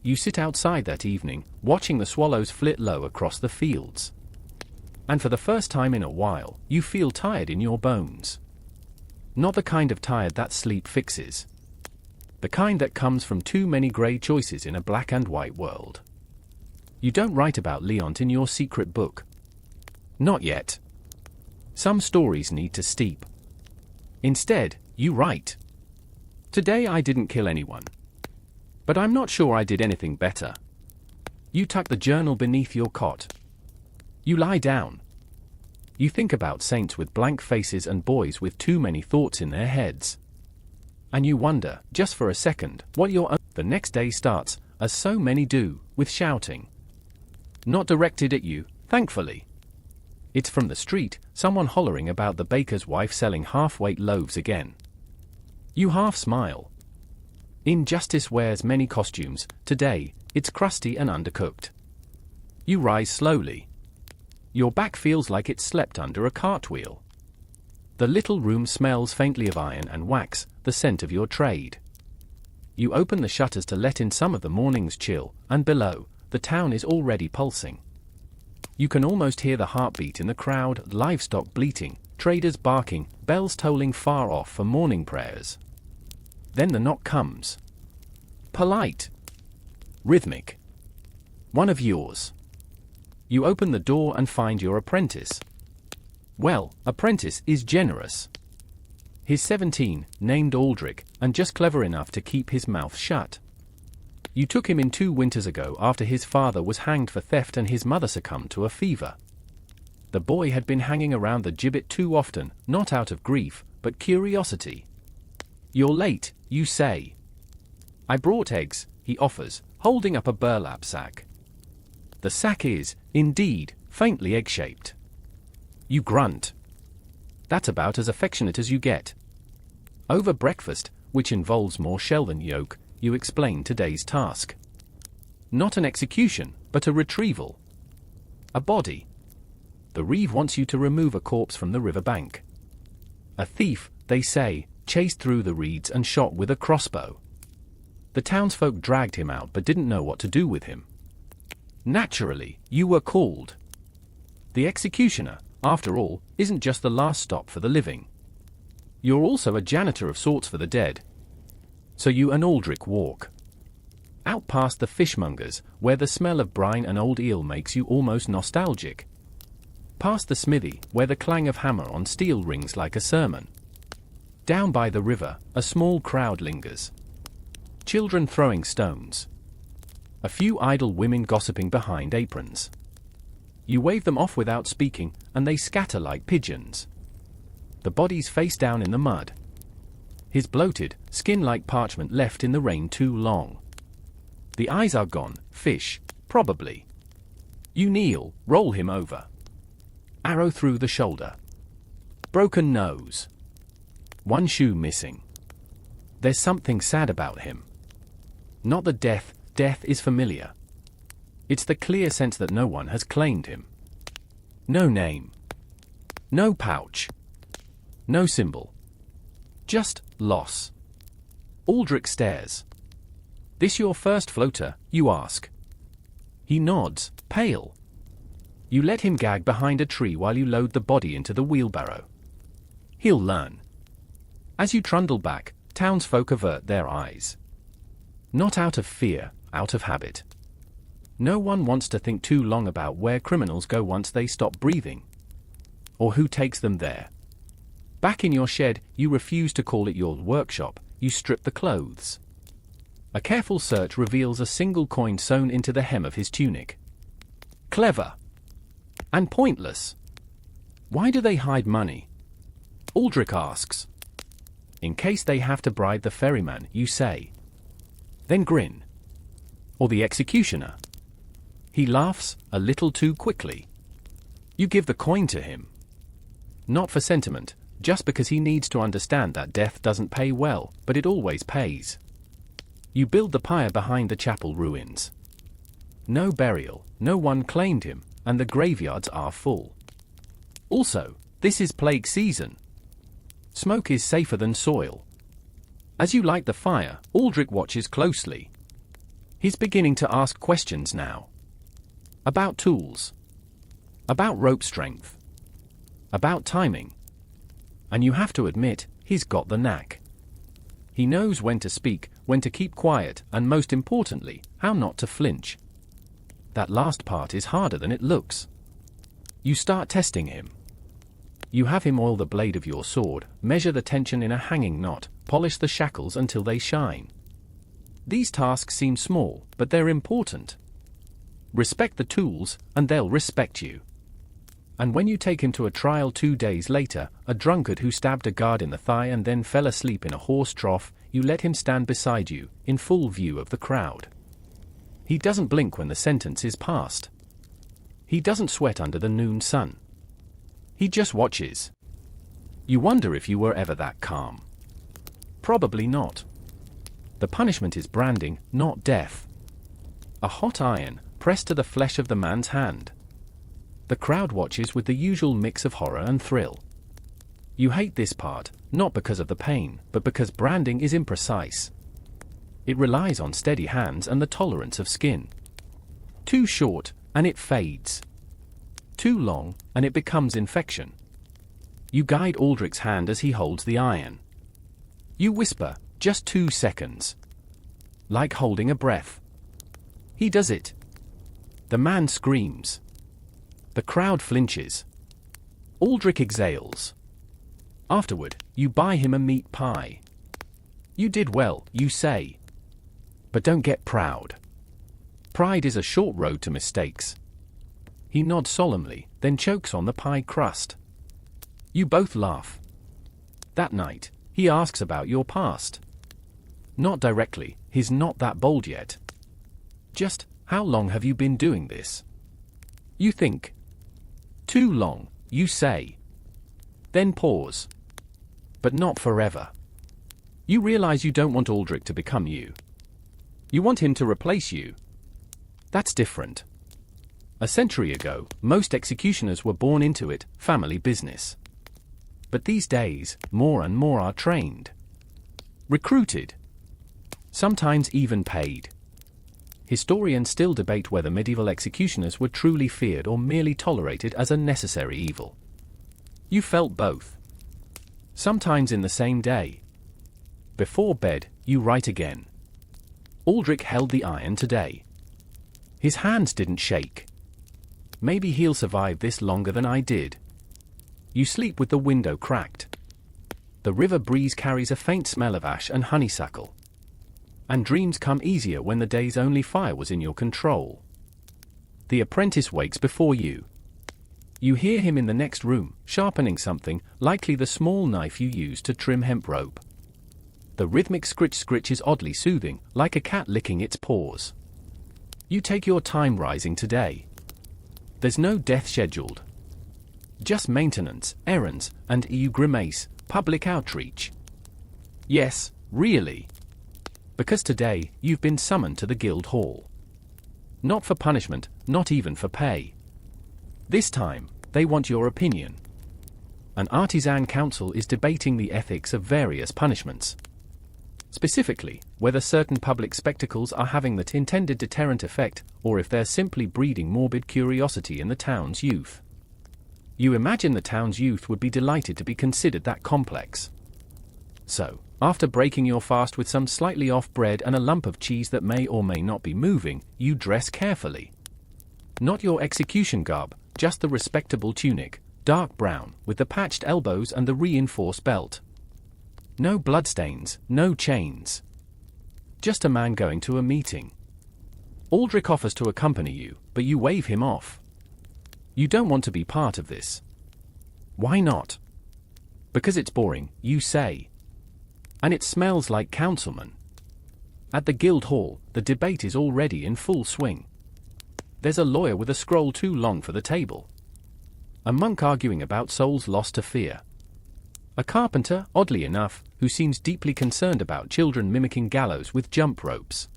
A: You sit outside that evening, watching the swallows flit low across the fields. And for the first time in a while, you feel tired in your bones. Not the kind of tired that sleep fixes. The kind that comes from too many grey choices in a black and white world. You don't write about Leon in your secret book. Not yet. Some stories need to steep. Instead, you write. Today I didn't kill anyone. But I'm not sure I did anything better. You tuck the journal beneath your cot. You lie down. You think about saints with blank faces and boys with too many thoughts in their heads. And you wonder, just for a second, what your own. The next day starts, as so many do, with shouting. Not directed at you, thankfully. It's from the street, someone hollering about the baker's wife selling half-weight loaves again. You half smile. Injustice wears many costumes. Today, it's crusty and undercooked. You rise slowly. Your back feels like it slept under a cartwheel. The little room smells faintly of iron and wax, the scent of your trade. You open the shutters to let in some of the morning's chill, and below, the town is already pulsing. You can almost hear the heartbeat in the crowd, livestock bleating, traders barking, bells tolling far off for morning prayers. Then the knock comes. Polite. Rhythmic. One of yours. You open the door and find your apprentice. Well, apprentice is generous. He's 17, named Aldrich, and just clever enough to keep his mouth shut. You took him in 2 winters ago after his father was hanged for theft and his mother succumbed to a fever. The boy had been hanging around the gibbet too often, not out of grief, but curiosity. You're late, you say. I brought eggs, he offers, holding up a burlap sack. The sack is, indeed, faintly egg-shaped. You grunt. That's about as affectionate as you get. Over breakfast, which involves more shell than yolk, you explain today's task. Not an execution, but a retrieval. A body. The reeve wants you to remove a corpse from the river bank. A thief, they say, chased through the reeds and shot with a crossbow. The townsfolk dragged him out but didn't know what to do with him. Naturally, you were called. The executioner, after all, isn't just the last stop for the living. You're also a janitor of sorts for the dead. So you and Aldrich walk. Out past the fishmongers, where the smell of brine and old eel makes you almost nostalgic. Past the smithy, where the clang of hammer on steel rings like a sermon. Down by the river, a small crowd lingers. Children throwing stones. A few idle women gossiping behind aprons. You wave them off without speaking, and they scatter like pigeons. The body's face down in the mud. His bloated, skin like parchment left in the rain too long. The eyes are gone, fish, probably. You kneel, roll him over. Arrow through the shoulder. Broken nose. One shoe missing. There's something sad about him. Not the death is familiar. It's the clear sense that no one has claimed him. No name. No pouch. No symbol. Just loss. Aldrich stares. This your first floater, you ask? He nods, pale. You let him gag behind a tree while you load the body into the wheelbarrow. He'll learn. As you trundle back, townsfolk avert their eyes. Not out of fear, out of habit. No one wants to think too long about where criminals go once they stop breathing. Or who takes them there. Back in your shed, you refuse to call it your workshop, you strip the clothes. A careful search reveals a single coin sewn into the hem of his tunic. Clever. And pointless. Why do they hide money? Aldrich asks. In case they have to bribe the ferryman, you say. Then grin. Or the executioner. He laughs, a little too quickly. You give the coin to him. Not for sentiment, just because he needs to understand that death doesn't pay well, but it always pays. You build the pyre behind the chapel ruins. No burial, no one claimed him, and the graveyards are full. Also, this is plague season. Smoke is safer than soil. As you light the fire, Aldrich watches closely. He's beginning to ask questions now. About tools. About rope strength. About timing. And you have to admit, he's got the knack. He knows when to speak, when to keep quiet, and most importantly, how not to flinch. That last part is harder than it looks. You start testing him. You have him oil the blade of your sword, measure the tension in a hanging knot, polish the shackles until they shine. These tasks seem small, but they're important. Respect the tools, and they'll respect you. And when you take him to a trial 2 days later, a drunkard who stabbed a guard in the thigh and then fell asleep in a horse trough, you let him stand beside you, in full view of the crowd. He doesn't blink when the sentence is passed. He doesn't sweat under the noon sun. He just watches. You wonder if you were ever that calm. Probably not. The punishment is branding, not death. A hot iron, pressed to the flesh of the man's hand. The crowd watches with the usual mix of horror and thrill. You hate this part, not because of the pain, but because branding is imprecise. It relies on steady hands and the tolerance of skin. Too short, and it fades. Too long, and it becomes infection. You guide Aldrich's hand as he holds the iron. You whisper, just 2 seconds. Like holding a breath. He does it. The man screams. The crowd flinches. Aldrich exhales. Afterward, you buy him a meat pie. You did well, you say. But don't get proud. Pride is a short road to mistakes. He nods solemnly, then chokes on the pie crust. You both laugh. That night, he asks about your past. Not directly, he's not that bold yet. Just, how long have you been doing this? You think. Too long, you say. Then pause. But not forever. You realize you don't want Aldrich to become you. You want him to replace you. That's different. A century ago, most executioners were born into it, family business. But these days, more and more are trained. Recruited. Sometimes even paid. Historians still debate whether medieval executioners were truly feared or merely tolerated as a necessary evil. You felt both. Sometimes in the same day. Before bed, you write again. Aldrich held the iron today. His hands didn't shake. Maybe he'll survive this longer than I did. You sleep with the window cracked. The river breeze carries a faint smell of ash and honeysuckle. And dreams come easier when the day's only fire was in your control. The apprentice wakes before you. You hear him in the next room, sharpening something, likely the small knife you use to trim hemp rope. The rhythmic scritch is oddly soothing, like a cat licking its paws. You take your time rising today. There's no death scheduled. Just maintenance, errands, and you grimace, public outreach. Yes, Really? Because today, you've been summoned to the guild hall. Not for punishment, not even for pay. This time, they want your opinion. An artisan council is debating the ethics of various punishments. Specifically, whether certain public spectacles are having the intended deterrent effect, or if they're simply breeding morbid curiosity in the town's youth. You imagine the town's youth would be delighted to be considered that complex. So, after breaking your fast with some slightly off bread and a lump of cheese that may or may not be moving, you dress carefully. Not your execution garb, just the respectable tunic, dark brown, with the patched elbows and the reinforced belt. No bloodstains, no chains. Just a man going to a meeting. Aldrich offers to accompany you, but you wave him off. You don't want to be part of this. Why not? Because it's boring, you say. And it smells like councilmen. At the guild hall, the debate is already in full swing. There's a lawyer with a scroll too long for the table. A monk arguing about souls lost to fear. A carpenter, oddly enough, who seems deeply concerned about children mimicking gallows with jump ropes.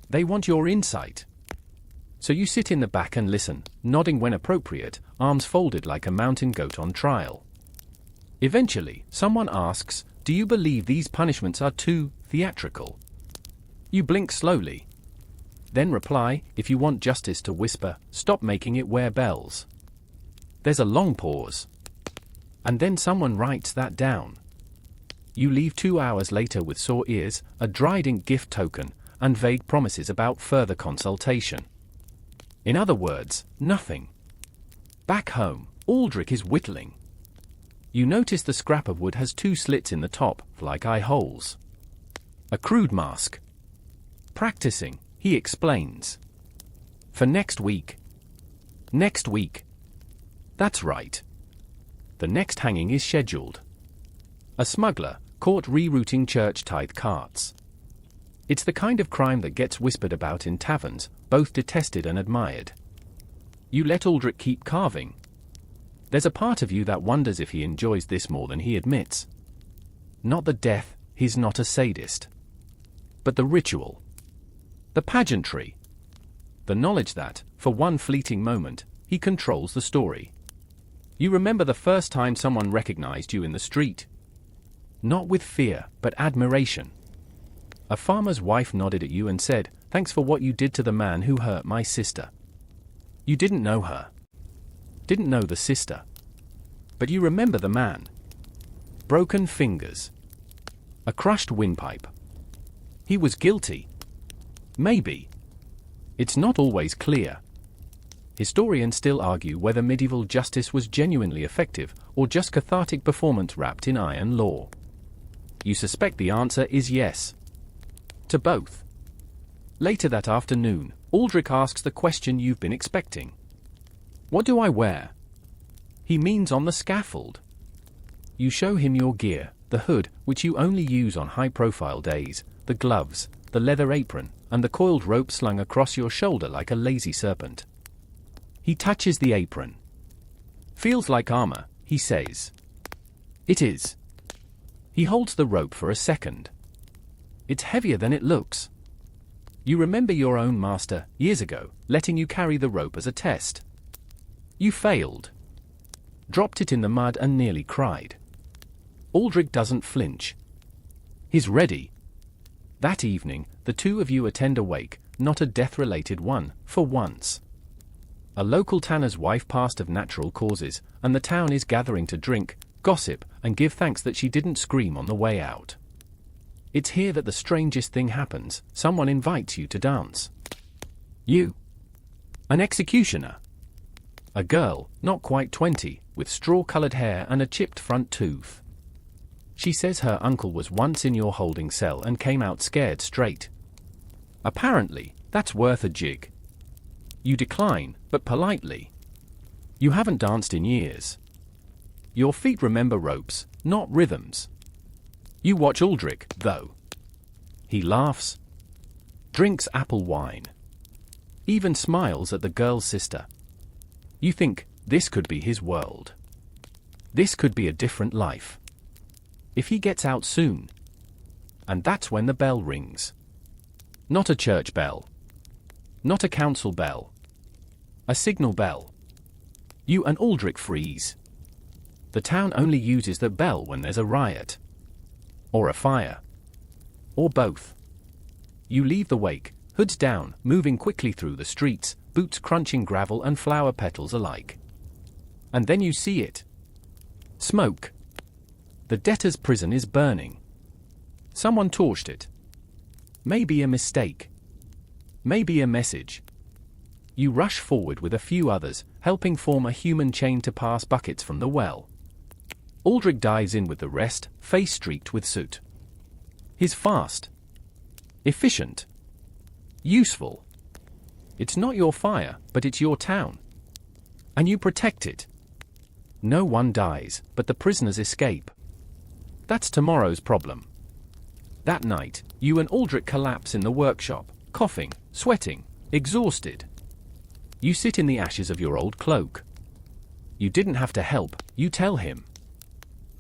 A: They want your insight. So you sit in the back and listen, nodding when appropriate, arms folded like a mountain goat on trial. Eventually, someone asks, "Do you believe these punishments are too theatrical?" You blink slowly. Then reply, if you want justice to whisper, "Stop making it wear bells." There's a long pause. And then someone writes that down. You leave 2 hours later with sore ears, a dried ink gift token, and vague promises about further consultation. In other words, nothing. Back home, Aldrich is whittling. You notice the scrap of wood has 2 slits in the top, like eye holes. A crude mask. Practicing, he explains. For next week. Next week. That's right. The next hanging is scheduled. A smuggler, caught rerouting church tithe carts. It's the kind of crime that gets whispered about in taverns, both detested and admired. You let Aldrich keep carving. There's a part of you that wonders if he enjoys this more than he admits. Not the death, he's not a sadist. But the ritual. The pageantry. The knowledge that, for one fleeting moment, he controls the story. You remember the first time someone recognized you in the street. Not with fear, but admiration. A farmer's wife nodded at you and said, "Thanks for what you did to the man who hurt my sister." You didn't know her. Didn't know the sister. But you remember the man. Broken fingers. A crushed windpipe. He was guilty. Maybe. It's not always clear. Historians still argue whether medieval justice was genuinely effective, or just cathartic performance wrapped in iron law. You suspect the answer is yes. To both. Later that afternoon, Aldrich asks the question you've been expecting. What do I wear? He means on the scaffold. You show him your gear, the hood, which you only use on high-profile days, the gloves, the leather apron, and the coiled rope slung across your shoulder like a lazy serpent. He touches the apron. Feels like armor, he says. It is. He holds the rope for a second. It's heavier than it looks. You remember your own master, years ago, letting you carry the rope as a test. You failed. Dropped it in the mud and nearly cried. Aldrich doesn't flinch. He's ready. That evening, the two of you attend a wake, not a death-related one, for once. A local tanner's wife passed of natural causes, and the town is gathering to drink, gossip, and give thanks that she didn't scream on the way out. It's here that the strangest thing happens. Someone invites you to dance. You. An executioner. A girl, not quite 20, with straw-colored hair and a chipped front tooth. She says her uncle was once in your holding cell and came out scared straight. Apparently, that's worth a jig. You decline, but politely. You haven't danced in years. Your feet remember ropes, not rhythms. You watch Aldrich, though. He laughs. Drinks apple wine. Even smiles at the girl's sister. You think, this could be his world. This could be a different life. If he gets out soon. And that's when the bell rings. Not a church bell. Not a council bell. A signal bell. You and Aldrich freeze. The town only uses the bell when there's a riot. Or a fire. Or both. You leave the wake, hoods down, moving quickly through the streets, boots crunching gravel and flower petals alike. And then you see it. Smoke. The debtor's prison is burning. Someone torched it. Maybe a mistake. Maybe a message. You rush forward with a few others, helping form a human chain to pass buckets from the well. Aldrich dives in with the rest, face streaked with soot. He's fast. Efficient. Useful. It's not your fire, but it's your town. And you protect it. No one dies, but the prisoners escape. That's tomorrow's problem. That night, you and Aldrich collapse in the workshop, coughing, sweating, exhausted. You sit in the ashes of your old cloak. You didn't have to help, you tell him.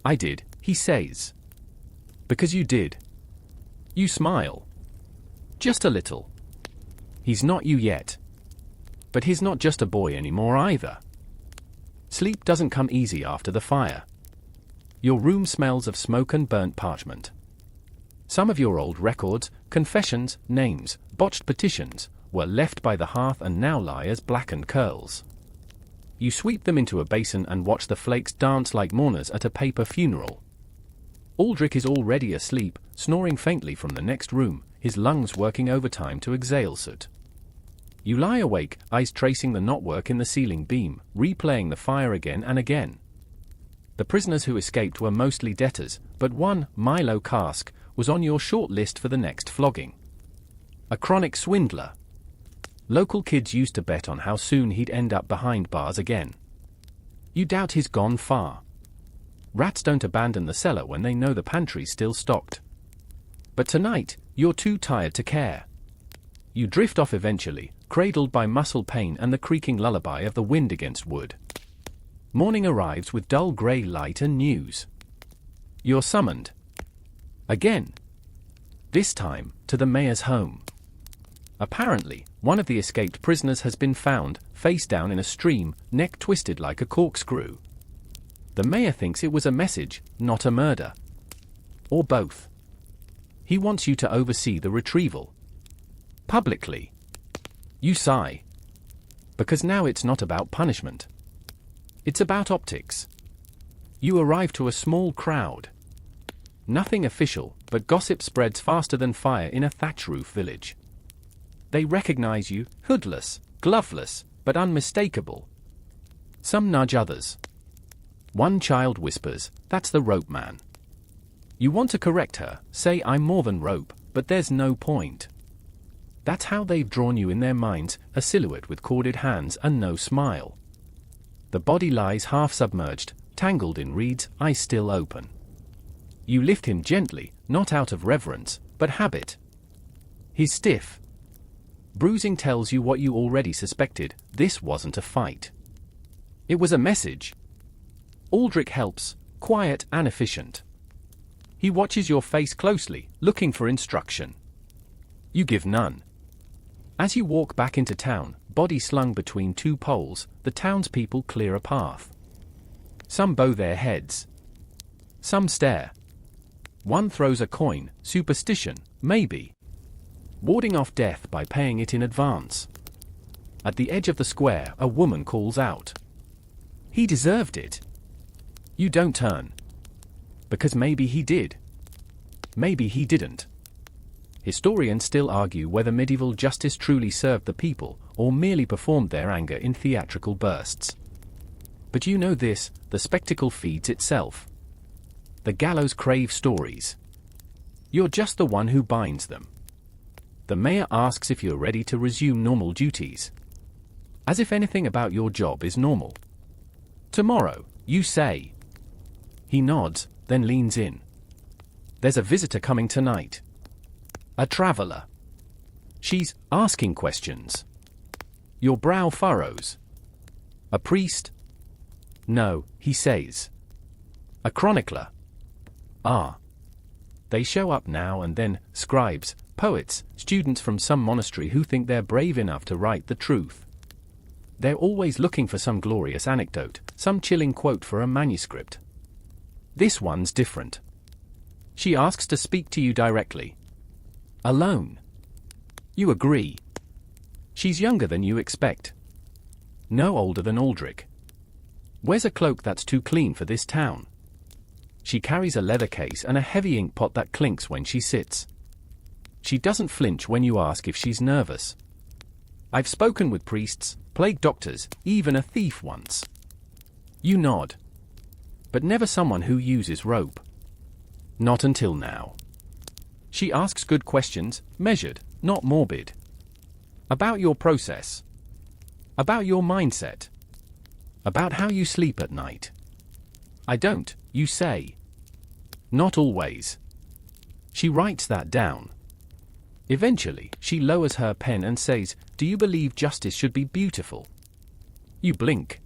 A: I did, he says. Because you did. You smile. Just a little. He's not you yet. But he's not just a boy anymore either. Sleep doesn't come easy after the fire. Your room smells of smoke and burnt parchment. Some of your old records, confessions, names, botched petitions, were left by the hearth and now lie as blackened curls. You sweep them into a basin and watch the flakes dance like mourners at a paper funeral. Aldrich is already asleep, snoring faintly from the next room, his lungs working overtime to exhale soot. You lie awake, eyes tracing the knotwork in the ceiling beam, replaying the fire again and again. The prisoners who escaped were mostly debtors, but one, Milo Cask, was on your short list for the next flogging. A chronic swindler. Local kids used to bet on how soon he'd end up behind bars again. You doubt he's gone far. Rats don't abandon the cellar when they know the pantry's still stocked. But tonight, you're too tired to care. You drift off eventually, cradled by muscle pain and the creaking lullaby of the wind against wood. Morning arrives with dull grey light and news. You're summoned. Again. This time, to the mayor's home. Apparently, one of the escaped prisoners has been found, face down in a stream, neck twisted like a corkscrew. The mayor thinks it was a message, not a murder. Or both. He wants you to oversee the retrieval. Publicly. You sigh. Because now it's not about punishment. It's about optics. You arrive to a small crowd. Nothing official, but gossip spreads faster than fire in a thatch roof village. They recognize you, hoodless, gloveless, but unmistakable. Some nudge others. One child whispers, "That's the rope man." You want to correct her, say I'm more than rope, but there's no point. That's how they've drawn you in their minds, a silhouette with corded hands and no smile. The body lies half submerged, tangled in reeds, eyes still open. You lift him gently, not out of reverence, but habit. He's stiff. Bruising tells you what you already suspected, this wasn't a fight. It was a message. Aldrich helps, quiet and efficient. He watches your face closely, looking for instruction. You give none. As you walk back into town, body slung between two poles, the townspeople clear a path. Some bow their heads. Some stare. One throws a coin, superstition, maybe. Warding off death by paying it in advance. At the edge of the square, a woman calls out. He deserved it. You don't turn. Because maybe he did. Maybe he didn't. Historians still argue whether medieval justice truly served the people, or merely performed their anger in theatrical bursts. But you know this, the spectacle feeds itself. The gallows crave stories. You're just the one who binds them. The mayor asks if you're ready to resume normal duties. As if anything about your job is normal. Tomorrow, you say. He nods, then leans in. There's a visitor coming tonight. A traveler. She's asking questions. Your brow furrows. A priest? No, he says. A chronicler. Ah. They show up now and then, scribes, poets, students from some monastery who think they're brave enough to write the truth. They're always looking for some glorious anecdote, some chilling quote for a manuscript. This one's different. She asks to speak to you directly. Alone. You agree. She's younger than you expect. No older than Aldrich. Wears a cloak that's too clean for this town. She carries a leather case and a heavy ink pot that clinks when she sits. She doesn't flinch when you ask if she's nervous. I've spoken with priests, plague doctors, even a thief once. You nod. But never someone who uses rope. Not until now. She asks good questions, measured, not morbid. About your process. About your mindset. About how you sleep at night. I don't, you say. Not always. She writes that down. Eventually, she lowers her pen and says, "Do you believe justice should be beautiful?" You blink.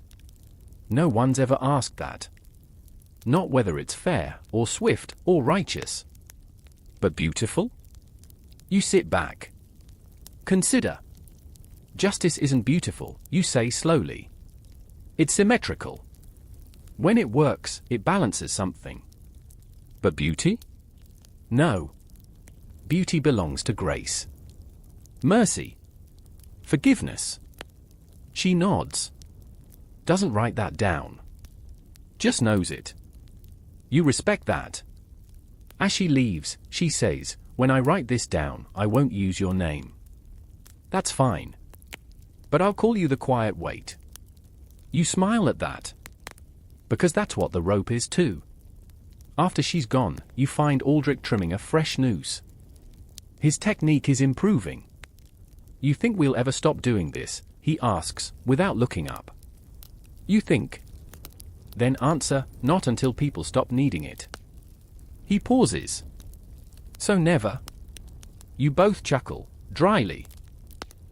A: No one's ever asked that. Not whether it's fair, or swift, or righteous. But beautiful? You sit back. Consider. Justice isn't beautiful, you say slowly. It's symmetrical. When it works, it balances something. But beauty? No. Beauty belongs to grace. Mercy. Forgiveness. She nods. Doesn't write that down. Just knows it. You respect that. As she leaves, she says, "When I write this down, I won't use your name." That's fine. But I'll call you the quiet wait. You smile at that. Because that's what the rope is too. After she's gone, you find Aldrich trimming a fresh noose. His technique is improving. You think we'll ever stop doing this? He asks, without looking up. You think. Then answer, not until people stop needing it. He pauses. So never? You both chuckle, dryly.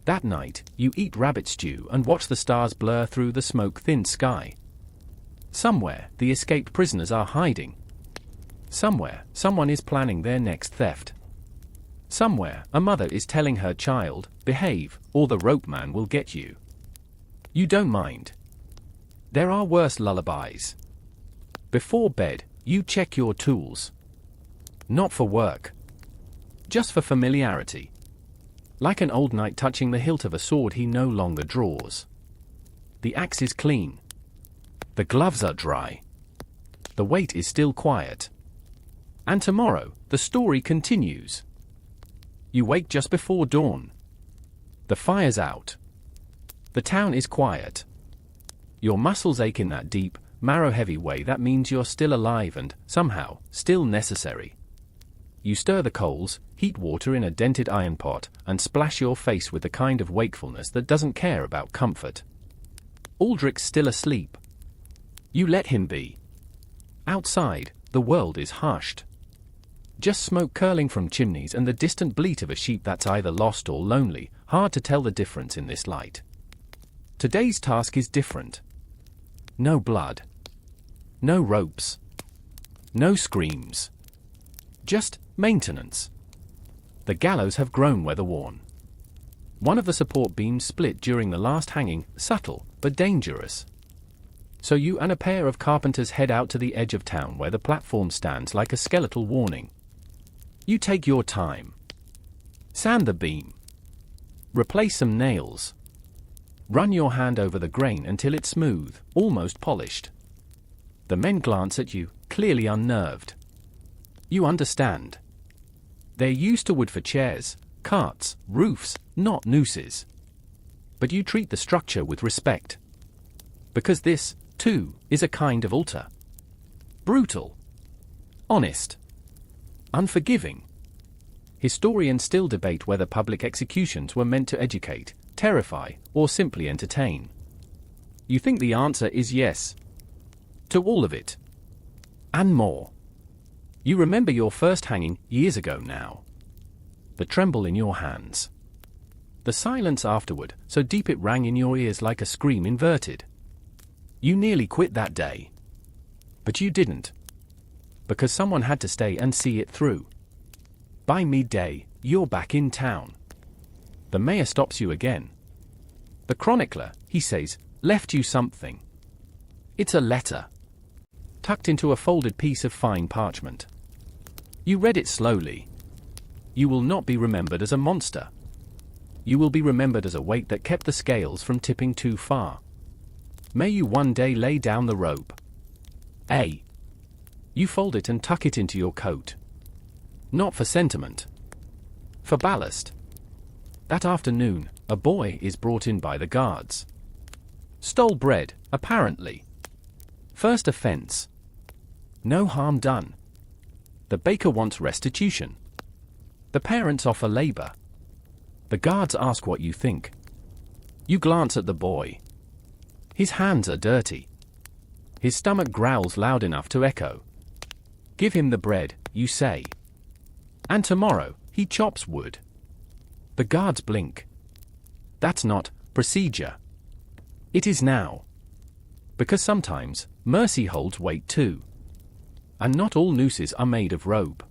A: That night, you eat rabbit stew and watch the stars blur through the smoke-thinned sky. Somewhere, the escaped prisoners are hiding. Somewhere, someone is planning their next theft. Somewhere, a mother is telling her child, "Behave, or the rope man will get you." You don't mind. There are worse lullabies. Before bed, you check your tools. Not for work. Just for familiarity. Like an old knight touching the hilt of a sword he no longer draws. The axe is clean. The gloves are dry. The weight is still quiet. And tomorrow, the story continues. You wake just before dawn. The fire's out. The town is quiet. Your muscles ache in that deep, marrow-heavy way that means you're still alive and, somehow, still necessary. You stir the coals, heat water in a dented iron pot, and splash your face with the kind of wakefulness that doesn't care about comfort. Aldrich's still asleep. You let him be. Outside, the world is hushed. Just smoke curling from chimneys and the distant bleat of a sheep that's either lost or lonely, hard to tell the difference in this light. Today's task is different. No blood. No ropes. No screams. Just maintenance. The gallows have grown weather-worn. One of the support beams split during the last hanging, subtle, but dangerous. So you and a pair of carpenters head out to the edge of town where the platform stands like a skeletal warning. You take your time. Sand the beam. Replace some nails. Run your hand over the grain until it's smooth, almost polished. The men glance at you, clearly unnerved. You understand. They're used to wood for chairs, carts, roofs, not nooses. But you treat the structure with respect. Because this, too, is a kind of altar. Brutal. Honest. Unforgiving. Historians still debate whether public executions were meant to educate, terrify, or simply entertain. You think the answer is yes. To all of it. And more. You remember your first hanging, years ago now. The tremble in your hands. The silence afterward, so deep it rang in your ears like a scream inverted. You nearly quit that day. But you didn't. Because someone had to stay and see it through. By midday, you're back in town. The mayor stops you again. The chronicler, he says, left you something. It's a letter, tucked into a folded piece of fine parchment. You read it slowly. You will not be remembered as a monster. You will be remembered as a weight that kept the scales from tipping too far. May you one day lay down the rope. A. You fold it and tuck it into your coat. Not for sentiment. For ballast. That afternoon, a boy is brought in by the guards. Stole bread, apparently. First offense. No harm done. The baker wants restitution. The parents offer labor. The guards ask what you think. You glance at the boy. His hands are dirty. His stomach growls loud enough to echo. Give him the bread, you say. And tomorrow, he chops wood. The guards blink. That's not procedure. It is now. Because sometimes, mercy holds weight too. And not all nooses are made of rope.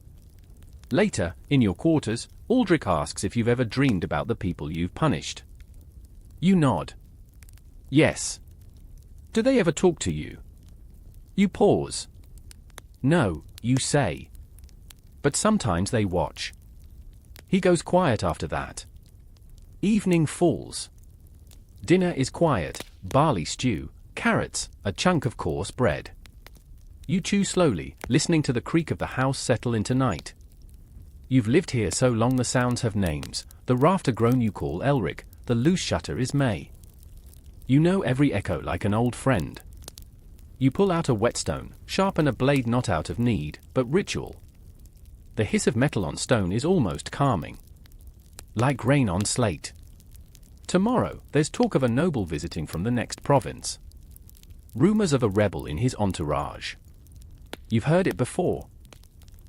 A: Later, in your quarters, Aldrich asks if you've ever dreamed about the people you've punished. You nod. Yes. Do they ever talk to you? You pause. No, you say. But sometimes they watch. He goes quiet after that. Evening falls. Dinner is quiet, barley stew, carrots, a chunk of coarse bread. You chew slowly, listening to the creak of the house settle into night. You've lived here so long the sounds have names. The rafter groan you call Elric, the loose shutter is May. You know every echo like an old friend. You pull out a whetstone, sharpen a blade not out of need, but ritual. The hiss of metal on stone is almost calming. Like rain on slate. Tomorrow, there's talk of a noble visiting from the next province. Rumors of a rebel in his entourage. You've heard it before.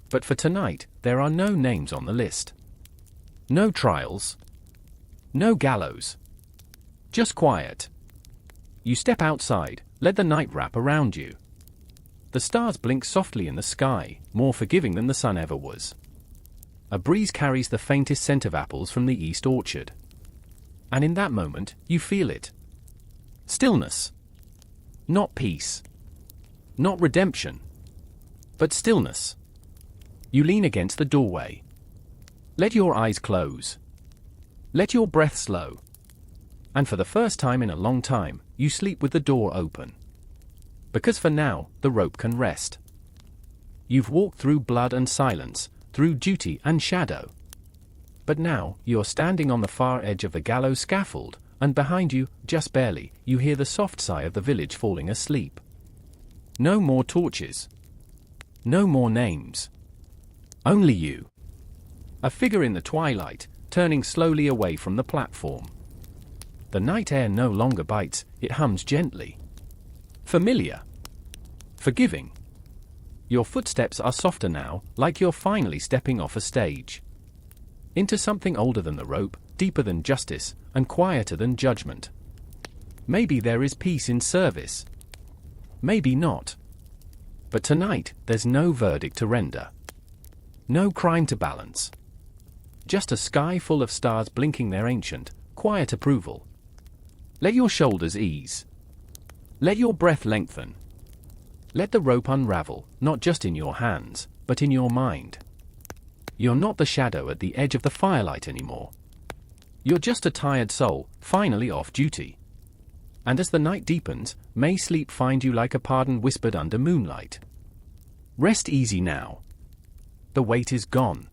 A: But for tonight, there are no names on the list. No trials. No gallows. Just quiet. You step outside, let the night wrap around you. The stars blink softly in the sky, more forgiving than the sun ever was. A breeze carries the faintest scent of apples from the east orchard. And in that moment, you feel it. Stillness. Not peace. Not redemption. But stillness. You lean against the doorway. Let your eyes close. Let your breath slow. And for the first time in a long time, you sleep with the door open. Because for now, the rope can rest. You've walked through blood and silence, through duty and shadow. But now, you're standing on the far edge of the gallows scaffold, and behind you, just barely, you hear the soft sigh of the village falling asleep. No more torches. No more names. Only you. A figure in the twilight, turning slowly away from the platform. The night air no longer bites, it hums gently. Familiar. Forgiving. Your footsteps are softer now, like you're finally stepping off a stage. Into something older than the rope, deeper than justice, and quieter than judgment. Maybe there is peace in service. Maybe not. But tonight, there's no verdict to render. No crime to balance. Just a sky full of stars blinking their ancient, quiet approval. Let your shoulders ease. Let your breath lengthen. Let the rope unravel, not just in your hands, but in your mind. You're not the shadow at the edge of the firelight anymore. You're just a tired soul, finally off duty. And as the night deepens, may sleep find you like a pardon whispered under moonlight. Rest easy now. The weight is gone.